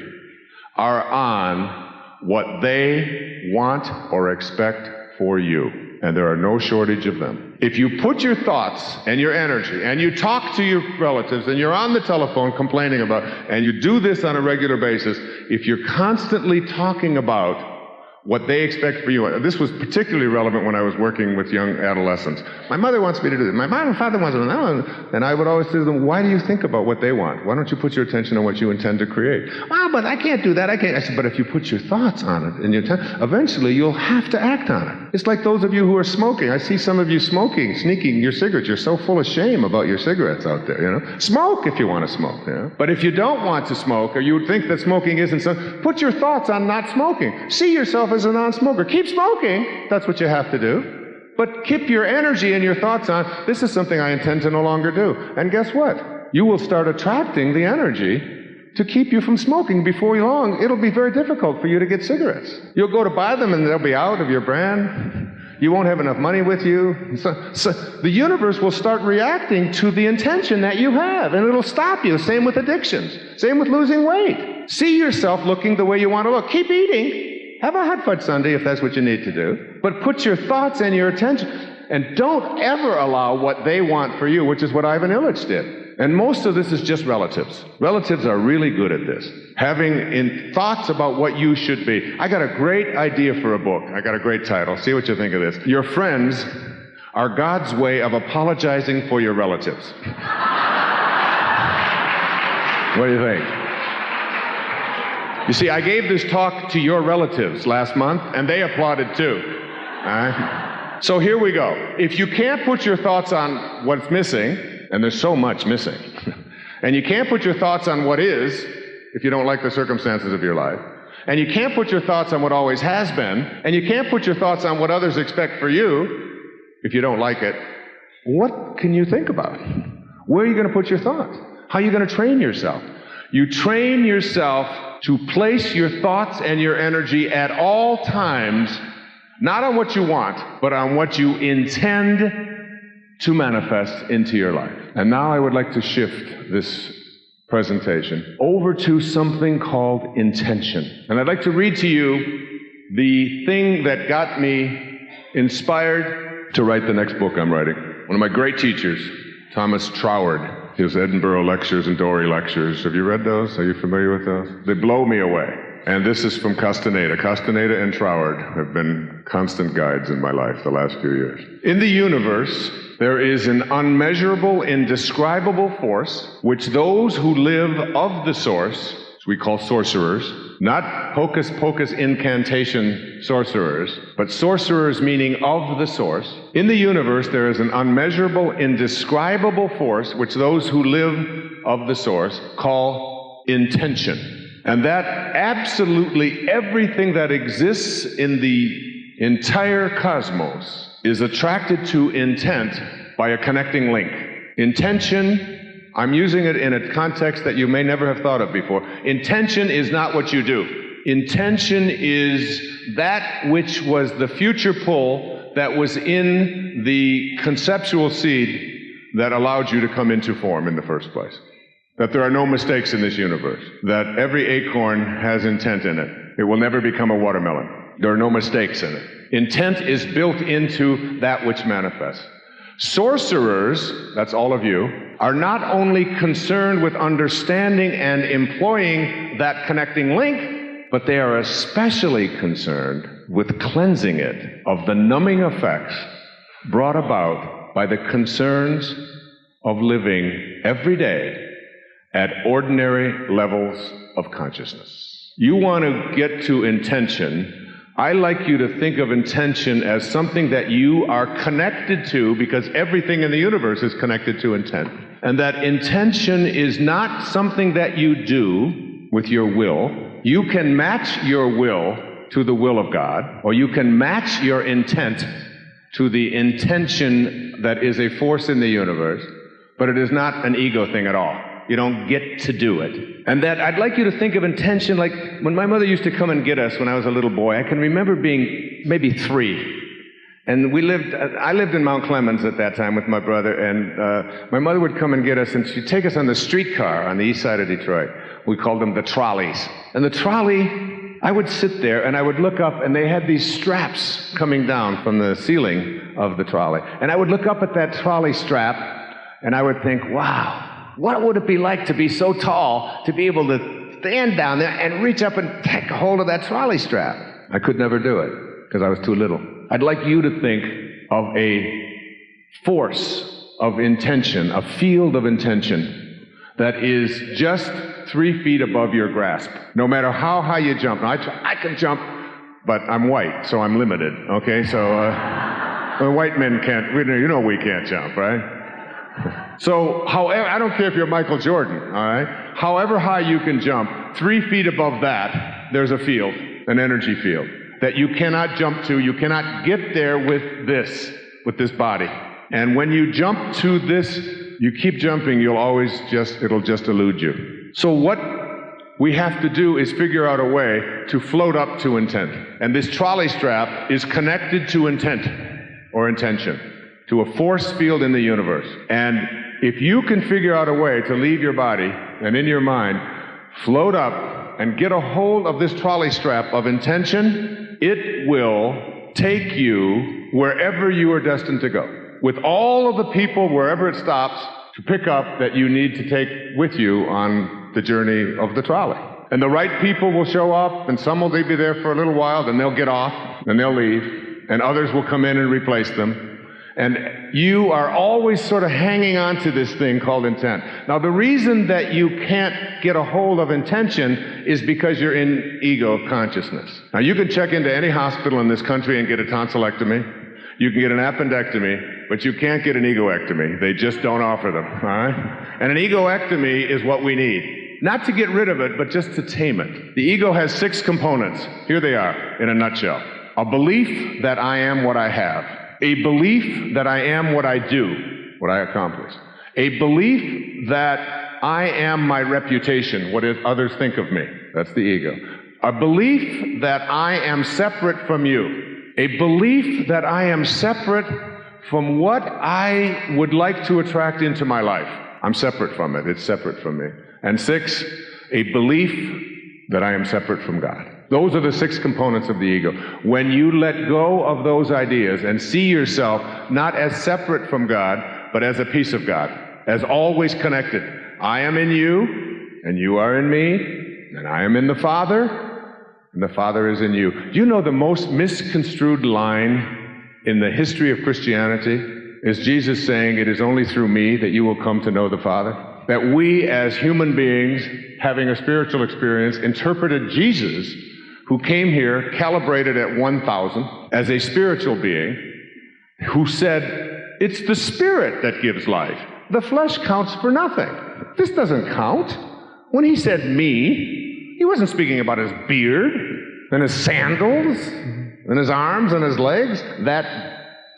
are on what they want or expect for you. And there are no shortage of them. If you put your thoughts and your energy, and you talk to your relatives, and you're on the telephone complaining about, and you do this on a regular basis, if you're constantly talking about what they expect for you. This was particularly relevant when I was working with young adolescents. My mother wants me to do this. My father wants me to do this. And I would always say to them, why do you think about what they want? Why don't you put your attention on what you intend to create? Well, but I can't do that. I can't. I said, but if you put your thoughts on it, and eventually you'll have to act on it. It's like those of you who are smoking. I see some of you smoking, sneaking your cigarettes. You're so full of shame about your cigarettes out there, you know. Smoke if you want to smoke, you know. But if you don't want to smoke, or you think that smoking isn't so, put your thoughts on not smoking. See yourself as a non-smoker. Keep smoking. That's what you have to do. But keep your energy and your thoughts on, this is something I intend to no longer do. And guess what? You will start attracting the energy to keep you from smoking. Before long, it'll be very difficult for you to get cigarettes. You'll go to buy them and they'll be out of your brand. You won't have enough money with you. So the universe will start reacting to the intention that you have, and it'll stop you. Same with addictions. Same with losing weight. See yourself looking the way you want to look. Keep eating. Have a hot fudge sundae if that's what you need to do. But put your thoughts and your attention, and don't ever allow what they want for you, which is what Ivan Illich did. And most of this is just relatives. Relatives are really good at this. Having thoughts about what you should be. I got a great idea for a book. I got a great title. See what you think of this. Your friends are God's way of apologizing for your relatives. What do you think? You see, I gave this talk to your relatives last month, and they applauded too. All right? So here we go. If you can't put your thoughts on what's missing, and there's so much missing, and you can't put your thoughts on what is, if you don't like the circumstances of your life, and you can't put your thoughts on what always has been, and you can't put your thoughts on what others expect for you, if you don't like it, what can you think about? Where are you going to put your thoughts? How are you going to train yourself? You train yourself to place your thoughts and your energy at all times, not on what you want, but on what you intend to manifest into your life. And now I would like to shift this presentation over to something called intention. And I'd like to read to you the thing that got me inspired to write the next book I'm writing. One of my great teachers, Thomas Troward, his Edinburgh lectures and Dory lectures. Have you read those? Are you familiar with those? They blow me away. And this is from Castaneda. Castaneda and Troward have been constant guides in my life the last few years. In the universe, there is an unmeasurable, indescribable force, which those who live of the source, which we call sorcerers, not hocus-pocus incantation sorcerers, but sorcerers meaning of the source. In the universe, there is an unmeasurable, indescribable force, which those who live of the source call intention. And that absolutely everything that exists in the entire cosmos is attracted to intent by a connecting link. Intention, I'm using it in a context that you may never have thought of before. Intention is not what you do. Intention is that which was the future pull that was in the conceptual seed that allowed you to come into form in the first place. That there are no mistakes in this universe. That every acorn has intent in it. It will never become a watermelon. There are no mistakes in it. Intent is built into that which manifests. Sorcerers, that's all of you, are not only concerned with understanding and employing that connecting link, but they are especially concerned with cleansing it of the numbing effects brought about by the concerns of living every day at ordinary levels of consciousness. You want to get to intention. I like you to think of intention as something that you are connected to, because everything in the universe is connected to intent. And that intention is not something that you do with your will. You can match your will to the will of God, or you can match your intent to the intention that is a force in the universe, but it is not an ego thing at all. You don't get to do it. And that I'd like you to think of intention like when my mother used to come and get us when I was a little boy. I can remember being maybe 3. And I lived in Mount Clemens at that time with my brother, and my mother would come and get us, and she'd take us on the streetcar on the east side of Detroit. We called them the trolleys. And the trolley, I would sit there and I would look up, and they had these straps coming down from the ceiling of the trolley. And I would look up at that trolley strap, and I would think, wow, what would it be like to be so tall to be able to stand down there and reach up and take a hold of that trolley strap? I could never do it because I was too little. I'd like you to think of a force of intention, a field of intention that is just 3 feet above your grasp. No matter how high you jump. Now, I can jump, but I'm white, so I'm limited, okay? So, white men can't, we can't jump, right? So, however, I don't care if you're Michael Jordan, all right? However high you can jump, 3 feet above that, there's a field, an energy field, that you cannot jump to. You cannot get there with this body. And when you jump to this, you keep jumping, it'll just elude you. So what we have to do is figure out a way to float up to intent. And this trolley strap is connected to intent, or intention, to a force field in the universe. And if you can figure out a way to leave your body and in your mind, float up and get a hold of this trolley strap of intention, it will take you wherever you are destined to go. With all of the people, wherever it stops, to pick up that you need to take with you on the journey of the trolley. And the right people will show up, and some will be there for a little while, then they'll get off, and they'll leave, and others will come in and replace them. And you are always sort of hanging on to this thing called intent. Now, the reason that you can't get a hold of intention is because you're in ego consciousness. Now, you can check into any hospital in this country and get a tonsillectomy. You can get an appendectomy, but you can't get an egoectomy. They just don't offer them, all right? And an egoectomy is what we need. Not to get rid of it, but just to tame it. The ego has 6 components. Here they are, in a nutshell. A belief that I am what I have. A belief that I am what I do, what I accomplish. A belief that I am my reputation, what others think of me. That's the ego. A belief that I am separate from you. A belief that I am separate from what I would like to attract into my life. I'm separate from it. It's separate from me. And 6, a belief that I am separate from God. Those are the 6 components of the ego. When you let go of those ideas and see yourself not as separate from God, but as a piece of God, as always connected. I am in you, and you are in me, and I am in the Father, and the Father is in you. Do you know the most misconstrued line in the history of Christianity is Jesus saying, it is only through me that you will come to know the Father? That we as human beings, having a spiritual experience, interpreted Jesus, who came here calibrated at 1,000 as a spiritual being, who said, it's the Spirit that gives life. The flesh counts for nothing. This doesn't count. When he said me, he wasn't speaking about his beard and his sandals and his arms and his legs, that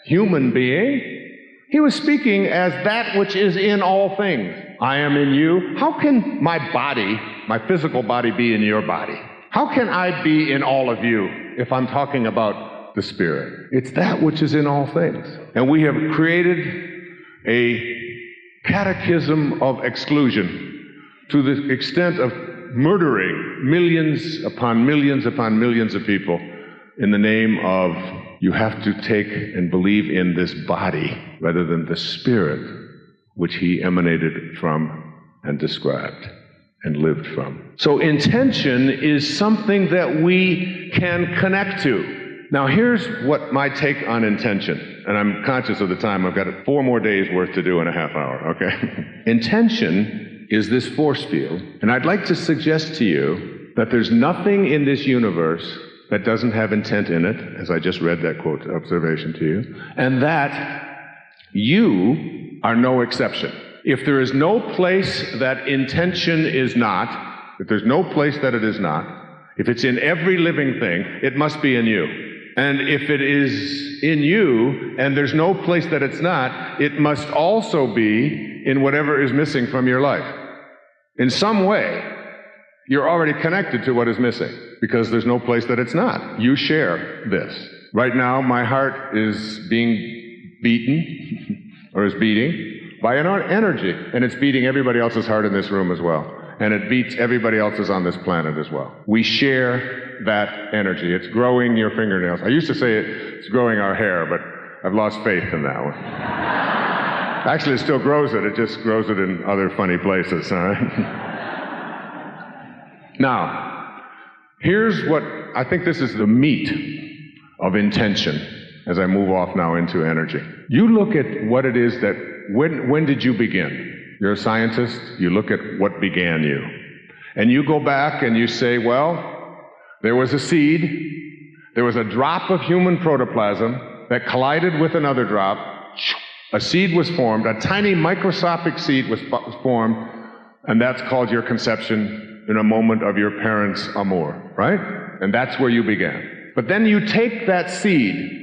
human being. He was speaking as that which is in all things. I am in you. How can my body, my physical body, be in your body? How can I be in all of you if I'm talking about the Spirit? It's that which is in all things. And we have created a catechism of exclusion to the extent of murdering millions upon millions upon millions of people in the name of you have to take and believe in this body rather than the Spirit which he emanated from and described and lived from. So intention is something that we can connect to. Now here's what my take on intention, and I'm conscious of the time. I've got 4 more days worth to do in a half hour, okay? Intention is this force field, and I'd like to suggest to you that there's nothing in this universe that doesn't have intent in it, as I just read that quote observation to you, and that you are no exception. If there is no place that intention is not, if there's no place that it is not, if it's in every living thing, it must be in you. And if it is in you and there's no place that it's not, it must also be in whatever is missing from your life. In some way, you're already connected to what is missing, because there's no place that it's not. You share this. Right now, my heart is being beaten, or is beating, by an energy, and it's beating everybody else's heart in this room as well. And it beats everybody else's on this planet as well. We share that energy. It's growing your fingernails. I used to say it's growing our hair, but I've lost faith in that one. Actually, it still grows it. It just grows it in other funny places, all right? Now, here's what, I think this is the meat of intention as I move off now into energy. You look at what it is that, when did you begin? You're a scientist, you look at what began you. And you go back and you say, well, there was a seed, there was a drop of human protoplasm that collided with another drop, a seed was formed, a tiny microscopic seed was formed, and that's called your conception in a moment of your parents' amour, right? And that's where you began. But then you take that seed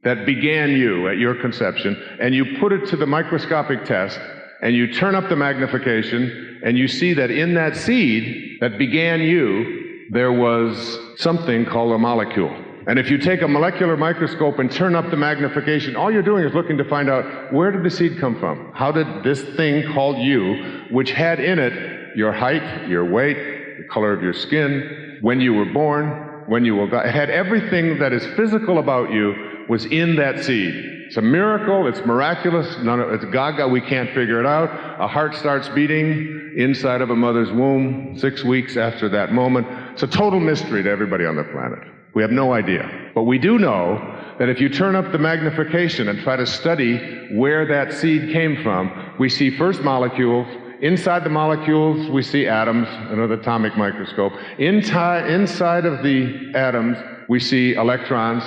that began you at your conception, and you put it to the microscopic test, and you turn up the magnification, and you see that in that seed that began you, there was something called a molecule. And if you take a molecular microscope and turn up the magnification, all you're doing is looking to find out, where did the seed come from? How did this thing called you, which had in it your height, your weight, the color of your skin, when you were born, when you will die, it had everything that is physical about you was in that seed. It's a miracle, it's miraculous, it's gaga, we can't figure it out. A heart starts beating inside of a mother's womb 6 weeks after that moment. It's a total mystery to everybody on the planet. We have no idea. But we do know that if you turn up the magnification and try to study where that seed came from, we see first molecules. Inside the molecules, we see atoms, another atomic microscope. Inside of the atoms, we see electrons,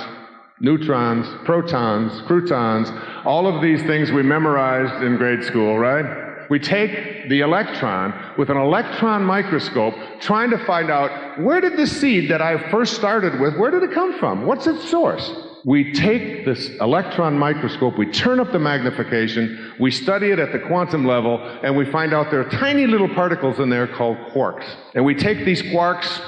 neutrons, protons, croutons, all of these things we memorized in grade school, right? We take the electron with an electron microscope, trying to find out, where did the seed that I first started with, where did it come from? What's its source? We take this electron microscope, we turn up the magnification, we study it at the quantum level, and we find out there are tiny little particles in there called quarks. And we take these quarks,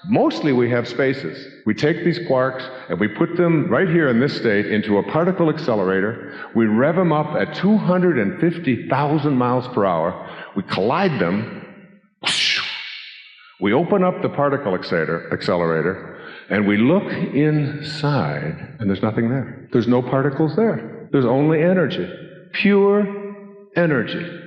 mostly we have spaces. We take these quarks and we put them right here in this state into a particle accelerator. We rev them up at 250,000 miles per hour. We collide them. We open up the particle accelerator and we look inside, and there's nothing there. There's no particles there. There's only energy. Pure energy.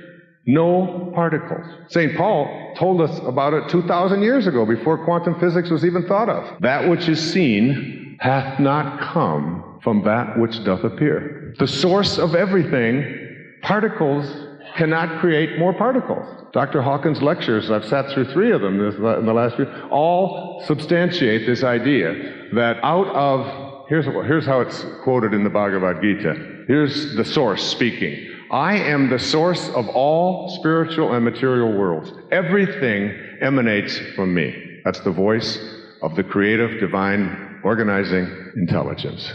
No particles. St. Paul told us about it 2,000 years ago, before quantum physics was even thought of. That which is seen hath not come from that which doth appear. The source of everything, particles cannot create more particles. Dr. Hawkins' lectures, I've sat through 3 of them in the last few, all substantiate this idea that out of, here's how it's quoted in the Bhagavad Gita. Here's the source speaking. I am the source of all spiritual and material worlds. Everything emanates from me. That's the voice of the creative, divine, organizing intelligence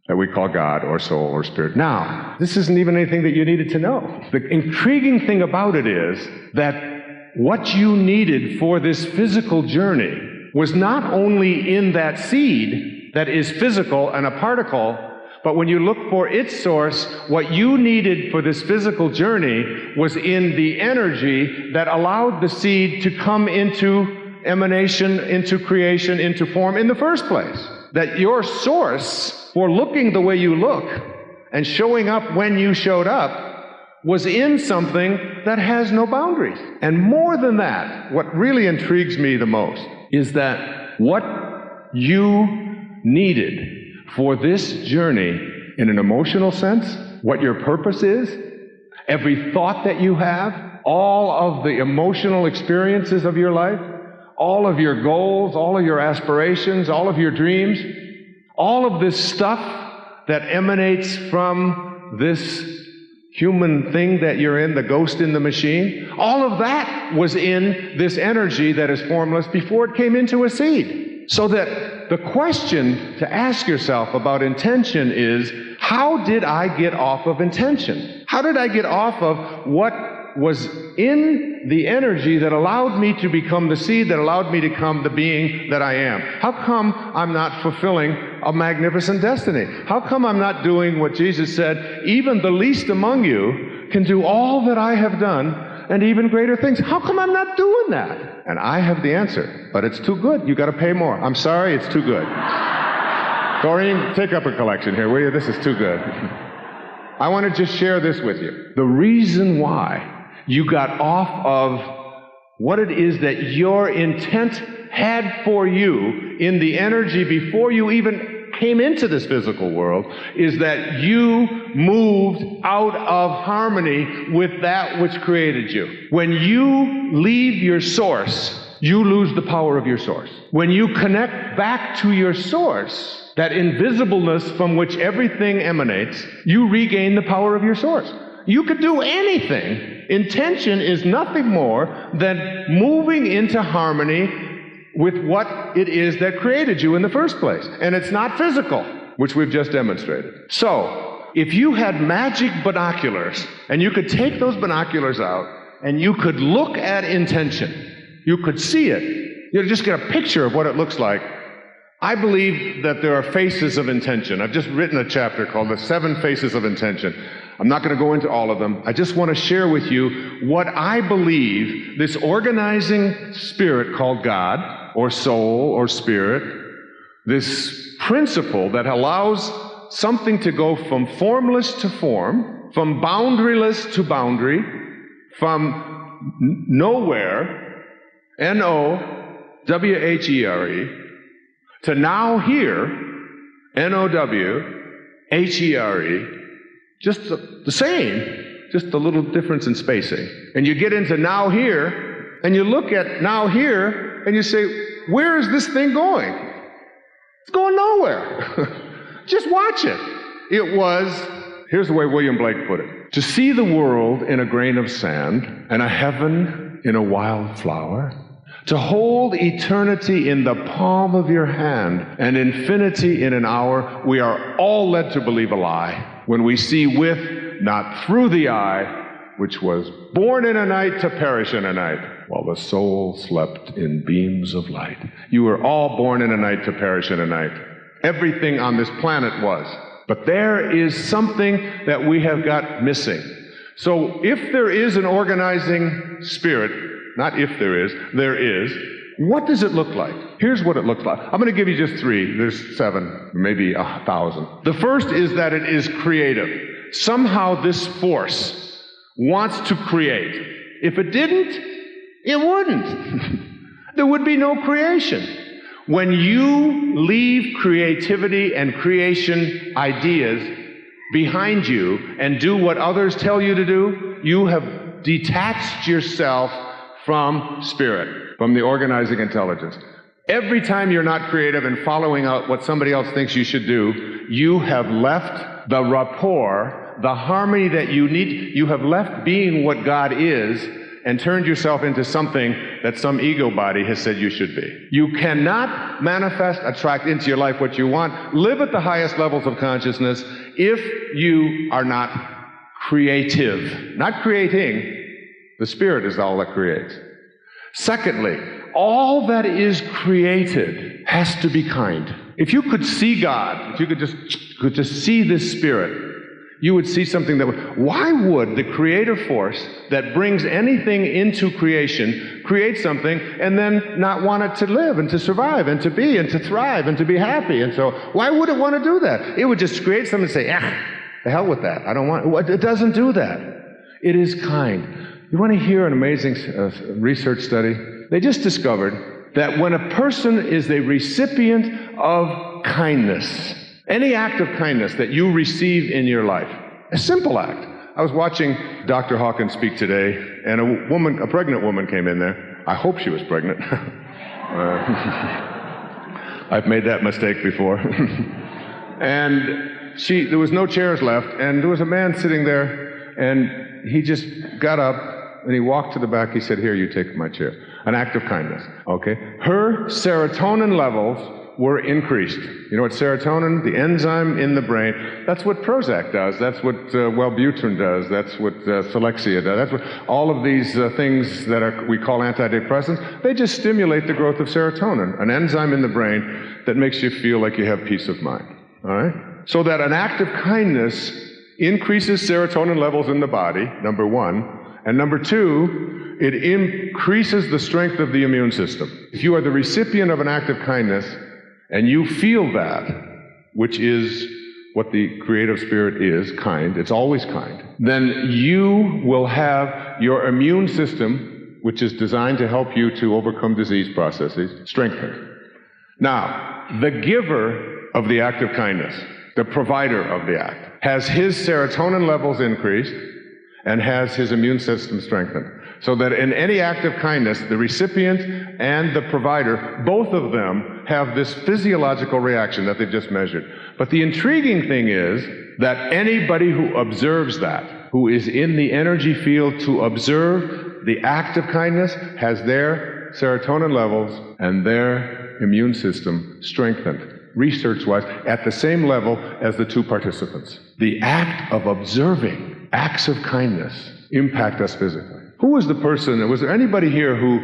that we call God or soul or spirit. Now, this isn't even anything that you needed to know. The intriguing thing about it is that what you needed for this physical journey was not only in that seed that is physical and a particle, but when you look for its source, what you needed for this physical journey was in the energy that allowed the seed to come into emanation, into creation, into form in the first place. That your source for looking the way you look and showing up when you showed up was in something that has no boundaries. And more than that, what really intrigues me the most is that what you needed for this journey in an emotional sense, what your purpose is, every thought that you have, all of the emotional experiences of your life, all of your goals, all of your aspirations, all of your dreams, all of this stuff that emanates from this human thing that you're in, the ghost in the machine, all of that was in this energy that is formless before it came into a seed. So that the question to ask yourself about intention is, how did I get off of intention? How did I get off of what was in the energy that allowed me to become the seed, that allowed me to become the being that I am? How come I'm not fulfilling a magnificent destiny? How come I'm not doing what Jesus said, even the least among you can do all that I have done and even greater things? How come I'm not doing that? And I have the answer, but it's too good. You got to pay more. I'm sorry, it's too good. Doreen, take up a collection here, will you? This is too good. I want to just share this with you. The reason why you got off of what it is that your intent had for you in the energy before you even came into this physical world is that you moved out of harmony with that which created you. When you leave your source, you lose the power of your source. When you connect back to your source, that invisibleness from which everything emanates, you regain the power of your source. You could do anything. Intention is nothing more than moving into harmony with what it is that created you in the first place. And it's not physical, which we've just demonstrated. So, if you had magic binoculars, and you could take those binoculars out, and you could look at intention, you could see it, you'd just get a picture of what it looks like. I believe that there are faces of intention. I've just written a chapter called The 7 Faces of Intention. I'm not going to go into all of them. I just want to share with you what I believe this organizing spirit called God, or soul, or spirit, this principle that allows something to go from formless to form, from boundaryless to boundary, from nowhere, N-O-W-H-E-R-E, to now here, N-O-W-H-E-R-E, just the same, just a little difference in spacing. And you get into now here, and you look at now here, and you say, where is this thing going? It's going nowhere. Just watch it. It was, here's the way William Blake put it, to see the world in a grain of sand, and a heaven in a wild flower, to hold eternity in the palm of your hand and infinity in an hour, we are all led to believe a lie when we see with, not through the eye, which was born in a night to perish in a night, while the soul slept in beams of light. You were all born in a night to perish in a night. Everything on this planet was. But there is something that we have got missing. So if there is an organizing spirit, not if there is, what does it look like? Here's what it looks like. I'm going to give you just 3. There's 7, maybe 1,000. The first is that it is creative. Somehow this force wants to create. If it didn't, it wouldn't. There would be no creation. When you leave creativity and creation ideas behind you and do what others tell you to do, you have detached yourself from spirit, from the organizing intelligence. Every time you're not creative and following out what somebody else thinks you should do, you have left the rapport, the harmony that you need. You have left being what God is and turned yourself into something that some ego body has said you should be. You cannot manifest, attract into your life what you want, live at the highest levels of consciousness if you are not creative. Not creating. The Spirit is all that creates. Secondly, all that is created has to be kind. If you could see God, if you could just see this Spirit, you would see something that would, why would the creative force that brings anything into creation create something and then not want it to live and to survive and to be and to thrive and to be happy? And so why would it want to do that? It would just create something and say, the hell with that. I don't want it. It doesn't do that. It is kind. You want to hear an amazing research study? They just discovered that when a person is a recipient of kindness, any act of kindness that you receive in your life, a simple act. I was watching Dr. Hawkins speak today, and a pregnant woman came in there. I hope she was pregnant. I've made that mistake before. And there was no chairs left, and there was a man sitting there, and he just got up, and he walked to the back. He said, here, you take my chair. An act of kindness, okay? Her serotonin levels were increased. You know what serotonin, the enzyme in the brain, that's what Prozac does, that's what Wellbutrin does, that's what Selexia does, that's what all of these things that we call antidepressants, they just stimulate the growth of serotonin, an enzyme in the brain that makes you feel like you have peace of mind. All right? So that an act of kindness increases serotonin levels in the body, number one, and number two, it increases the strength of the immune system. If you are the recipient of an act of kindness, and you feel that, which is what the creative spirit is, kind, it's always kind, then you will have your immune system, which is designed to help you to overcome disease processes, strengthened. Now, the giver of the act of kindness, the provider of the act, has his serotonin levels increased and has his immune system strengthened. So that in any act of kindness, the recipient and the provider, both of them have this physiological reaction that they've just measured. But the intriguing thing is that anybody who observes that, who is in the energy field to observe the act of kindness, has their serotonin levels and their immune system strengthened, research-wise, at the same level as the two participants. The act of observing acts of kindness impact us physically. Who was the person, was there anybody here who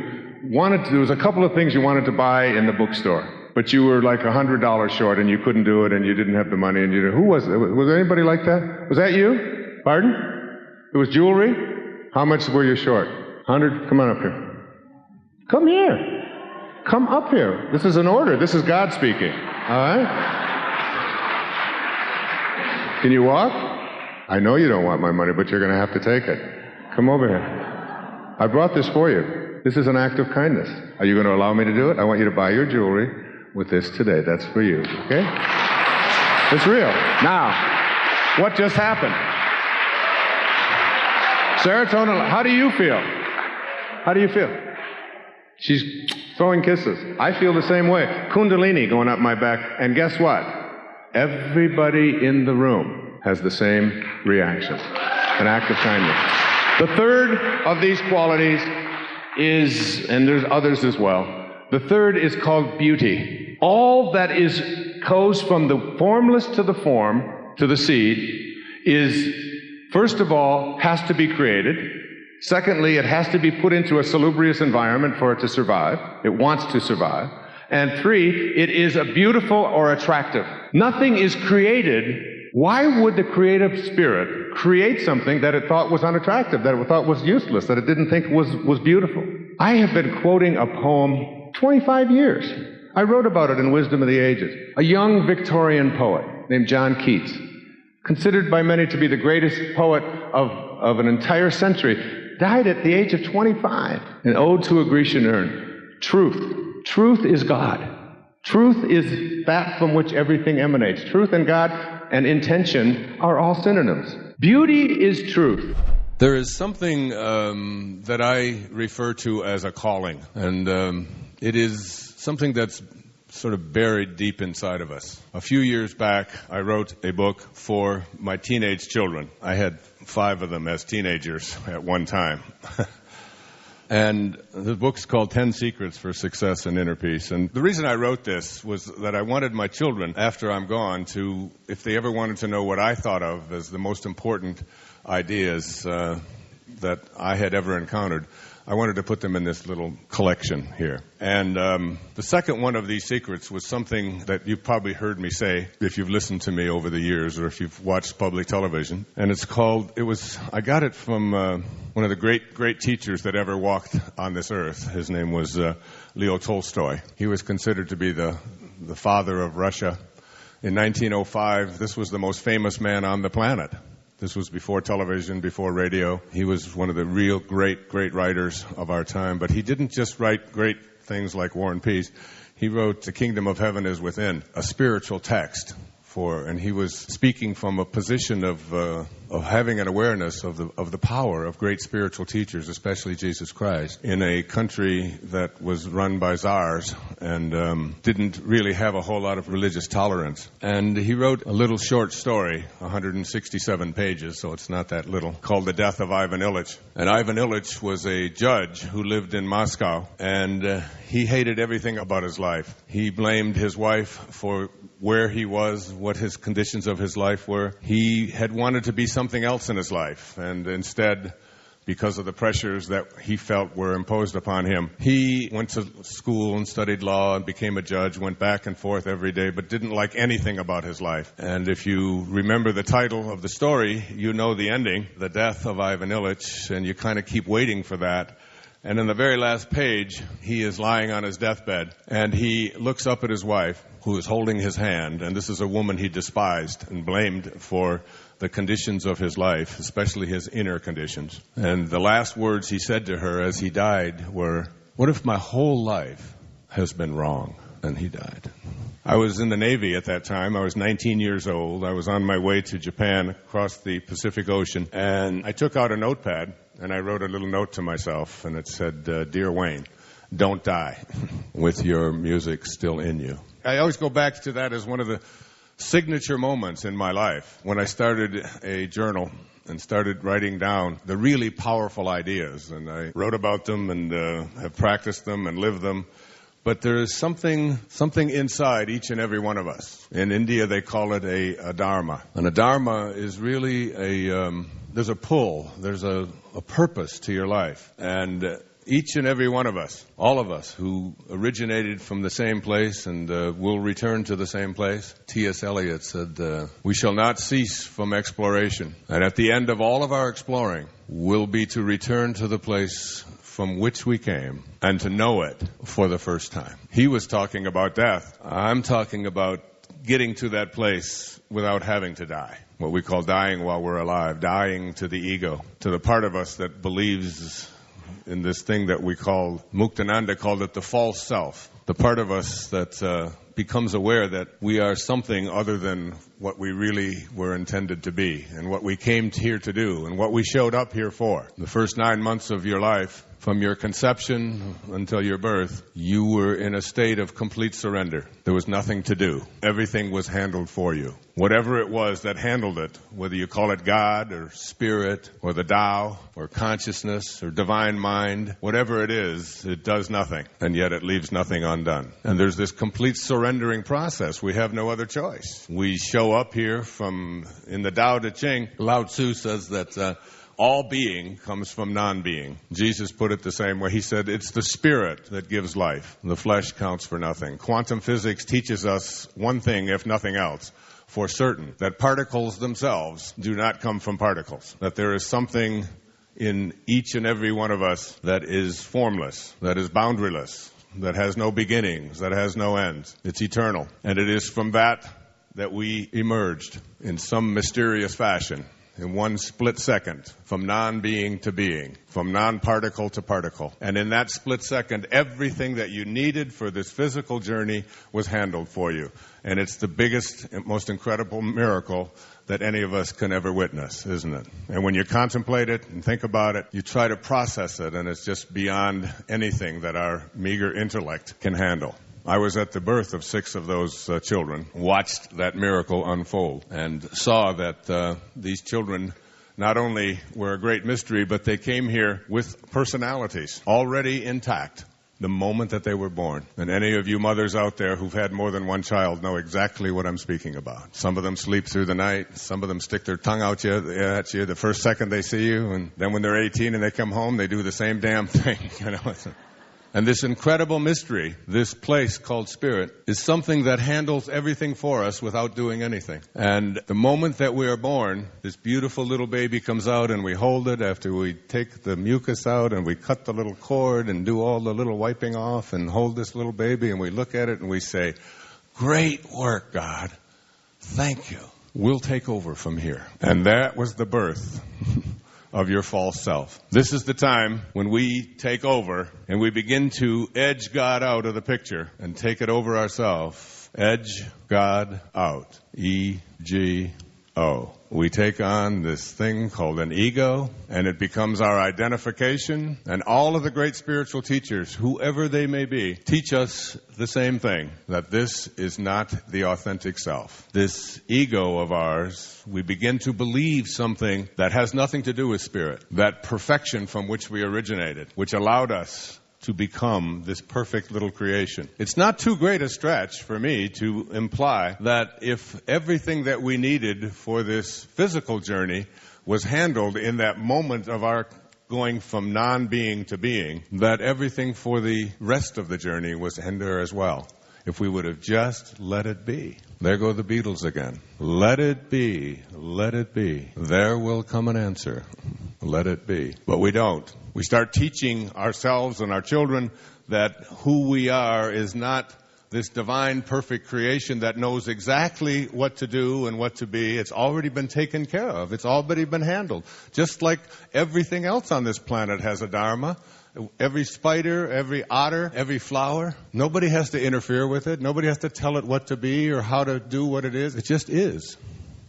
there was a couple of things you wanted to buy in the bookstore, but you were like $100 short and you couldn't do it and you didn't have the money and who was it? Was there anybody like that? Was that you? Pardon? It was jewelry? How much were you short? 100? Come on up here. Come here. Come up here. This is an order. This is God speaking. All right? Can you walk? I know you don't want my money, but you're going to have to take it. Come over here. I brought this for you. This is an act of kindness. Are you going to allow me to do it? I want you to buy your jewelry with this today. That's for you, okay? It's real. Now, what just happened? Serotonin, how do you feel? How do you feel? She's throwing kisses. I feel the same way. Kundalini going up my back. And guess what? Everybody in the room has the same reaction. An act of kindness. The third of these qualities is, and there's others as well, the third is called beauty. All that goes from the formless to the form, to the seed, is, first of all, has to be created. Secondly, it has to be put into a salubrious environment for it to survive. It wants to survive. And three, it is a beautiful or attractive. Nothing is created. Why would the creative spirit create something that it thought was unattractive, that it thought was useless, that it didn't think was beautiful? I have been quoting a poem 25 years. I wrote about it in Wisdom of the Ages. A young Victorian poet named John Keats, considered by many to be the greatest poet of an entire century, died at the age of 25. An ode to a Grecian urn. Truth. Truth is God. Truth is that from which everything emanates. Truth and God and intention are all synonyms. Beauty is truth. There is something that I refer to as a calling, and it is something that's sort of buried deep inside of us. A few years back, I wrote a book for my teenage children. I had 5 of them as teenagers at one time. And the book's called 10 Secrets for Success and Inner Peace. And the reason I wrote this was that I wanted my children, after I'm gone, to, if they ever wanted to know what I thought of as the most important ideas that I had ever encountered, I wanted to put them in this little collection here. And the second one of these secrets was something that you've probably heard me say if you've listened to me over the years or if you've watched public television. And it's called, I got it from one of the great teachers that ever walked on this earth. His name was Leo Tolstoy. He was considered to be the father of Russia. In 1905, this was the most famous man on the planet. This was before television, before radio. He was one of the real great writers of our time. But he didn't just write great things like War and Peace. He wrote The Kingdom of Heaven is Within, a spiritual text before, and he was speaking from a position of having an awareness of the power of great spiritual teachers, especially Jesus Christ, in a country that was run by czars and didn't really have a whole lot of religious tolerance. And he wrote a little short story, 167 pages, so it's not that little, called The Death of Ivan Ilyich. And Ivan Ilyich was a judge who lived in Moscow, and he hated everything about his life. He blamed his wife for where he was, what his conditions of his life were. He had wanted to be something else in his life, and instead, because of the pressures that he felt were imposed upon him, he went to school and studied law and became a judge, went back and forth every day, but didn't like anything about his life. And if you remember the title of the story, you know the ending, The Death of Ivan Ilyich, and you kind of keep waiting for that. And in the very last page, he is lying on his deathbed, and he looks up at his wife, who is holding his hand, and this is a woman he despised and blamed for the conditions of his life, especially his inner conditions. And the last words he said to her as he died were, "What if my whole life has been wrong?" And he died. I was in the Navy at that time. I was 19 years old. I was on my way to Japan across the Pacific Ocean, and I took out a notepad, and I wrote a little note to myself, and it said, "Dear Wayne, don't die with your music still in you." I always go back to that as one of the signature moments in my life when I started a journal and started writing down the really powerful ideas. And I wrote about them and have practiced them and lived them. But there is something inside each and every one of us. In India, they call it a dharma. And a dharma is really there's a pull, there's a purpose to your life. And each and every one of us, all of us who originated from the same place and will return to the same place. T.S. Eliot said, "We shall not cease from exploration. And at the end of all of our exploring will be to return to the place from which we came and to know it for the first time." He was talking about death. I'm talking about getting to that place without having to die. What we call dying while we're alive, dying to the ego, to the part of us that believes in this thing that we call, Muktananda called it the false self, the part of us that becomes aware that we are something other than what we really were intended to be and what we came here to do and what we showed up here for. The first 9 months of your life, from your conception until your birth, you were in a state of complete surrender. There was nothing to do. Everything was handled for you. Whatever it was that handled it, whether you call it God or Spirit or the Tao or consciousness or divine mind, whatever it is, it does nothing. And yet it leaves nothing undone. And there's this complete surrendering process. We have no other choice. We show up here in the Tao Te Ching, Lao Tzu says that all being comes from non-being. Jesus put it the same way. He said, it's the spirit that gives life. The flesh counts for nothing. Quantum physics teaches us one thing, if nothing else, for certain, that particles themselves do not come from particles. That there is something in each and every one of us that is formless, that is boundaryless, that has no beginnings, that has no ends. It's eternal. And it is from that we emerged in some mysterious fashion, in one split second, from non-being to being, from non-particle to particle. And in that split second, everything that you needed for this physical journey was handled for you. And it's the biggest, most incredible miracle that any of us can ever witness, isn't it? And when you contemplate it and think about it, you try to process it, and it's just beyond anything that our meager intellect can handle. I was at the birth of 6 of those children, watched that miracle unfold, and saw that these children not only were a great mystery, but they came here with personalities already intact the moment that they were born. And any of you mothers out there who've had more than one child know exactly what I'm speaking about. Some of them sleep through the night. Some of them stick their tongue out at you the first second they see you. And then when they're 18 and they come home, they do the same damn thing. You know. And this incredible mystery, this place called Spirit, is something that handles everything for us without doing anything. And the moment that we are born, this beautiful little baby comes out and we hold it after we take the mucus out and we cut the little cord and do all the little wiping off and hold this little baby and we look at it and we say, "Great work, God. Thank you. We'll take over from here." And that was the birth of your false self. This is the time when we take over and we begin to edge God out of the picture and take it over ourselves Edge God out. E-G-O. We take on this thing called an ego, and it becomes our identification. And all of the great spiritual teachers, whoever they may be, teach us the same thing, that this is not the authentic self. This ego of ours, we begin to believe something that has nothing to do with spirit, that perfection from which we originated, which allowed us to become this perfect little creation. It's not too great a stretch for me to imply that if everything that we needed for this physical journey was handled in that moment of our going from non-being to being, that everything for the rest of the journey was there as well. If we would have just let it be. There go the Beatles again. Let it be, let it be. There will come an answer. Let it be. But we don't. We start teaching ourselves and our children that who we are is not this divine perfect creation that knows exactly what to do and what to be. It's already been taken care of. It's already been handled. Just like everything else on this planet has a dharma. Every spider, every otter, every flower. Nobody has to interfere with it. Nobody has to tell it what to be or how to do what it is. It just is.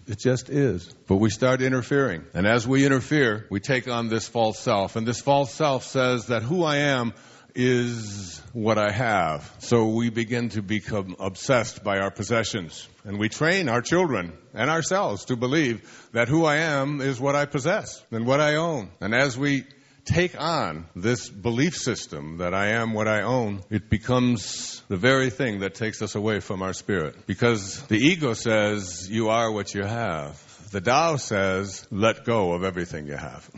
It just is. But we start interfering. And as we interfere, we take on this false self. And this false self says that who I am is what I have. So we begin to become obsessed by our possessions. And we train our children and ourselves to believe that who I am is what I possess and what I own. And as we take on this belief system that I am what I own, it becomes the very thing that takes us away from our spirit. Because the ego says you are what you have. The Tao says let go of everything you have.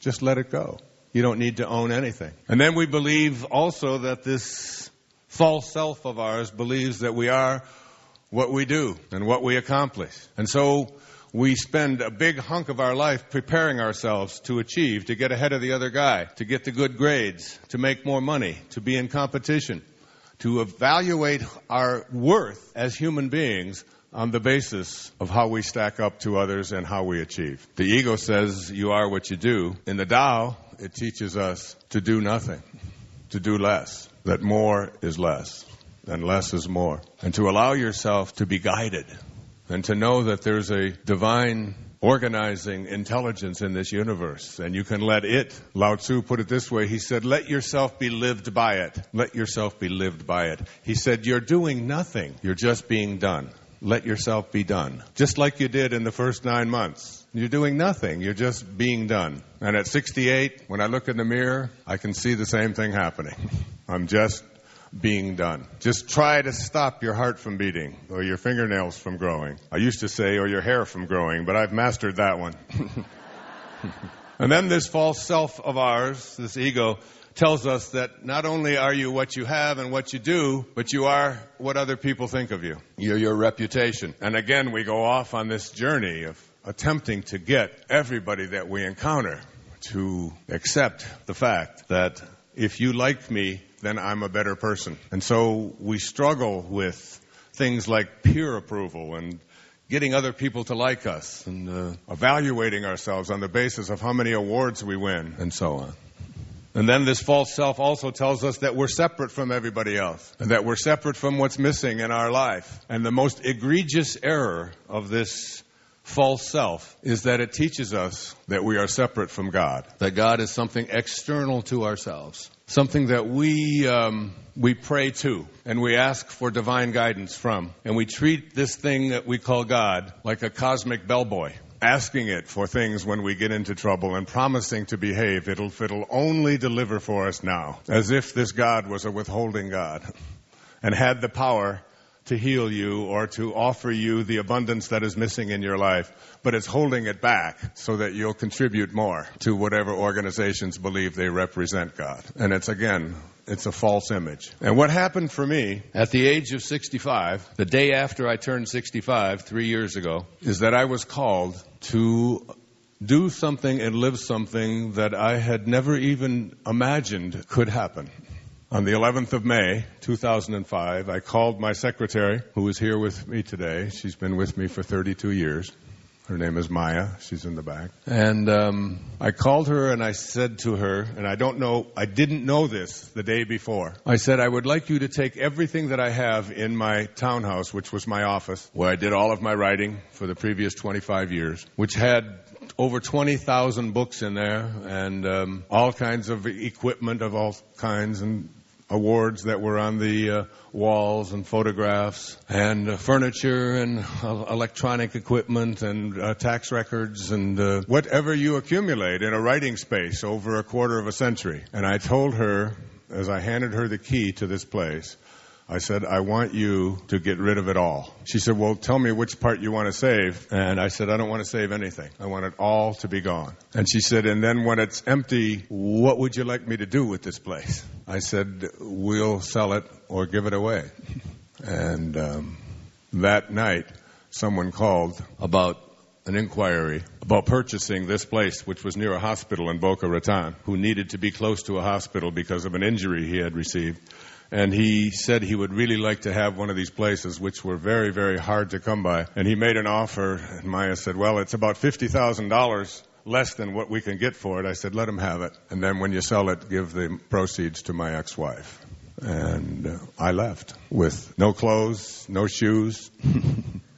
Just let it go. You don't need to own anything. And then we believe also that this false self of ours believes that we are what we do and what we accomplish. And so we spend a big hunk of our life preparing ourselves to achieve, to get ahead of the other guy, to get the good grades, to make more money, to be in competition, to evaluate our worth as human beings on the basis of how we stack up to others and how we achieve. The ego says you are what you do. In the Tao, it teaches us to do nothing, to do less, that more is less, and less is more, and to allow yourself to be guided. And to know that there's a divine organizing intelligence in this universe. And you can let it, Lao Tzu put it this way, he said, let yourself be lived by it. Let yourself be lived by it. He said, you're doing nothing. You're just being done. Let yourself be done. Just like you did in the first 9 months. You're doing nothing. You're just being done. And at 68, when I look in the mirror, I can see the same thing happening. I'm just being done. Just try to stop your heart from beating or your fingernails from growing. I used to say, or your hair from growing, but I've mastered that one. And then this false self of ours, this ego, tells us that not only are you what you have and what you do, but you are what other people think of you. You're your reputation. And again, we go off on this journey of attempting to get everybody that we encounter to accept the fact that if you like me, then I'm a better person. And so we struggle with things like peer approval and getting other people to like us and evaluating ourselves on the basis of how many awards we win and so on. And then this false self also tells us that we're separate from everybody else and that we're separate from what's missing in our life. And the most egregious error of this false self is that it teaches us that we are separate from God, that God is something external to ourselves, something that we pray to and we ask for divine guidance from. And we treat this thing that we call God like a cosmic bellboy, asking it for things when we get into trouble and promising to behave. It'll only deliver for us now, as if this God was a withholding God and had the power to heal you or to offer you the abundance that is missing in your life, but it's holding it back so that you'll contribute more to whatever organizations believe they represent God. And it's a false image. And what happened for me at the age of 65, the day after I turned 65, 3 years ago, is that I was called to do something and live something that I had never even imagined could happen. On the 11th of May, 2005, I called my secretary, who is here with me today. She's been with me for 32 years. Her name is Maya. She's in the back. And I called her and I said to her, and I didn't know this the day before. I said, I would like you to take everything that I have in my townhouse, which was my office, where I did all of my writing for the previous 25 years, which had over 20,000 books in there and all kinds of equipment of all kinds and awards that were on the walls and photographs and furniture and electronic equipment and tax records and whatever you accumulate in a writing space over a quarter of a century. And I told her, as I handed her the key to this place, I said, I want you to get rid of it all. She said, well, tell me which part you want to save. And I said, I don't want to save anything. I want it all to be gone. And she said, and then when it's empty, what would you like me to do with this place? I said, we'll sell it or give it away. And that night, someone called about an inquiry about purchasing this place, which was near a hospital in Boca Raton, who needed to be close to a hospital because of an injury he had received. And he said he would really like to have one of these places, which were very, very hard to come by. And he made an offer, and Maya said, well, it's about $50,000 less than what we can get for it. I said, let him have it. And then when you sell it, give the proceeds to my ex-wife. And I left with no clothes, no shoes.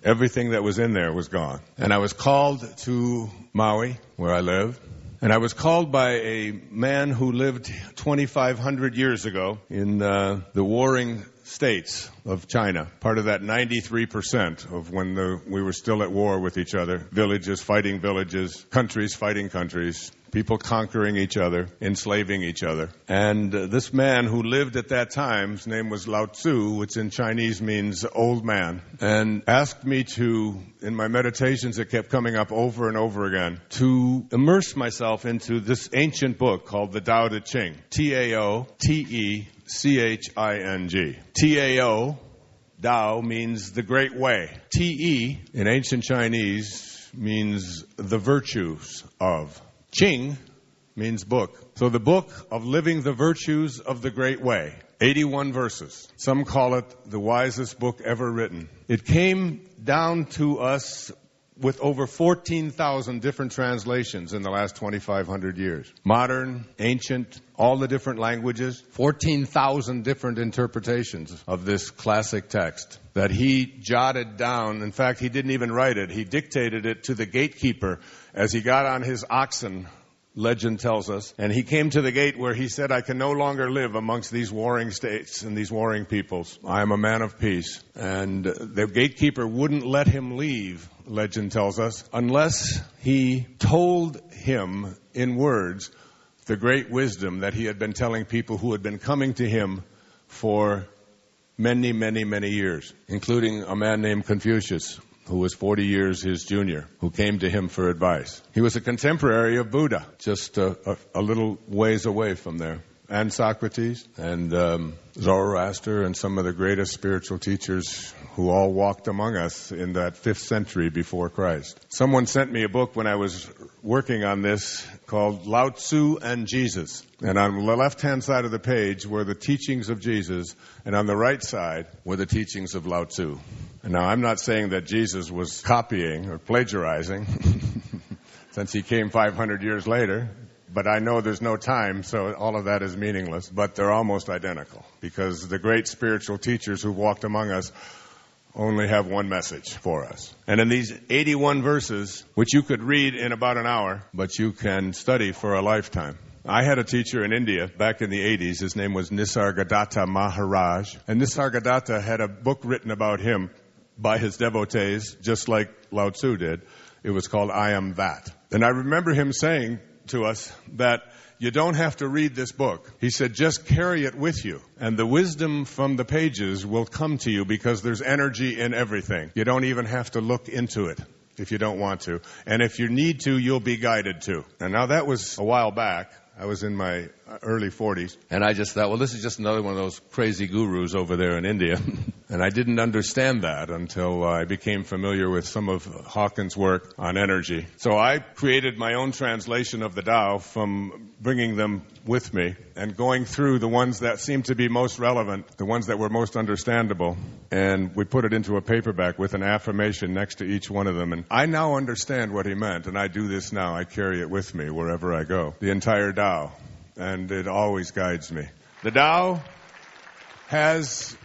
Everything that was in there was gone. And I was called to Maui, where I live. And I was called by a man who lived 2,500 years ago in the warring states of China, part of that 93% of when we were still at war with each other, villages fighting villages, countries fighting countries, people conquering each other, enslaving each other. And this man who lived at that time, his name was Lao Tzu, which in Chinese means old man, and asked me to, in my meditations that kept coming up over and over again, to immerse myself into this ancient book called the Tao Te Ching, Taoteaching. Tao, Tao means the great way. Te, in ancient Chinese, means the virtues of. Ching means book. So the book of living the virtues of the great way. 81 verses. Some call it the wisest book ever written. It came down to us with over 14,000 different translations in the last 2,500 years. Modern, ancient, all the different languages, 14,000 different interpretations of this classic text that he jotted down. In fact, he didn't even write it. He dictated it to the gatekeeper as he got on his oxen, legend tells us, and he came to the gate where he said, I can no longer live amongst these warring states and these warring peoples. I am a man of peace. And the gatekeeper wouldn't let him leave, legend tells us, unless he told him in words the great wisdom that he had been telling people who had been coming to him for many, many, many years, including a man named Confucius, who was 40 years his junior, who came to him for advice. He was a contemporary of Buddha, just a little ways away from there. And Socrates and Zoroaster and some of the greatest spiritual teachers who all walked among us in that 5th century before Christ. Someone sent me a book when I was working on this called Lao Tzu and Jesus. And on the left-hand side of the page were the teachings of Jesus, and on the right side were the teachings of Lao Tzu. And now, I'm not saying that Jesus was copying or plagiarizing, since he came 500 years later, but I know there's no time, so all of that is meaningless. But they're almost identical, because the great spiritual teachers who walked among us only have one message for us. And in these 81 verses, which you could read in about an hour, but you can study for a lifetime. I had a teacher in India back in the 80s. His name was Nisargadatta Maharaj. And Nisargadatta had a book written about him by his devotees, just like Lao Tzu did. It was called I Am That. And I remember him saying to us that you don't have to read this book. He said, just carry it with you. And the wisdom from the pages will come to you because there's energy in everything. You don't even have to look into it if you don't want to. And if you need to, you'll be guided to. And now that was a while back. I was in my early 40s. And I just thought, well, this is just another one of those crazy gurus over there in India. And I didn't understand that until I became familiar with some of Hawkins' work on energy. So I created my own translation of the Tao from bringing them with me and going through the ones that seemed to be most relevant, the ones that were most understandable. And we put it into a paperback with an affirmation next to each one of them. And I now understand what he meant, and I do this now. I carry it with me wherever I go. The entire Tao. And it always guides me. The Tao has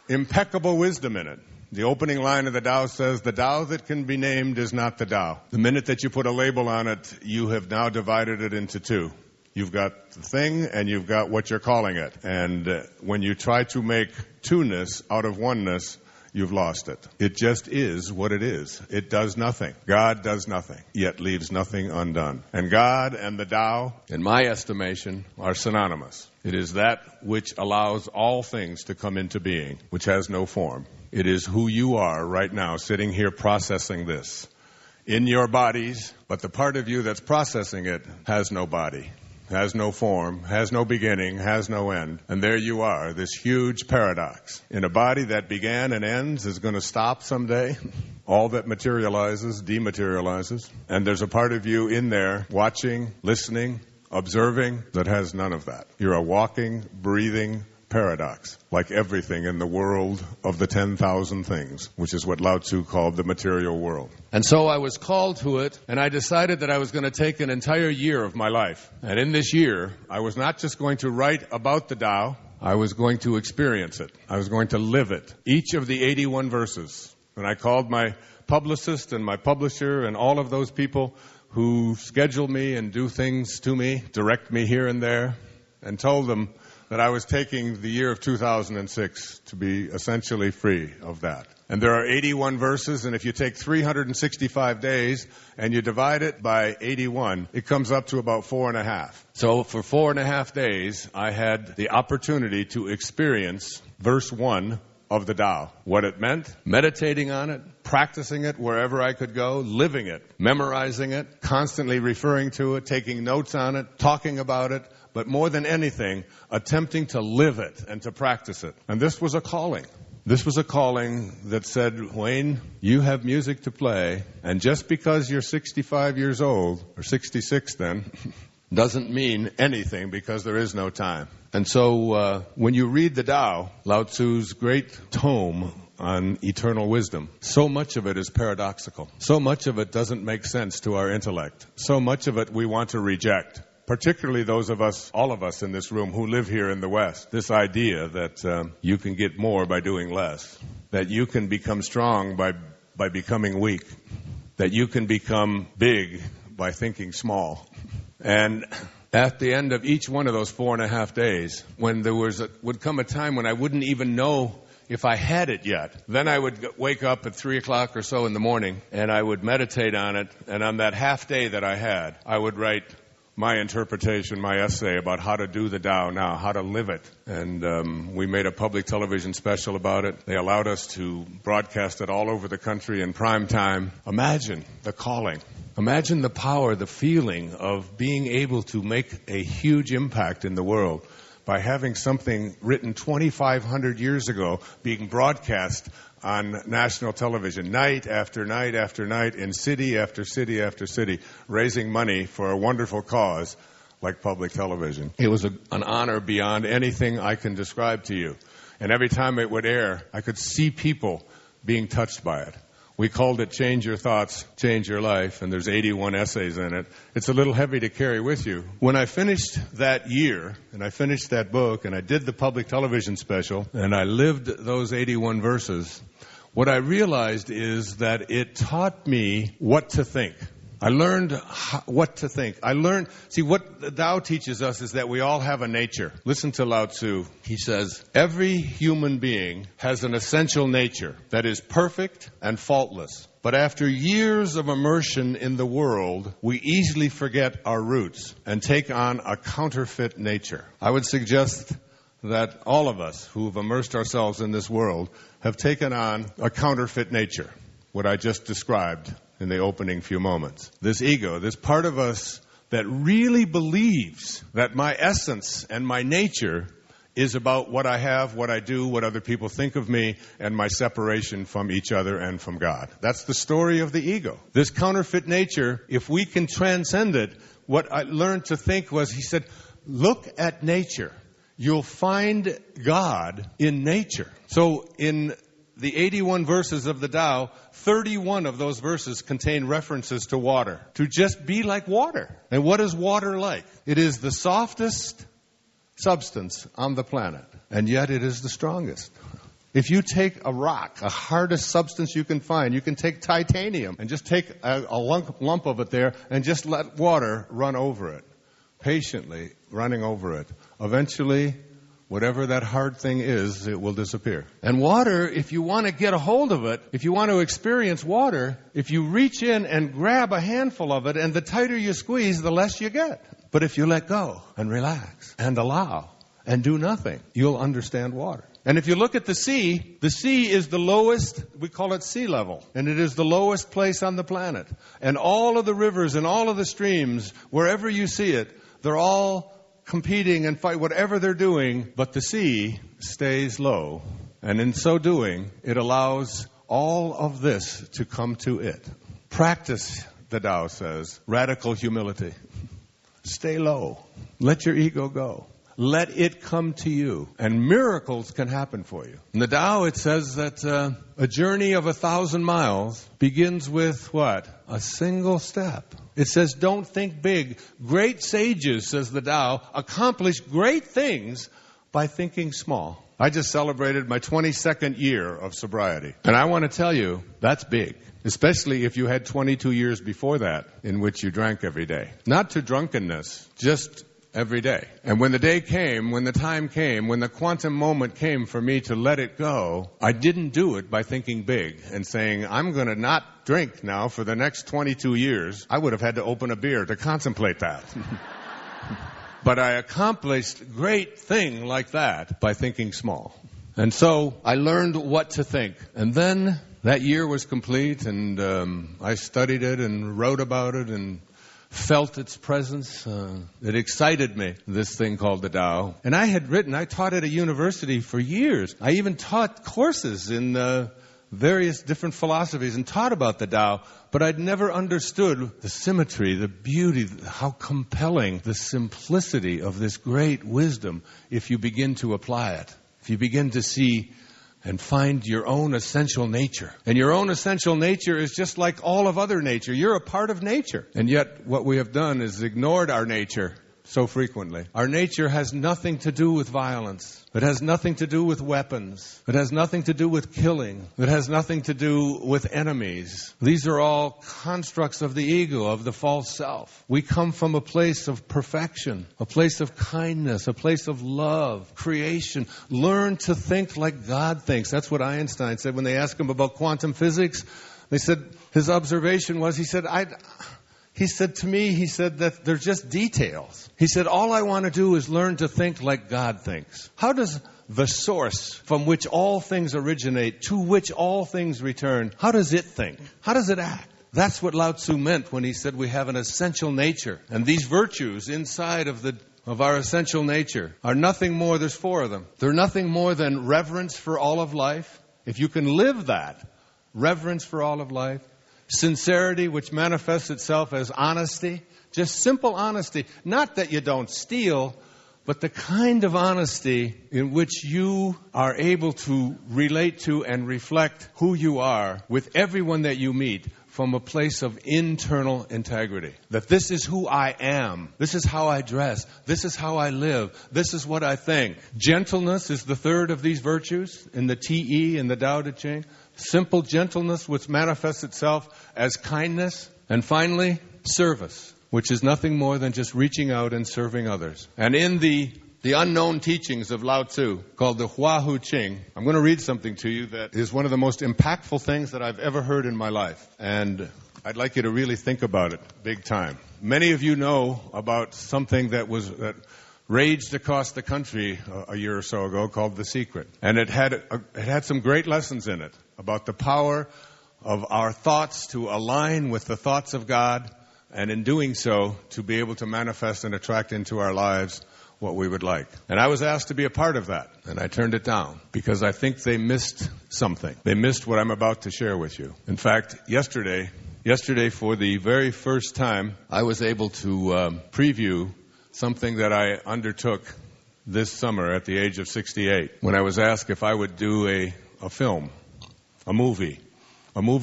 impeccable wisdom in it. The opening line of the Tao says, the Tao that can be named is not the Tao. The minute that you put a label on it, you have now divided it into two. You've got the thing and you've got what you're calling it. And when you try to make two-ness out of oneness, you've lost it. It just is what it is. It does nothing. God does nothing, yet leaves nothing undone. And God and the Tao, in my estimation, are synonymous. It is that which allows all things to come into being, which has no form. It is who you are right now, sitting here processing this in your bodies, but the part of you that's processing it has no body, has no form, has no beginning, has no end. And there you are, this huge paradox. In a body that began and ends is going to stop someday. All that materializes, dematerializes. And there's a part of you in there watching, listening, observing that has none of that. You're a walking, breathing paradox, like everything in the world of the 10,000 things, which is what Lao Tzu called the material world. And so I was called to it, and I decided that I was going to take an entire year of my life. And in this year, I was not just going to write about the Tao, I was going to experience it. I was going to live it. Each of the 81 verses. And I called my publicist and my publisher and all of those people who schedule me and do things to me, direct me here and there, and told them that I was taking the year of 2006 to be essentially free of that. And there are 81 verses, and if you take 365 days and you divide it by 81, it comes up to about 4.5. So for 4.5 days, I had the opportunity to experience verse 1 of the Tao. What it meant, meditating on it, practicing it wherever I could go, living it, memorizing it, constantly referring to it, taking notes on it, talking about it, but more than anything, attempting to live it and to practice it. And this was a calling. This was a calling that said, Wayne, you have music to play, and just because you're 65 years old, or 66 then, doesn't mean anything because there is no time. And so when you read the Tao, Lao Tzu's great tome on eternal wisdom, so much of it is paradoxical. So much of it doesn't make sense to our intellect. So much of it we want to reject. Particularly those of us, all of us in this room who live here in the West, this idea that you can get more by doing less, that you can become strong by becoming weak, that you can become big by thinking small. And at the end of each one of those 4.5 days, when there would come a time when I wouldn't even know if I had it yet, then I would wake up at 3 o'clock or so in the morning, and I would meditate on it, and on that half day that I had, I would write my interpretation, my essay about how to do the Tao now, how to live it. And we made a public television special about it. They allowed us to broadcast it all over the country in prime time. Imagine the calling. Imagine the power, the feeling of being able to make a huge impact in the world by having something written 2,500 years ago being broadcast on national television, night after night after night, in city after city after city, raising money for a wonderful cause like public television. It was an honor beyond anything I can describe to you. And every time it would air, I could see people being touched by it. We called it Change Your Thoughts, Change Your Life, and there's 81 essays in it. It's a little heavy to carry with you. When I finished that year, and I finished that book, and I did the public television special, and I lived those 81 verses, what I realized is that it taught me what to think. I learned what to think. What the Tao teaches us is that we all have a nature. Listen to Lao Tzu. He says, every human being has an essential nature that is perfect and faultless. But after years of immersion in the world, we easily forget our roots and take on a counterfeit nature. I would suggest that all of us who have immersed ourselves in this world have taken on a counterfeit nature, what I just described in the opening few moments. This ego, this part of us that really believes that my essence and my nature is about what I have, what I do, what other people think of me, and my separation from each other and from God. That's the story of the ego. This counterfeit nature, if we can transcend it, what I learned to think was, he said, look at nature. You'll find God in nature. So in the 81 verses of the Tao, 31 of those verses contain references to water. To just be like water. And what is water like? It is the softest substance on the planet, and yet it is the strongest. If you take a rock, the hardest substance you can find, you can take titanium and just take a lump of it there and just let water run over it, patiently running over it. Eventually, whatever that hard thing is, it will disappear. And water, if you want to get a hold of it, if you want to experience water, if you reach in and grab a handful of it, and the tighter you squeeze, the less you get. But if you let go and relax and allow and do nothing, you'll understand water. And if you look at the sea is the lowest, we call it sea level, and it is the lowest place on the planet. And all of the rivers and all of the streams, wherever you see it, they're all competing and fight whatever they're doing, but the sea stays low. And in so doing, it allows all of this to come to it. Practice, the Tao says, radical humility. Stay low. Let your ego go. Let it come to you. And miracles can happen for you. In the Tao, it says that a journey of 1,000 miles begins with what? A single step. It says, don't think big. Great sages, says the Tao, accomplish great things by thinking small. I just celebrated my 22nd year of sobriety. And I want to tell you, that's big. Especially if you had 22 years before that in which you drank every day. Not to drunkenness, just every day. And when the day came, when the time came, when the quantum moment came for me to let it go, I didn't do it by thinking big and saying, I'm going to not drink now for the next 22 years. I would have had to open a beer to contemplate that. But I accomplished a great thing like that by thinking small. And so I learned what to think. And then that year was complete, and I studied it and wrote about it and felt its presence. It excited me, this thing called the Tao. And I taught at a university for years. I even taught courses in various different philosophies and taught about the Tao, but I'd never understood the symmetry, the beauty, how compelling, the simplicity of this great wisdom if you begin to apply it. If you begin to see and find your own essential nature. And your own essential nature is just like all of other nature. You're a part of nature. And yet what we have done is ignored our nature so frequently. Our nature has nothing to do with violence. It has nothing to do with weapons. It has nothing to do with killing. It has nothing to do with enemies. These are all constructs of the ego, of the false self. We come from a place of perfection, a place of kindness, a place of love, creation. Learn to think like God thinks. That's what Einstein said when they asked him about quantum physics. They said, his observation was, he said that they're just details. He said, all I want to do is learn to think like God thinks. How does the source from which all things originate, to which all things return, how does it think? How does it act? That's what Lao Tzu meant when he said we have an essential nature. And these virtues inside of our essential nature are nothing more, there's 4 of them. They're nothing more than reverence for all of life. If you can live that, reverence for all of life. Sincerity, which manifests itself as honesty, just simple honesty. Not that you don't steal, but the kind of honesty in which you are able to relate to and reflect who you are with everyone that you meet from a place of internal integrity. That this is who I am. This is how I dress. This is how I live. This is what I think. Gentleness is the 3rd of these virtues in the TE in the Tao Te Ching. Simple gentleness, which manifests itself as kindness. And finally, service, which is nothing more than just reaching out and serving others. And in the unknown teachings of Lao Tzu, called the Hua Hu Ching, I'm going to read something to you that is one of the most impactful things that I've ever heard in my life. And I'd like you to really think about it big time. Many of you know about something that raged across the country a year or so ago called The Secret. And it had some great lessons in it about the power of our thoughts to align with the thoughts of God, and in doing so, to be able to manifest and attract into our lives what we would like. And I was asked to be a part of that, and I turned it down because I think they missed something. They missed what I'm about to share with you. In fact, yesterday, for the very first time, I was able to preview something that I undertook this summer at the age of 68, when I was asked if I would do a film, a movie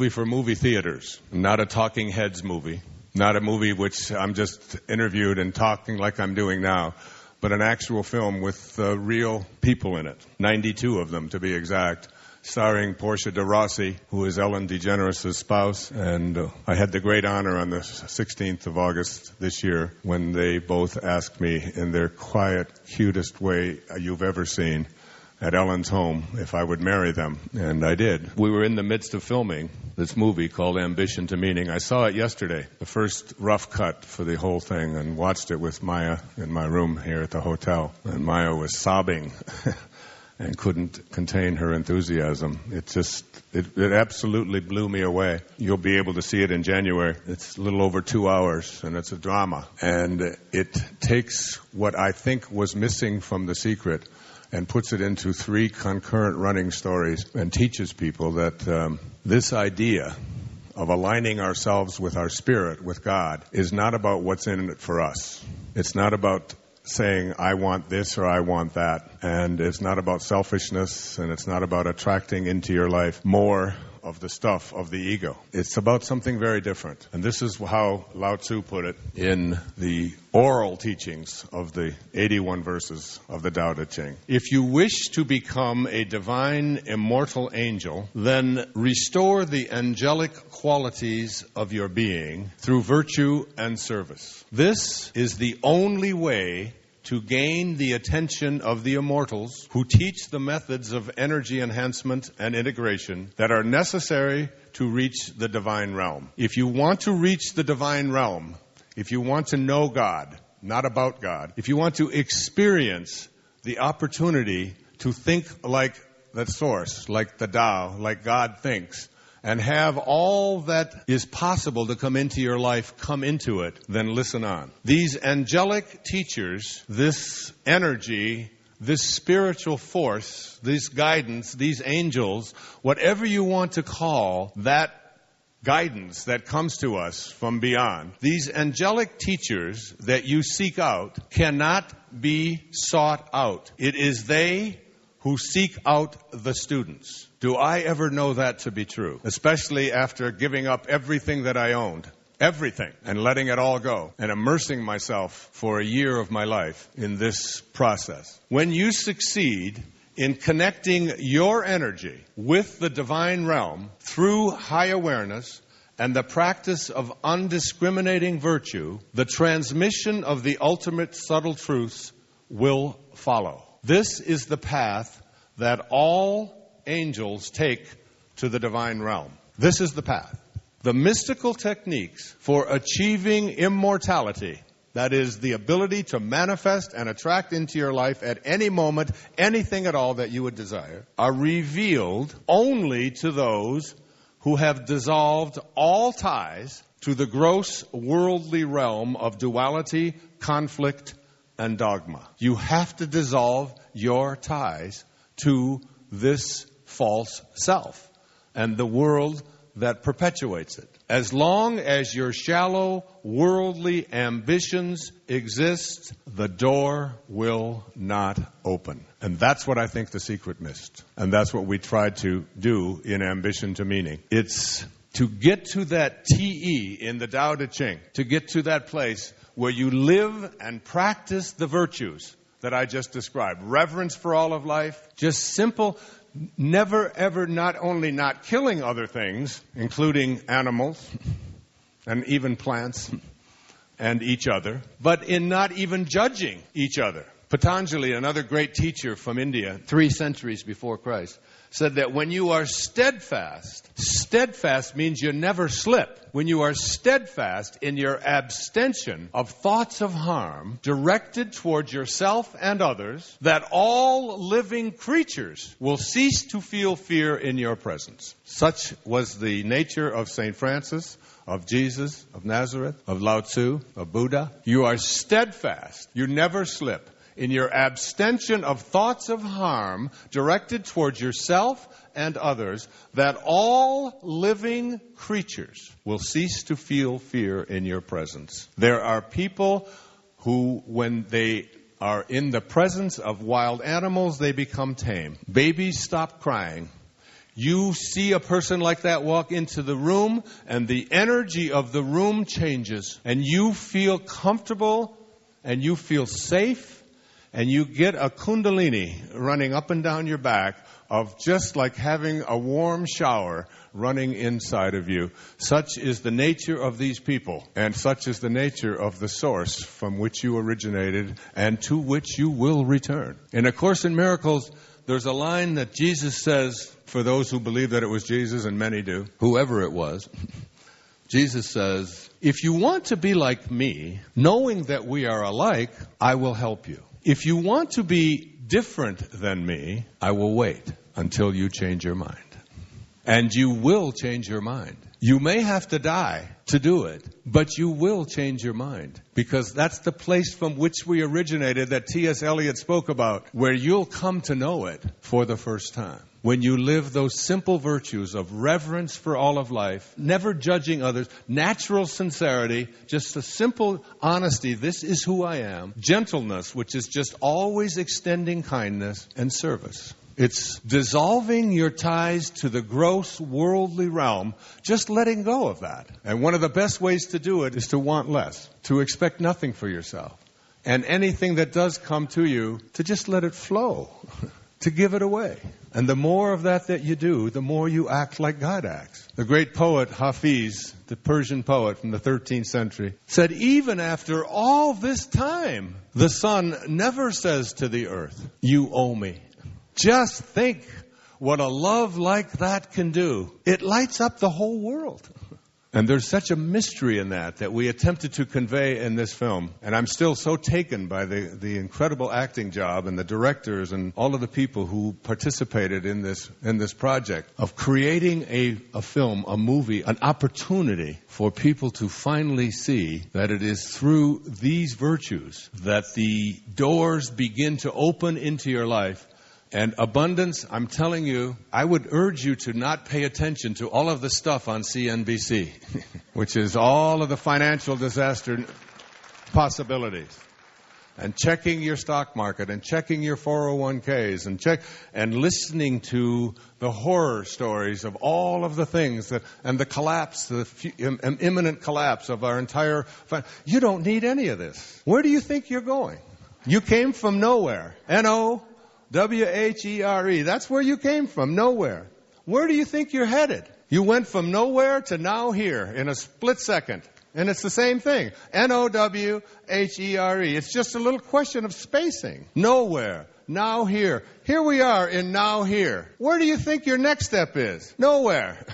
for movie theaters, not a talking heads movie, not a movie which I'm just interviewed and talking like I'm doing now, but an actual film with real people in it, 92 of them to be exact, starring Portia de Rossi, who is Ellen DeGeneres' spouse. And I had the great honor on the 16th of August this year when they both asked me in their quiet, cutest way you've ever seen at Ellen's home if I would marry them. And I did. We were in the midst of filming this movie called Ambition to Meaning. I saw it yesterday, the first rough cut for the whole thing, and watched it with Maya in my room here at the hotel. And Maya was sobbing and couldn't contain her enthusiasm. It absolutely blew me away. You'll be able to see it in January. It's a little over 2 hours, and it's a drama. And it takes what I think was missing from The Secret and puts it into 3 concurrent running stories and teaches people that this idea of aligning ourselves with our spirit, with God, is not about what's in it for us. It's not about saying, I want this or I want that. And it's not about selfishness, and it's not about attracting into your life more of the stuff of the ego. It's about something very different. And this is how Lao Tzu put it in the oral teachings of the 81 verses of the Tao Te Ching. If you wish to become a divine, immortal angel, then restore the angelic qualities of your being through virtue and service. This is the only way to gain the attention of the immortals who teach the methods of energy enhancement and integration that are necessary to reach the divine realm. If you want to reach the divine realm, if you want to know God, not about God, if you want to experience the opportunity to think like the source, like the Tao, like God thinks, and have all that is possible to come into your life come into it, then listen on. These angelic teachers, this energy, this spiritual force, this guidance, these angels, whatever you want to call that guidance that comes to us from beyond, these angelic teachers that you seek out cannot be sought out. It is they who seek out the students. Do I ever know that to be true? Especially after giving up everything that I owned, everything, and letting it all go, and immersing myself for a year of my life in this process. When you succeed in connecting your energy with the divine realm through high awareness and the practice of undiscriminating virtue, the transmission of the ultimate subtle truths will follow. This is the path that all angels take to the divine realm. This is the path. The mystical techniques for achieving immortality, that is, the ability to manifest and attract into your life at any moment anything at all that you would desire, are revealed only to those who have dissolved all ties to the gross worldly realm of duality, conflict, and dogma. You have to dissolve your ties to this false self and the world that perpetuates it. As long as your shallow worldly ambitions exist, the door will not open. And that's what I think The Secret missed. And that's what we tried to do in Ambition to Meaning. It's to get to that TE in the Tao Te Ching, to get to that place where you live and practice the virtues that I just described. Reverence for all of life, just simple, never ever not only not killing other things, including animals and even plants and each other, but in not even judging each other. Patanjali, another great teacher from India, 3 centuries before Christ, said that when you are steadfast means you never slip. When you are steadfast in your abstention of thoughts of harm directed towards yourself and others, that all living creatures will cease to feel fear in your presence. Such was the nature of St. Francis, of Jesus, of Nazareth, of Lao Tzu, of Buddha. You are steadfast. You never slip in your abstention of thoughts of harm directed towards yourself and others, that all living creatures will cease to feel fear in your presence. There are people who, when they are in the presence of wild animals, they become tame. Babies stop crying. You see a person like that walk into the room, and the energy of the room changes, and you feel comfortable, and you feel safe, and you get a kundalini running up and down your back of just like having a warm shower running inside of you. Such is the nature of these people, and such is the nature of the source from which you originated and to which you will return. In A Course in Miracles, there's a line that Jesus says, for those who believe that it was Jesus, and many do, whoever it was, Jesus says, if you want to be like me, knowing that we are alike, I will help you. If you want to be different than me, I will wait until you change your mind. And you will change your mind. You may have to die to do it, but you will change your mind. Because that's the place from which we originated that T.S. Eliot spoke about, where you'll come to know it for the first time. When you live those simple virtues of reverence for all of life, never judging others, natural sincerity, just a simple honesty, this is who I am, gentleness, which is just always extending kindness, and service. It's dissolving your ties to the gross worldly realm, just letting go of that. And one of the best ways to do it is to want less, to expect nothing for yourself. And anything that does come to you, to just let it flow, to give it away. And the more of that you do, the more you act like God acts. The great poet Hafiz, the Persian poet from the 13th century, said, even after all this time, the sun never says to the earth, you owe me. Just think what a love like that can do. It lights up the whole world. And there's such a mystery in that we attempted to convey in this film. And I'm still so taken by the incredible acting job and the directors and all of the people who participated in this project of creating a film, a movie, an opportunity for people to finally see that it is through these virtues that the doors begin to open into your life. And abundance, I'm telling you, I would urge you to not pay attention to all of the stuff on CNBC, which is all of the financial disaster possibilities. And checking your stock market and checking your 401ks and listening to the horror stories of all of the things and the collapse, the imminent collapse of our entire... You don't need any of this. Where do you think you're going? You came from nowhere. N-O-W-H-E-R-E. That's where you came from, nowhere. Where do you think you're headed? You went from nowhere to now here in a split second. And it's the same thing. N-O-W-H-E-R-E. It's just a little question of spacing. Nowhere. Now here. Here we are in now here. Where do you think your next step is? Nowhere.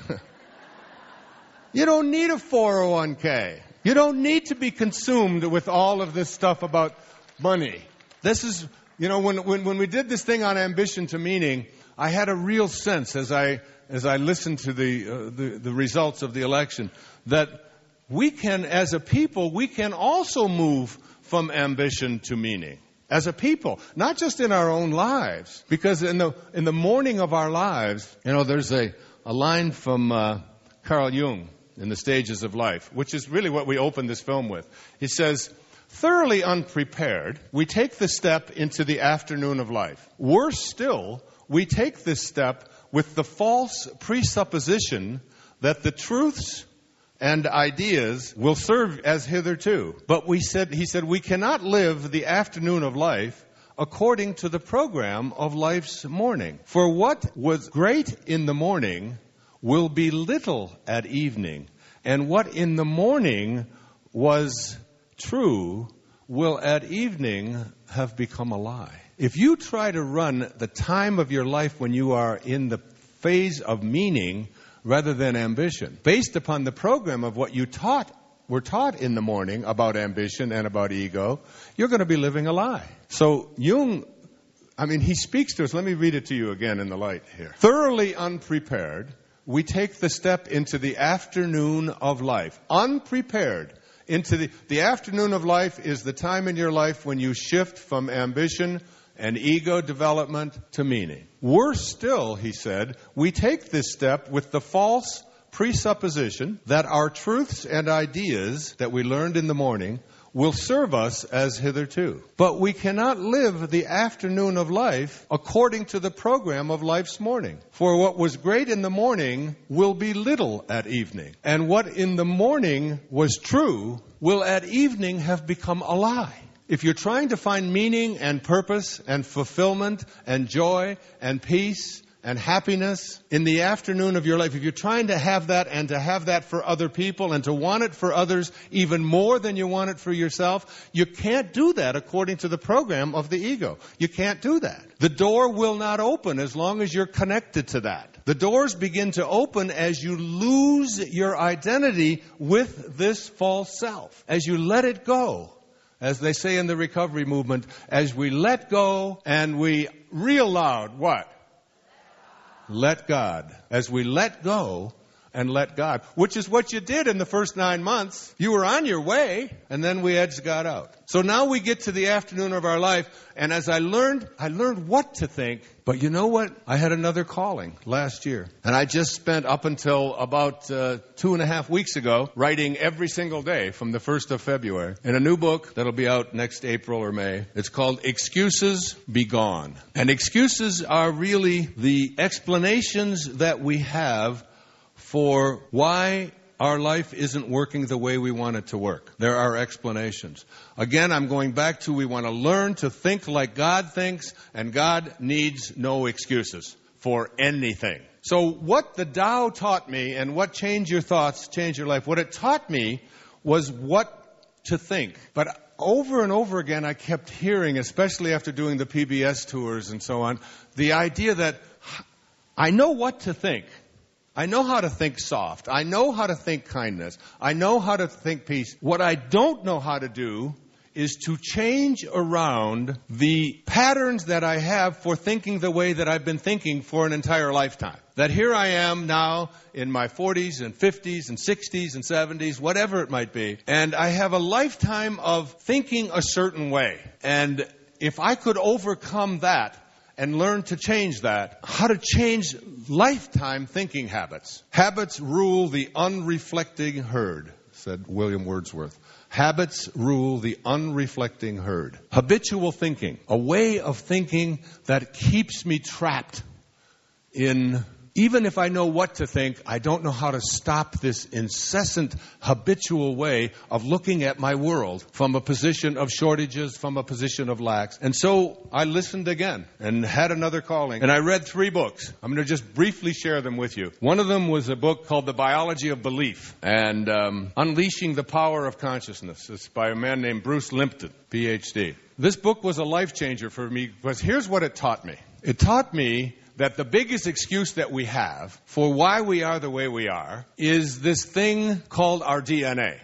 You don't need a 401k. You don't need to be consumed with all of this stuff about money. This is, when we did this thing on ambition to meaning, I had a real sense as I listened to the results of the election that we can, as a people, we can also move from ambition to meaning. As a people, not just in our own lives, because in the morning of our lives, there's a line from Carl Jung in The Stages of Life, which is really what we opened this film with. He says, thoroughly unprepared, we take the step into the afternoon of life. Worse still, we take this step with the false presupposition that the truths and ideas will serve as hitherto. But he said, we cannot live the afternoon of life according to the program of life's morning. For what was great in the morning will be little at evening, and what in the morning was true will at evening have become a lie. If you try to run the time of your life when you are in the phase of meaning rather than ambition, based upon the program of what you were taught in the morning about ambition and about ego, you're going to be living a lie. So Jung, he speaks to us. Let me read it to you again in the light here. Thoroughly unprepared, we take the step into the afternoon of life. Unprepared. into the afternoon of life is the time in your life when you shift from ambition and ego development to meaning. Worse still, he said, we take this step with the false presupposition that our truths and ideas that we learned in the morning will serve us as hitherto. But we cannot live the afternoon of life according to the program of life's morning. For what was great in the morning will be little at evening. And what in the morning was true will at evening have become a lie. If you're trying to find meaning and purpose and fulfillment and joy and peace and happiness in the afternoon of your life, if you're trying to have that and to have that for other people and to want it for others even more than you want it for yourself, you can't do that according to the program of the ego. You can't do that. The door will not open as long as you're connected to that. The doors begin to open as you lose your identity with this false self, as you let it go. As they say in the recovery movement, as we let go and we real loud, what? Let God. As we let go and let God, which is what you did in the first 9 months. You were on your way, and then we edged God out. So now we get to the afternoon of our life, and as I learned what to think. But you know what? I had another calling last year. And I just spent up until about 2.5 weeks ago writing every single day from the 1st of February in a new book that'll be out next April or May. It's called Excuses Be Gone. And excuses are really the explanations that we have for why our life isn't working the way we want it to work. There are explanations. Again, I'm going back to we want to learn to think like God thinks, and God needs no excuses for anything. So what the Tao taught me, and what change your thoughts, change your life, what it taught me was what to think. But over and over again, I kept hearing, especially after doing the PBS tours and so on, the idea that I know what to think. I know how to think soft. I know how to think kindness. I know how to think peace. What I don't know how to do is to change around the patterns that I have for thinking the way that I've been thinking for an entire lifetime. That here I am now in my 40s and 50s and 60s and 70s, whatever it might be, and I have a lifetime of thinking a certain way. And if I could overcome that, and learn to change that, how to change lifetime thinking habits. Habits rule the unreflecting herd, said William Wordsworth. Habits rule the unreflecting herd. Habitual thinking, a way of thinking that keeps me trapped in, even if I know what to think, I don't know how to stop this incessant habitual way of looking at my world from a position of shortages, from a position of lacks. And so I listened again and had another calling. And I read 3 books. I'm going to just briefly share them with you. One of them was a book called The Biology of Belief and Unleashing the Power of Consciousness. It's by a man named Bruce Lipton, PhD. This book was a life changer for me because here's what it taught me. It taught me that the biggest excuse that we have for why we are the way we are is this thing called our DNA.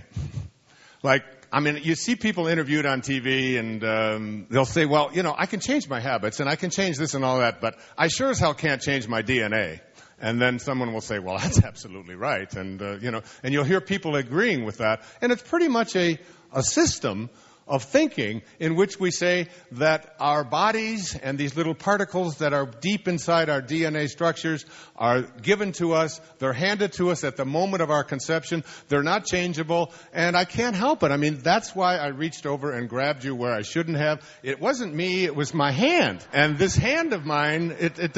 You see people interviewed on TV and they'll say, well, I can change my habits and I can change this and all that, but I sure as hell can't change my DNA. And then someone will say, well, that's absolutely right. And, and you'll hear people agreeing with that. And it's pretty much a system of thinking in which we say that our bodies and these little particles that are deep inside our DNA structures are given to us, they're handed to us at the moment of our conception, they're not changeable, and I can't help it. I mean, that's why I reached over and grabbed you where I shouldn't have. It wasn't me, it was my hand. And this hand of mine, it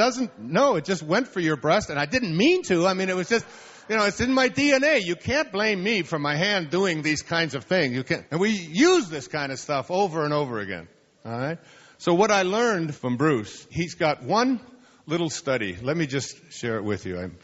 just went for your breast, and I didn't mean to. I mean, it was just... it's in my DNA. You can't blame me for my hand doing these kinds of things. You can't. And we use this kind of stuff over and over again. All right? So what I learned from Bruce, he's got one little study. Let me just share it with you. I'm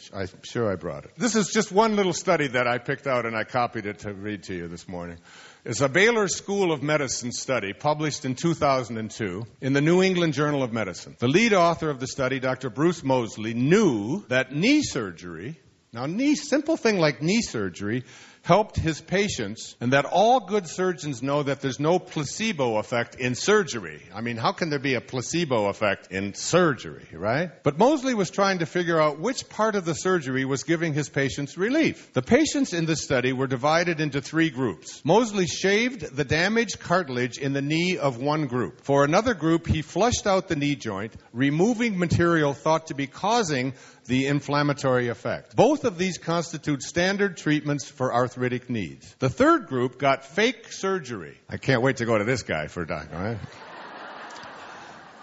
sure I brought it. This is just one little study that I picked out and I copied it to read to you this morning. It's a Baylor School of Medicine study published in 2002 in the New England Journal of Medicine. The lead author of the study, Dr. Bruce Moseley, knew that knee surgery... Now, simple thing like knee surgery helped his patients, and that all good surgeons know that there's no placebo effect in surgery. I mean, how can there be a placebo effect in surgery, right? But Moseley was trying to figure out which part of the surgery was giving his patients relief. The patients in this study were divided into 3 groups. Moseley shaved the damaged cartilage in the knee of one group. For another group, he flushed out the knee joint, removing material thought to be causing the inflammatory effect. Both of these constitute standard treatments for arthritic knees. The third group got fake surgery. I can't wait to go to this guy for a doctor, right?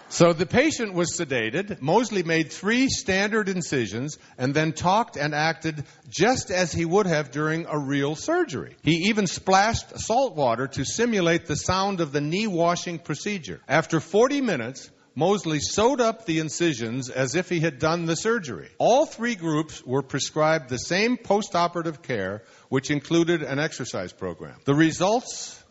So the patient was sedated. Moseley made 3 standard incisions and then talked and acted just as he would have during a real surgery. He even splashed salt water to simulate the sound of the knee washing procedure. After 40 minutes, Moseley sewed up the incisions as if he had done the surgery. All 3 groups were prescribed the same post-operative care, which included an exercise program. The results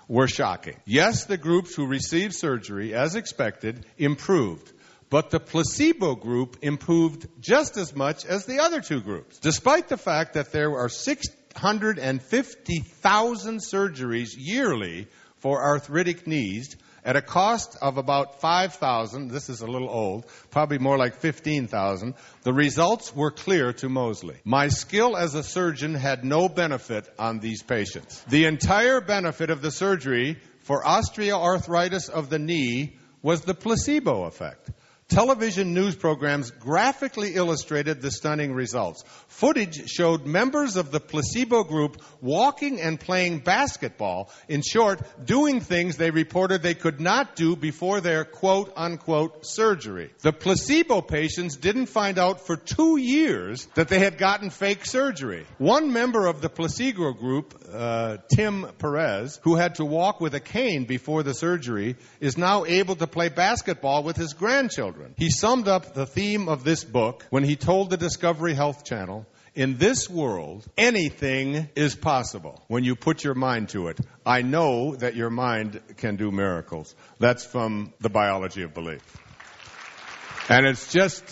were shocking. Yes, the groups who received surgery, as expected, improved. But the placebo group improved just as much as the other 2 groups. Despite the fact that there are 650,000 surgeries yearly for arthritic knees, at a cost of about $5,000, this is a little old, probably more like $15,000, the results were clear to Moseley. My skill as a surgeon had no benefit on these patients. The entire benefit of the surgery for osteoarthritis of the knee was the placebo effect. Television news programs graphically illustrated the stunning results. Footage showed members of the placebo group walking and playing basketball. In short, doing things they reported they could not do before their quote-unquote surgery. The placebo patients didn't find out for 2 years that they had gotten fake surgery. One member of the placebo group, Tim Perez, who had to walk with a cane before the surgery, is now able to play basketball with his grandchildren. He summed up the theme of this book when he told the Discovery Health Channel, "In this world, anything is possible when you put your mind to it. I know that your mind can do miracles." That's from The Biology of Belief. And it's just...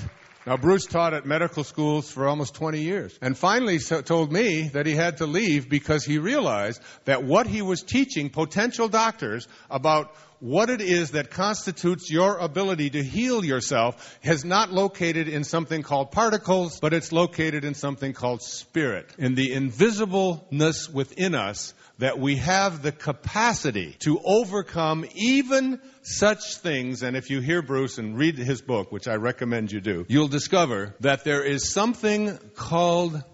Now, Bruce taught at medical schools for almost 20 years and finally told me that he had to leave because he realized that what he was teaching potential doctors about what it is that constitutes your ability to heal yourself is not located in something called particles, but it's located in something called spirit, in the invisibleness within us, that we have the capacity to overcome even such things. And if you hear Bruce and read his book, which I recommend you do, you'll discover that there is something called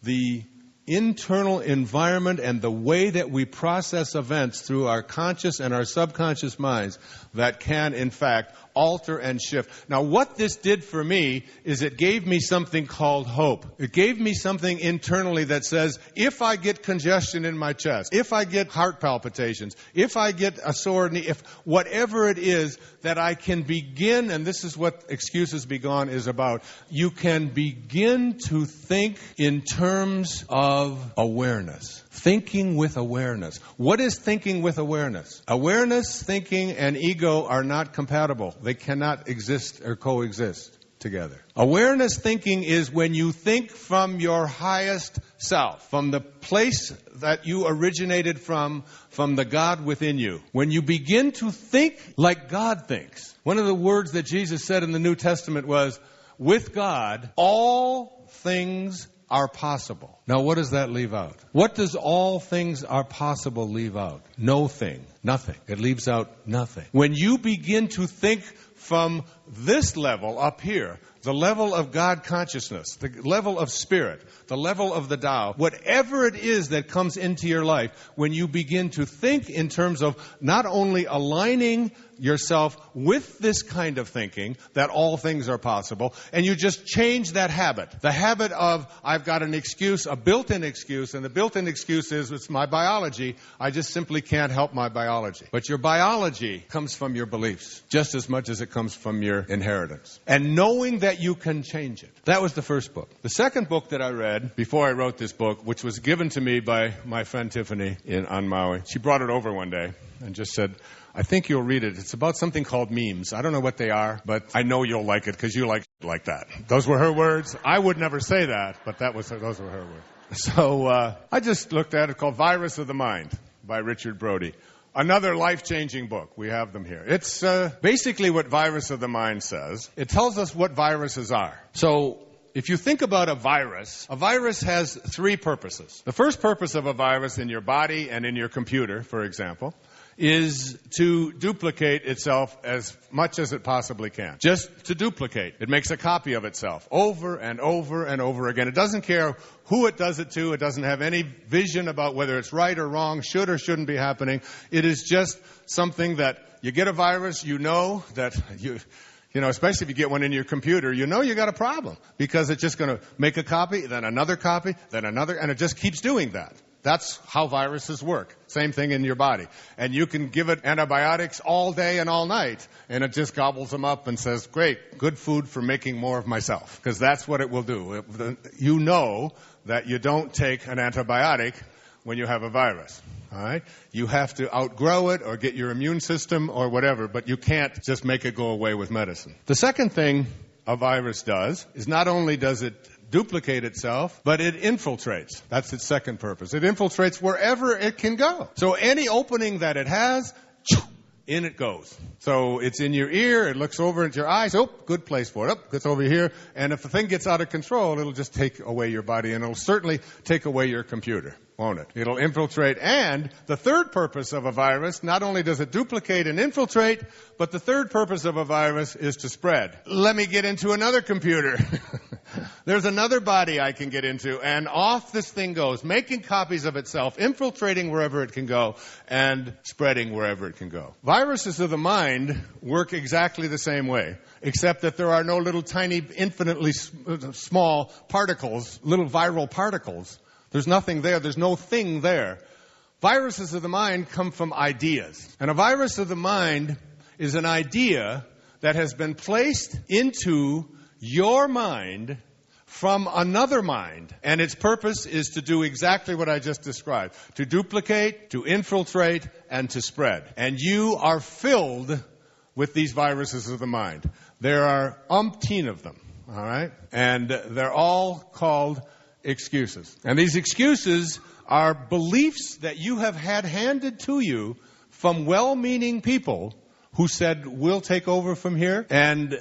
the internal environment and the way that we process events through our conscious and our subconscious minds that can, in fact, alter and shift. Now, what this did for me is it gave me something called hope. It gave me something internally that says, if I get congestion in my chest, if I get heart palpitations, if I get a sore knee, if whatever it is, that I can begin, and this is what Excuses Be Gone is about, you can begin to think in terms of awareness. Thinking with awareness. What is thinking with awareness? Awareness, thinking, and ego are not compatible. They cannot exist or coexist together. Awareness thinking is when you think from your highest self, from the place that you originated from the God within you. When you begin to think like God thinks. One of the words that Jesus said in the New Testament was, with God, all things are possible. Now, what does that leave out? What does all things are possible leave out? No thing. Nothing. It leaves out nothing. When you begin to think from this level up here, the level of God consciousness, the level of spirit, the level of the Tao, whatever it is that comes into your life, when you begin to think in terms of not only aligning yourself with this kind of thinking, that all things are possible, and you just change that habit. The habit of, I've got an excuse, a built-in excuse, and the built-in excuse is, it's my biology. I just simply can't help my biology. But your biology comes from your beliefs, just as much as it comes from your inheritance. And knowing that you can change it. That was the first book. The second book that I read before I wrote this book, which was given to me by my friend Tiffany on Maui, she brought it over one day and just said, I think you'll read it. It's about something called memes. I don't know what they are, but I know you'll like it because you like that. Those were her words. I would never say that, but those were her words. So I just looked at it, called Virus of the Mind by Richard Brody. Another life-changing book. We have them here. It's basically what Virus of the Mind says. It tells us what viruses are. So if you think about a virus has three purposes. The first purpose of a virus in your body and in your computer, for example, is to duplicate itself as much as it possibly can. Just to duplicate. It makes a copy of itself over and over and over again. It doesn't care who it does it to. It doesn't have any vision about whether it's right or wrong, should or shouldn't be happening. It is just something that you get a virus, you know that you know, especially if you get one in your computer, you know you got a problem because it's just going to make a copy, then another copy, then another, and it just keeps doing that. That's how viruses work. Same thing in your body. And you can give it antibiotics all day and all night, and it just gobbles them up and says, great, good food for making more of myself. Because that's what it will do. You know that you don't take an antibiotic when you have a virus. All right? You have to outgrow it or get your immune system or whatever, but you can't just make it go away with medicine. The second thing a virus does is not only does it duplicate itself, but it infiltrates. That's its second purpose. It infiltrates wherever it can go. So any opening that it has, in it goes. So it's in your ear, it looks over at your eyes, good place for it, gets over here, and if the thing gets out of control, it'll just take away your body, and it'll certainly take away your computer, won't it? It'll infiltrate, and the third purpose of a virus, not only does it duplicate and infiltrate, but the third purpose of a virus is to spread. Let me get into another computer. There's another body I can get into, and off this thing goes, making copies of itself, infiltrating wherever it can go, and spreading wherever it can go. Viruses of the mind work exactly the same way, except that there are no little tiny, infinitely small particles, little viral particles. There's nothing there. There's no thing there. Viruses of the mind come from ideas. And a virus of the mind is an idea that has been placed into your mind from another mind. And its purpose is to do exactly what I just described. To duplicate, to infiltrate, and to spread. And you are filled with these viruses of the mind. There are umpteen of them, all right? And they're all called excuses. And these excuses are beliefs that you have had handed to you from well-meaning people who said, we'll take over from here. And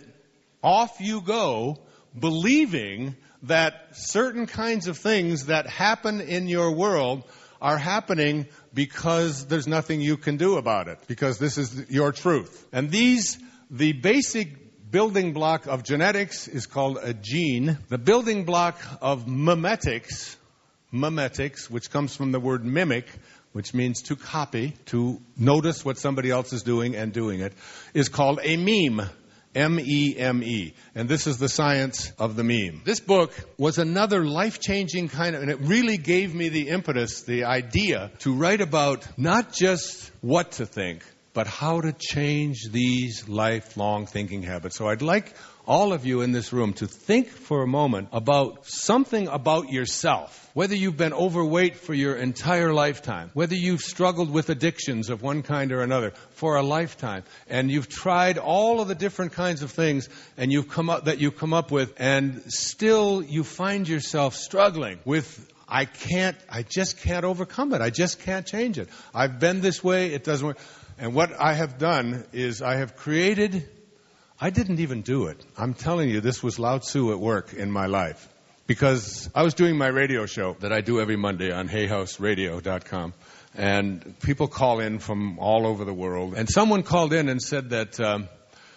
off you go, believing that certain kinds of things that happen in your world are happening because there's nothing you can do about it, because this is your truth. And the basic building block of genetics is called a gene. The building block of memetics, which comes from the word mimic, which means to copy, to notice what somebody else is doing and doing it, is called a meme. M-E-M-E. And this is the science of the meme. This book was another life-changing kind of, and it really gave me the impetus, the idea, to write about not just what to think, but how to change these lifelong thinking habits. So I'd like all of you in this room to think for a moment about something about yourself. Whether you've been overweight for your entire lifetime, whether you've struggled with addictions of one kind or another for a lifetime, and you've tried all of the different kinds of things and you've come up with, and still you find yourself struggling with, I just can't overcome it. I just can't change it. I've been this way, it doesn't work. And what I have done is I have created, I didn't even do it. I'm telling you, this was Lao Tzu at work in my life. Because I was doing my radio show that I do every Monday on hayhouseradio.com. And people call in from all over the world. And someone called in and said that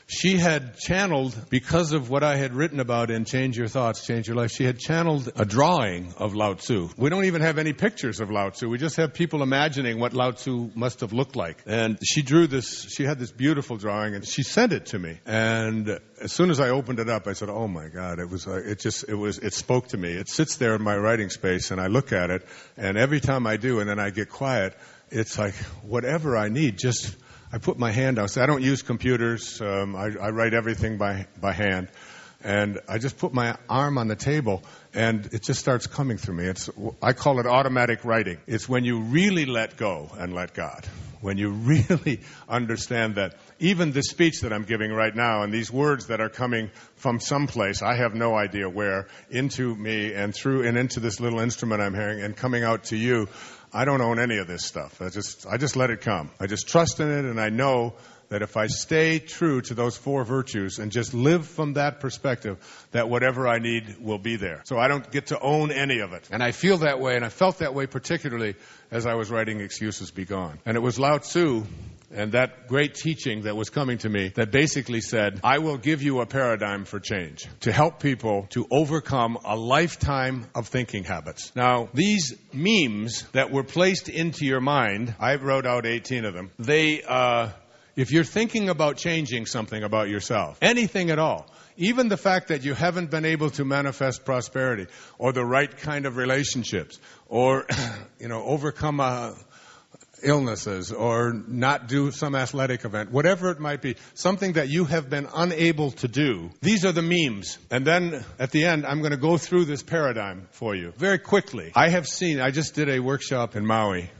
she had channeled, because of what I had written about in Change Your Thoughts, Change Your Life, she had channeled a drawing of Lao Tzu. We don't even have any pictures of Lao Tzu. We just have people imagining what Lao Tzu must have looked like. And she drew this, she had this beautiful drawing, and she sent it to me. And as soon as I opened it up, I said, oh my God, it spoke to me. It sits there in my writing space, and I look at it, and every time I do, and then I get quiet, it's like, whatever I need, just, I put my hand out. So I don't use computers. I write everything by hand. And I just put my arm on the table, and it just starts coming through me. I call it automatic writing. It's when you really let go and let God. when you really understand that even this speech that I'm giving right now and these words that are coming from someplace, I have no idea where, into me and through and into this little instrument I'm hearing and coming out to you, I don't own any of this stuff. I just let it come. I just trust in it, and I know that if I stay true to those four virtues and just live from that perspective, that whatever I need will be there. So I don't get to own any of it. And I feel that way, and I felt that way particularly as I was writing Excuses Be Gone. And it was Lao Tzu and that great teaching that was coming to me that basically said, I will give you a paradigm for change to help people to overcome a lifetime of thinking habits. Now, these memes that were placed into your mind, I wrote out 18 of them, if you're thinking about changing something about yourself, anything at all, even the fact that you haven't been able to manifest prosperity or the right kind of relationships or, overcome illnesses or not do some athletic event, whatever it might be, something that you have been unable to do, these are the memes. And then at the end, I'm going to go through this paradigm for you very quickly. I just did a workshop in Maui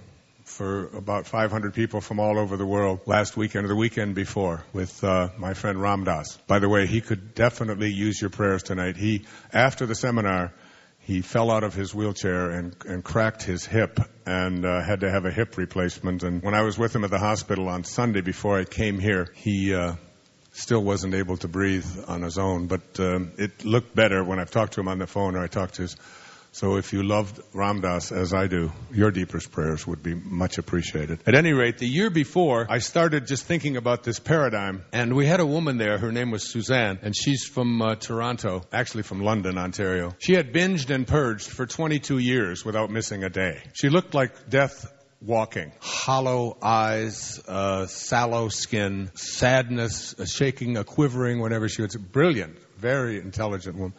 for about 500 people from all over the world last weekend or the weekend before with my friend Ram Dass. By the way, he could definitely use your prayers tonight. After the seminar, he fell out of his wheelchair and cracked his hip and had to have a hip replacement. And when I was with him at the hospital on Sunday before I came here, he still wasn't able to breathe on his own. But it looked better when I've talked to him on the phone or I talked to his... So if you loved Ram Dass as I do, your deepest prayers would be much appreciated. At any rate, the year before, I started just thinking about this paradigm. And we had a woman there. Her name was Suzanne. And she's from Toronto, actually from London, Ontario. She had binged and purged for 22 years without missing a day. She looked like death walking. Hollow eyes, sallow skin, sadness, a shaking, a quivering whenever she was. Brilliant, very intelligent woman.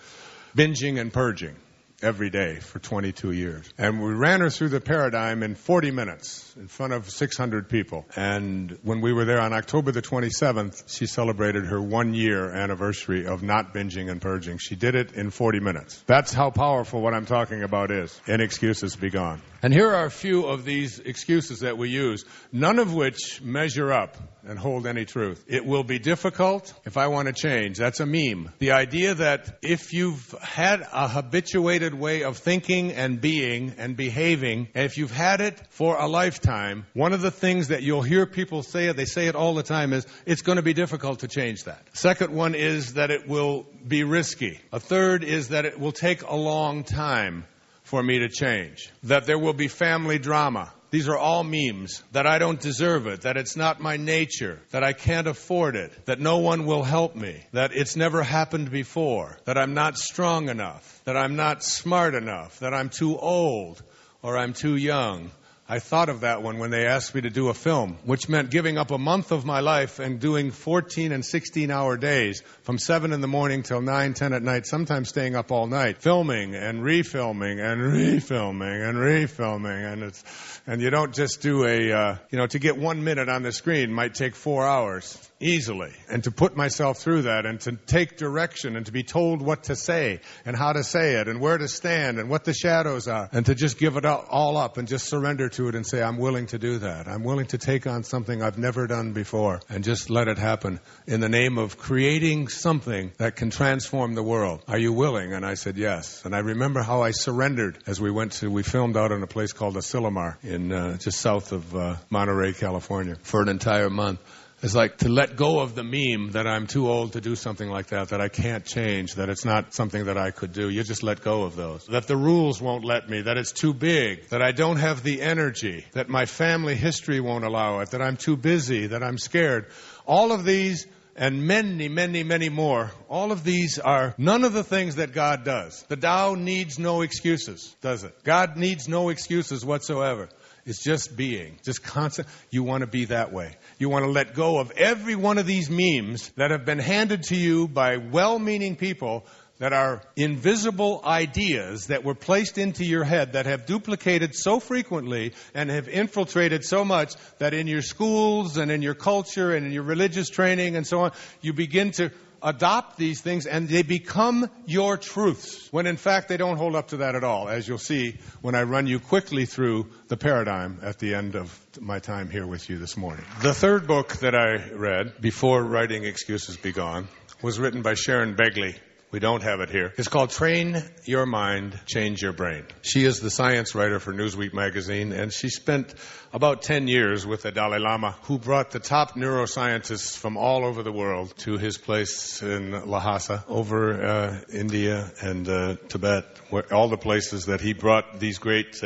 Binging and purging every day for 22 years. And we ran her through the paradigm in 40 minutes in front of 600 people. And when we were there on October the 27th, she celebrated her 1-year anniversary of not binging and purging. She did it in 40 minutes. That's how powerful what I'm talking about is. In Excuses Be Gone. And here are a few of these excuses that we use, none of which measure up and hold any truth. It will be difficult if I want to change. That's a meme. The idea that if you've had a habituated way of thinking and being and behaving, and if you've had it for a lifetime, one of the things that you'll hear people say, they say it all the time, is it's going to be difficult to change that. Second one is that it will be risky. A third is that it will take a long time for me to change. That there will be family drama. These are all memes. That I don't deserve it. That it's not my nature. That I can't afford it. That no one will help me. That it's never happened before. That I'm not strong enough. That I'm not smart enough. That I'm too old or I'm too young. I thought of that one when they asked me to do a film, which meant giving up a month of my life and doing 14 and 16-hour days from 7 in the morning till 9, 10 at night, sometimes staying up all night, filming and refilming and refilming and refilming. And you don't just do to get 1 minute on the screen might take 4 hours easily. And to put myself through that and to take direction and to be told what to say and how to say it and where to stand and what the shadows are and to just give it all up and just surrender to it and say, I'm willing to do that. I'm willing to take on something I've never done before and just let it happen in the name of creating something that can transform the world. Are you willing? And I said, yes. And I remember how I surrendered as we filmed out in a place called Asilomar in just south of Monterey, California for an entire month. It's like to let go of the meme that I'm too old to do something like that I can't change, that it's not something that I could do. You just let go of those. That the rules won't let me, that it's too big, that I don't have the energy, that my family history won't allow it, that I'm too busy, that I'm scared. All of these and many, many, many more, all of these are none of the things that God does. The Tao needs no excuses, does it? God needs no excuses whatsoever. It's just being, just constant. You want to be that way. You want to let go of every one of these memes that have been handed to you by well-meaning people that are invisible ideas that were placed into your head that have duplicated so frequently and have infiltrated so much that in your schools and in your culture and in your religious training and so on, you begin to adopt these things and they become your truths, when in fact they don't hold up to that at all, as you'll see when I run you quickly through the paradigm at the end of my time here with you this morning. The third book that I read before writing Excuses Be Gone was written by Sharon Begley. We don't have it here. It's called Train Your Mind, Change Your Brain. She is the science writer for Newsweek magazine, and she spent about 10 years with the Dalai Lama, who brought the top neuroscientists from all over the world to his place in Lhasa, over India and Tibet, where, all the places that he brought these great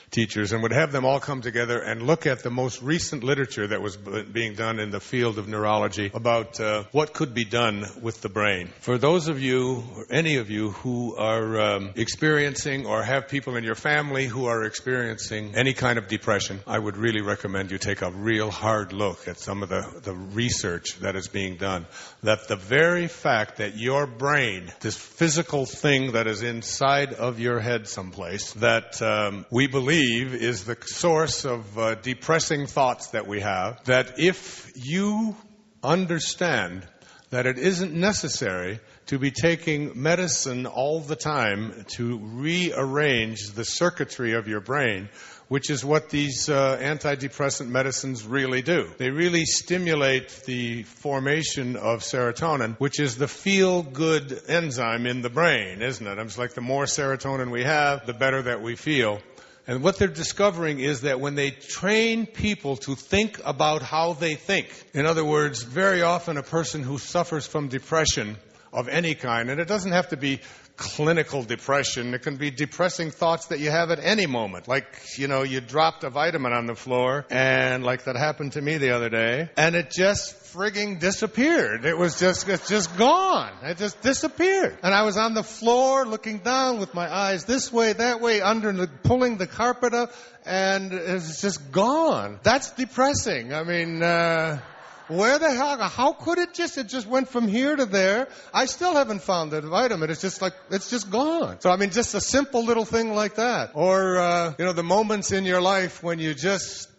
teachers, and would have them all come together and look at the most recent literature that was being done in the field of neurology about what could be done with the brain. For those of you, or any of you, who are experiencing or have people in your family who are experiencing any kind of depression, I would really recommend you take a real hard look at some of the research that is being done. That the very fact that your brain, this physical thing that is inside of your head someplace, that we believe is the source of depressing thoughts that we have, that if you understand that it isn't necessary to be taking medicine all the time to rearrange the circuitry of your brain, which is what these antidepressant medicines really do. They really stimulate the formation of serotonin, which is the feel-good enzyme in the brain, isn't it? It's like the more serotonin we have, the better that we feel. And what they're discovering is that when they train people to think about how they think, in other words, very often a person who suffers from depression of any kind, and it doesn't have to be clinical depression, it can be depressing thoughts that you have at any moment. Like, you know, you dropped a vitamin on the floor, and like that happened to me the other day, and it just frigging disappeared. It's just gone. It just disappeared. And I was on the floor looking down with my eyes this way, that way, pulling the carpet up, and it's just gone. That's depressing. I mean, where the hell? How could it just went from here to there? I still haven't found the vitamin. It's just gone. So, I mean, just a simple little thing like that. Or, the moments in your life when you just,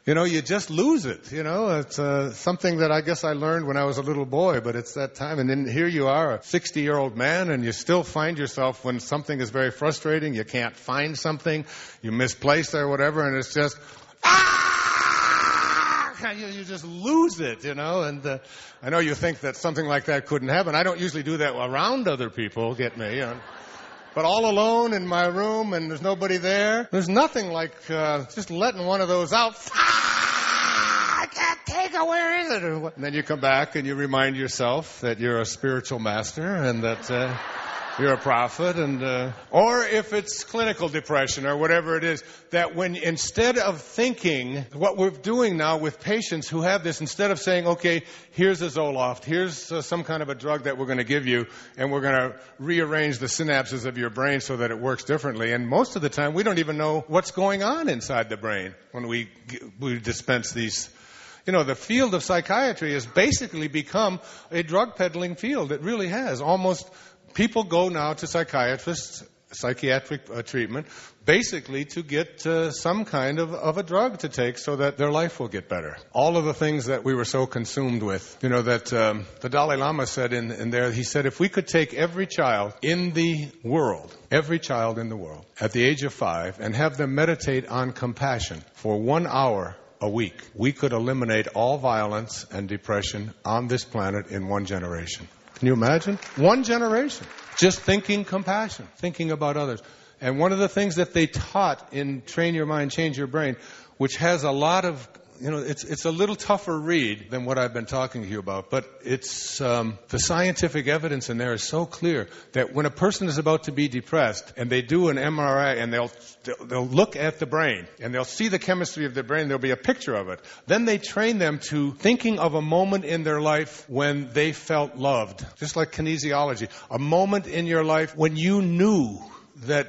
you just lose it. It's something that I guess I learned when I was a little boy, but it's that time. And then here you are, a 60-year-old man, and you still find yourself when something is very frustrating, you can't find something, you misplaced it or whatever, and it's just, you just lose it, and I know you think that something like that couldn't happen. I don't usually do that around other people, get me, But all alone in my room and there's nobody there, there's nothing like just letting one of those out. I can't take it, where is it? And then you come back and you remind yourself that you're a spiritual master and that you're a prophet, or if it's clinical depression or whatever it is, that when instead of thinking, what we're doing now with patients who have this, instead of saying, okay, here's a Zoloft, here's some kind of a drug that we're going to give you, and we're going to rearrange the synapses of your brain so that it works differently. And most of the time, we don't even know what's going on inside the brain when we dispense these. The field of psychiatry has basically become a drug peddling field. It really has. Almost. People go now to psychiatrists, psychiatric treatment, basically to get some kind of a drug to take so that their life will get better. All of the things that we were so consumed with, that the Dalai Lama said in there, he said, if we could take every child in the world, at the age of 5, and have them meditate on compassion for 1 hour a week, we could eliminate all violence and depression on this planet in 1 generation. Can you imagine? 1 generation. Just thinking compassion, thinking about others. And one of the things that they taught in Train Your Mind, Change Your Brain, which has a lot of, it's a little tougher read than what I've been talking to you about, but it's, the scientific evidence in there is so clear that when a person is about to be depressed and they do an MRI and they'll look at the brain and they'll see the chemistry of the brain, there'll be a picture of it. Then they train them to thinking of a moment in their life when they felt loved, just like kinesiology. A moment in your life when you knew that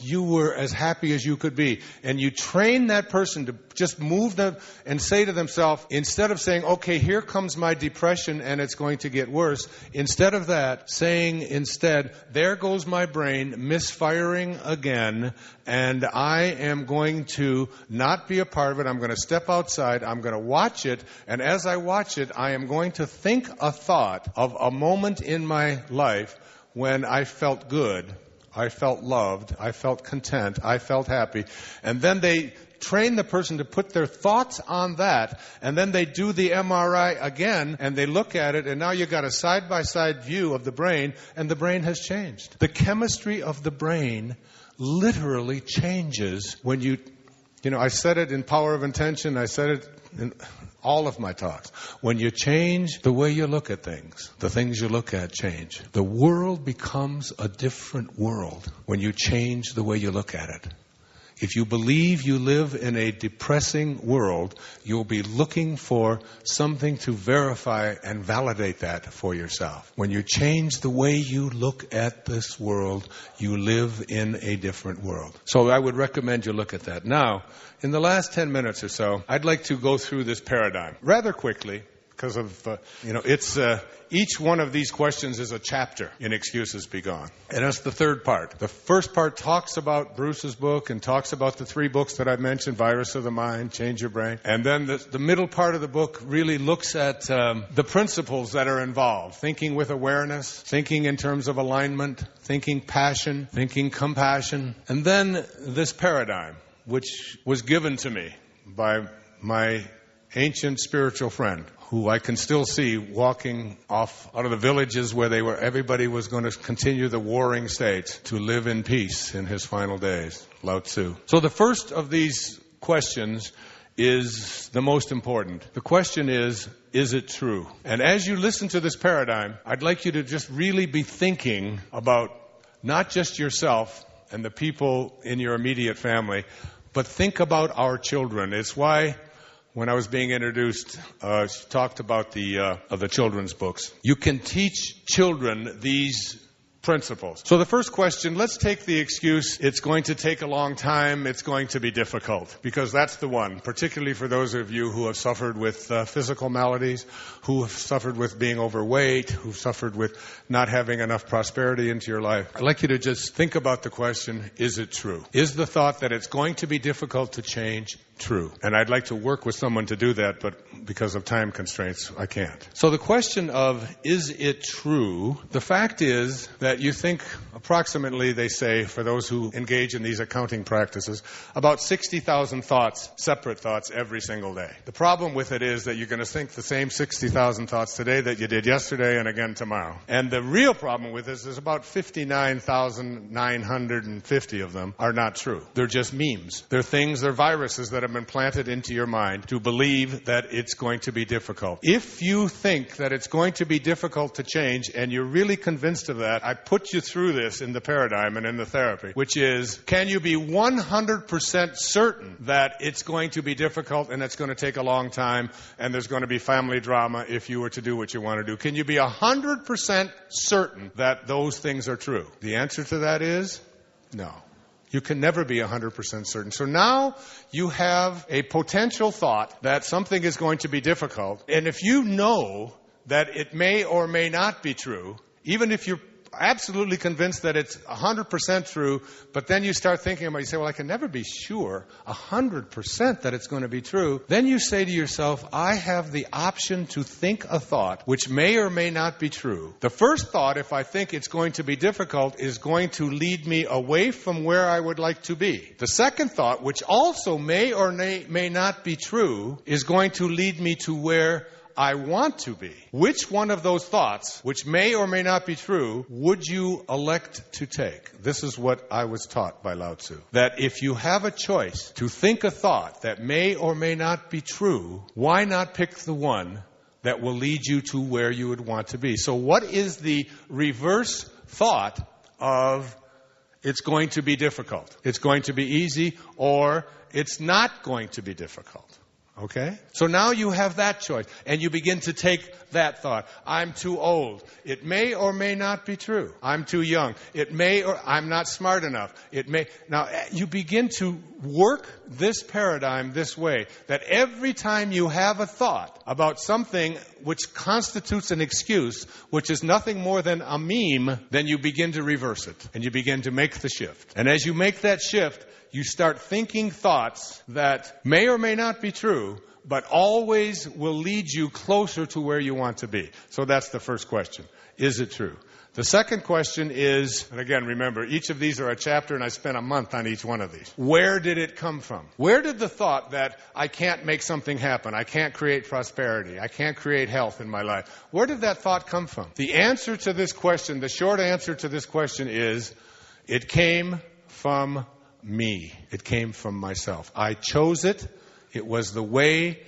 you were as happy as you could be. And you train that person to just move them and say to themselves, instead of saying, okay, here comes my depression and it's going to get worse, instead of that, saying instead, there goes my brain misfiring again, and I am going to not be a part of it. I'm going to step outside. I'm going to watch it. And as I watch it, I am going to think a thought of a moment in my life when I felt good, I felt loved, I felt content, I felt happy. And then they train the person to put their thoughts on that, and then they do the MRI again, and they look at it, and now you've got a side-by-side view of the brain, and the brain has changed. The chemistry of the brain literally changes when you I said it in Power of Intention, I said it in all of my talks. When you change the way you look at things, the things you look at change. The world becomes a different world when you change the way you look at it. If you believe you live in a depressing world, you'll be looking for something to verify and validate that for yourself. When you change the way you look at this world, you live in a different world. So I would recommend you look at that. Now, in the last 10 minutes or so, I'd like to go through this paradigm rather quickly. Because of, it's each one of these questions is a chapter in Excuses Be Gone. And that's the third part. The first part talks about Bruce's book and talks about the 3 books that I mentioned, Virus of the Mind, Change Your Brain. And then the middle part of the book really looks at the principles that are involved. Thinking with awareness, thinking in terms of alignment, thinking passion, thinking compassion. And then this paradigm, which was given to me by my ancient spiritual friend, who I can still see walking off out of the villages where everybody was going to continue the warring states to live in peace in his final days, Lao Tzu. So the first of these questions is the most important. The question is it true? And as you listen to this paradigm, I'd like you to just really be thinking about not just yourself and the people in your immediate family, but think about our children. It's why when I was being introduced, she talked about the children's books. You can teach children these principles. So the first question, let's take the excuse, it's going to take a long time, it's going to be difficult, because that's the one, particularly for those of you who have suffered with physical maladies, who have suffered with being overweight, who've suffered with not having enough prosperity into your life. I'd like you to just think about the question, is it true? Is the thought that it's going to be difficult to change true? And I'd like to work with someone to do that, but because of time constraints, I can't. So the question of, is it true? The fact is that you think approximately, they say, for those who engage in these accounting practices, about 60,000 thoughts, separate thoughts, every single day. The problem with it is that you're going to think the same 60,000 thoughts today that you did yesterday and again tomorrow. And the real problem with this is about 59,950 of them are not true. They're just memes. They're things, they're viruses that have been planted into your mind to believe that it's going to be difficult. If you think that it's going to be difficult to change and you're really convinced of that, I put you through this in the paradigm and in the therapy, which is, can you be 100% certain that it's going to be difficult and it's going to take a long time and there's going to be family drama if you were to do what you want to do? Can you be 100% certain that those things are true? The answer to that is no. You can never be 100% certain. So now you have a potential thought that something is going to be difficult. And if you know that it may or may not be true, even if you're absolutely convinced that it's 100% true, but then you start thinking about it, you say, well, I can never be sure 100% that it's going to be true. Then you say to yourself, I have the option to think a thought which may or may not be true. The first thought, if I think it's going to be difficult, is going to lead me away from where I would like to be. The second thought, which also may or may not be true, is going to lead me to where I want to be. Which one of those thoughts, which may or may not be true, would you elect to take? This is what I was taught by Lao Tzu. That if you have a choice to think a thought that may or may not be true, why not pick the one that will lead you to where you would want to be? So what is the reverse thought of it's going to be difficult, it's going to be easy, or it's not going to be difficult? Okay? So now you have that choice. And you begin to take that thought. I'm too old. It may or may not be true. I'm too young. It may or I'm not smart enough. It may. Now, you begin to work this paradigm this way, that every time you have a thought about something which constitutes an excuse, which is nothing more than a meme, then you begin to reverse it. And you begin to make the shift. And as you make that shift, you start thinking thoughts that may or may not be true, but always will lead you closer to where you want to be. So that's the first question. Is it true? The second question is, and again, remember, each of these are a chapter, and I spent a month on each one of these. Where did it come from? Where did the thought that I can't make something happen, I can't create prosperity, I can't create health in my life, where did that thought come from? The answer to this question, the short answer to this question is, it came from me. It came from myself. I chose it. It was the way,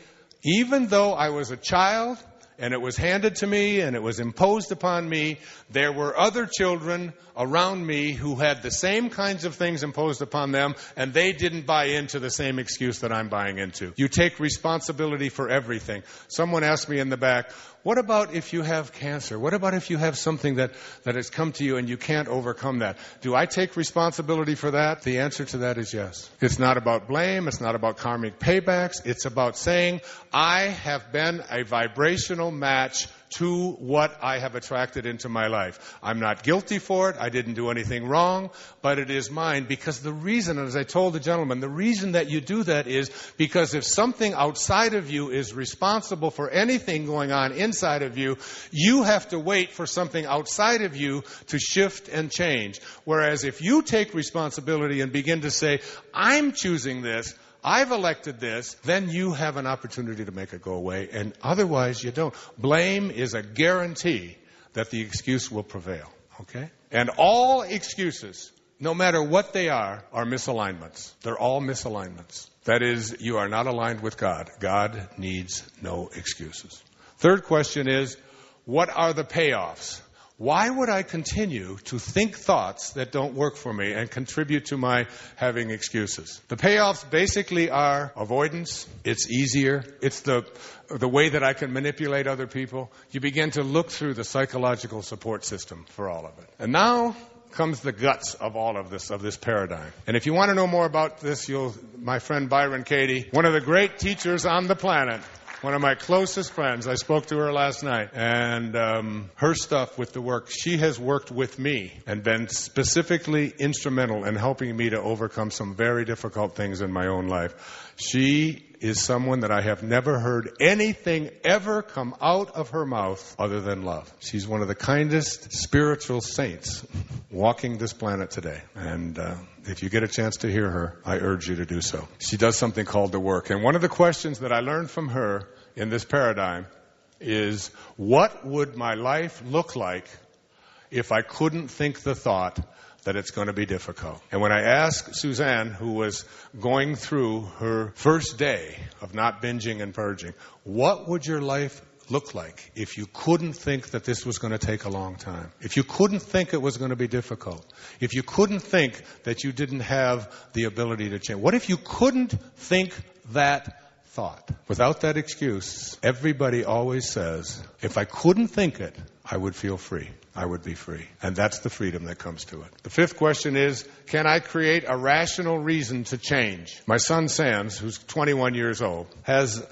even though I was a child, and it was handed to me, and it was imposed upon me, there were other children around me who had the same kinds of things imposed upon them, and they didn't buy into the same excuse that I'm buying into. You take responsibility for everything. Someone asked me in the back, what about if you have cancer? What about if you have something that has come to you and you can't overcome that? Do I take responsibility for that? The answer to that is yes. It's not about blame. It's not about karmic paybacks. It's about saying, I have been a vibrational match to what I have attracted into my life. I'm not guilty for it. I didn't do anything wrong, but it is mine. Because the reason, as I told the gentleman, the reason that you do that is because if something outside of you is responsible for anything going on inside of you, you have to wait for something outside of you to shift and change. Whereas if you take responsibility and begin to say, I'm choosing this, I've elected this, then you have an opportunity to make it go away, and otherwise you don't. Blame is a guarantee that the excuse will prevail, okay? And all excuses, no matter what they are misalignments. They're all misalignments. That is, you are not aligned with God. God needs no excuses. Third question is, what are the payoffs? Why would I continue to think thoughts that don't work for me and contribute to my having excuses? The payoffs basically are avoidance. It's easier. It's the way that I can manipulate other people. You begin to look through the psychological support system for all of it. And now comes the guts of all of this paradigm. And if you want to know more about this, my friend Byron Katie, one of the great teachers on the planet, one of my closest friends, I spoke to her last night, and her stuff with the work, she has worked with me and been specifically instrumental in helping me to overcome some very difficult things in my own life. She is someone that I have never heard anything ever come out of her mouth other than love. She's one of the kindest spiritual saints walking this planet today. And if you get a chance to hear her, I urge you to do so. She does something called the work. And one of the questions that I learned from her in this paradigm is, what would my life look like if I couldn't think the thought that it's going to be difficult? And when I asked Suzanne, who was going through her first day of not binging and purging, what would your life look like if you couldn't think that this was going to take a long time? If you couldn't think it was going to be difficult? If you couldn't think that you didn't have the ability to change? What if you couldn't think that thought? Without that excuse, everybody always says, if I couldn't think it, I would feel free. I would be free. And that's the freedom that comes to it. The fifth question is, can I create a rational reason to change? My son Sands, who's 21 years old, has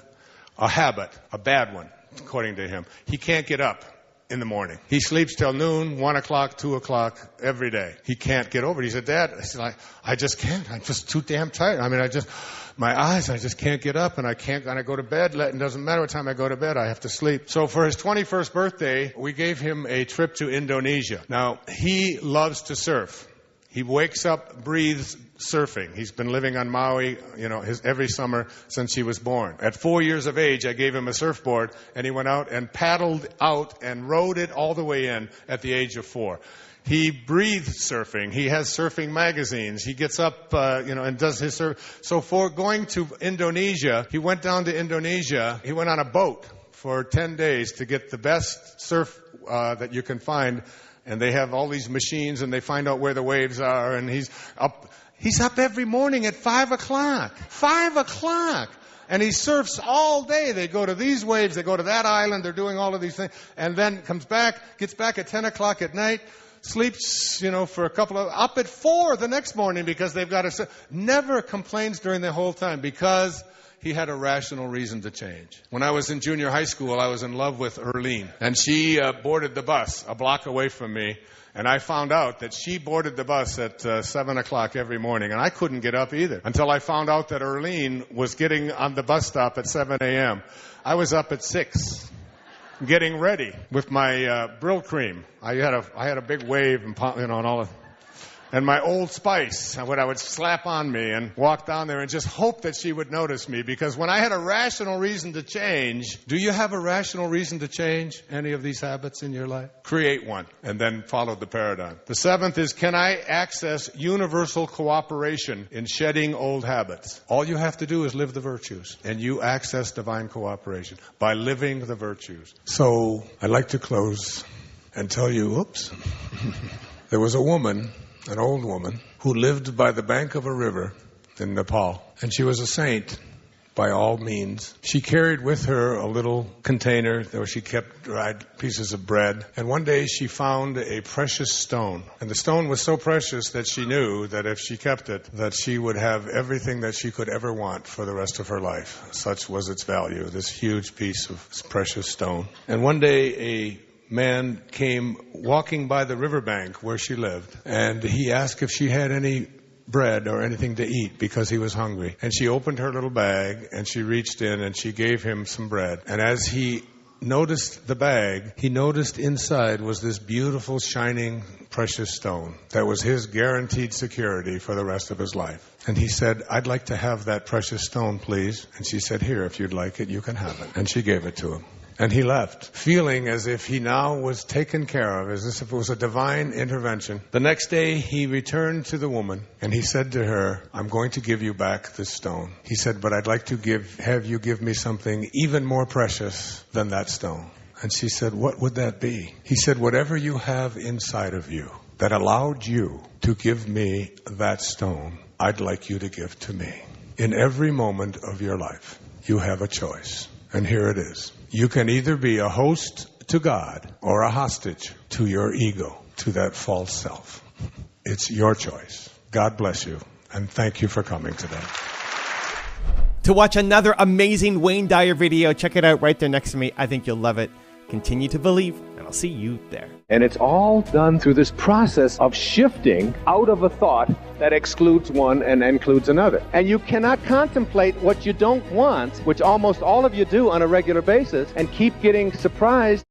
a habit, a bad one, according to him. He can't get up in the morning. He sleeps till noon, 1 o'clock, 2 o'clock every day. He can't get over it. He said, Dad, I just can't. I'm just too damn tired. I mean, I just can't get up, and I go to bed. It doesn't matter what time I go to bed, I have to sleep. So for his 21st birthday, we gave him a trip to Indonesia. Now, he loves to surf. He wakes up, breathes surfing. He's been living on Maui, every summer since he was born. At 4 years of age, I gave him a surfboard, and he went out and paddled out and rode it all the way in at the age of 4. He breathes surfing. He has surfing magazines. He gets up, and does his surf. So for going to Indonesia, he went down to Indonesia. He went on a boat for 10 days to get the best surf that you can find. And they have all these machines, and they find out where the waves are. And he's up every morning at 5 o'clock. 5 o'clock. And he surfs all day. They go to these waves, they go to that island, they're doing all of these things, and then comes back, gets back at 10 o'clock at night, sleeps, for a couple of, up at 4 the next morning because they've got to, never complains during the whole time because he had a rational reason to change. When I was in junior high school, I was in love with Erlene, and she boarded the bus a block away from me, and I found out that she boarded the bus at 7 o'clock every morning, and I couldn't get up either until I found out that Erlene was getting on the bus stop at 7 a.m. I was up at 6. Getting ready with my Brill cream. I had a big wave and all of, and my Old Spice, what I would slap on me and walk down there and just hope that she would notice me. Because when I had a rational reason to change, do you have a rational reason to change any of these habits in your life? Create one and then follow the paradigm. The 7th is, can I access universal cooperation in shedding old habits? All you have to do is live the virtues, and you access divine cooperation by living the virtues. So I'd like to close and tell you, there was a woman, an old woman, who lived by the bank of a river in Nepal. And she was a saint by all means. She carried with her a little container where she kept dried pieces of bread. And one day she found a precious stone. And the stone was so precious that she knew that if she kept it, that she would have everything that she could ever want for the rest of her life. Such was its value, this huge piece of precious stone. And one day a man came walking by the riverbank where she lived, and he asked if she had any bread or anything to eat because he was hungry. And she opened her little bag, and she reached in, and she gave him some bread. And as he noticed the bag, he noticed inside was this beautiful, shining, precious stone that was his guaranteed security for the rest of his life. And he said, I'd like to have that precious stone, please. And she said, here, if you'd like it, you can have it. And she gave it to him. And he left, feeling as if he now was taken care of, as if it was a divine intervention. The next day, he returned to the woman, and he said to her, I'm going to give you back this stone. He said, but I'd like to have you give me something even more precious than that stone. And she said, what would that be? He said, whatever you have inside of you that allowed you to give me that stone, I'd like you to give to me. In every moment of your life, you have a choice. And here it is. You can either be a host to God or a hostage to your ego, to that false self. It's your choice. God bless you, and thank you for coming today. To watch another amazing Wayne Dyer video, check it out right there next to me. I think you'll love it. Continue to believe, and I'll see you there. And it's all done through this process of shifting out of a thought that excludes one and includes another. And you cannot contemplate what you don't want, which almost all of you do on a regular basis, and keep getting surprised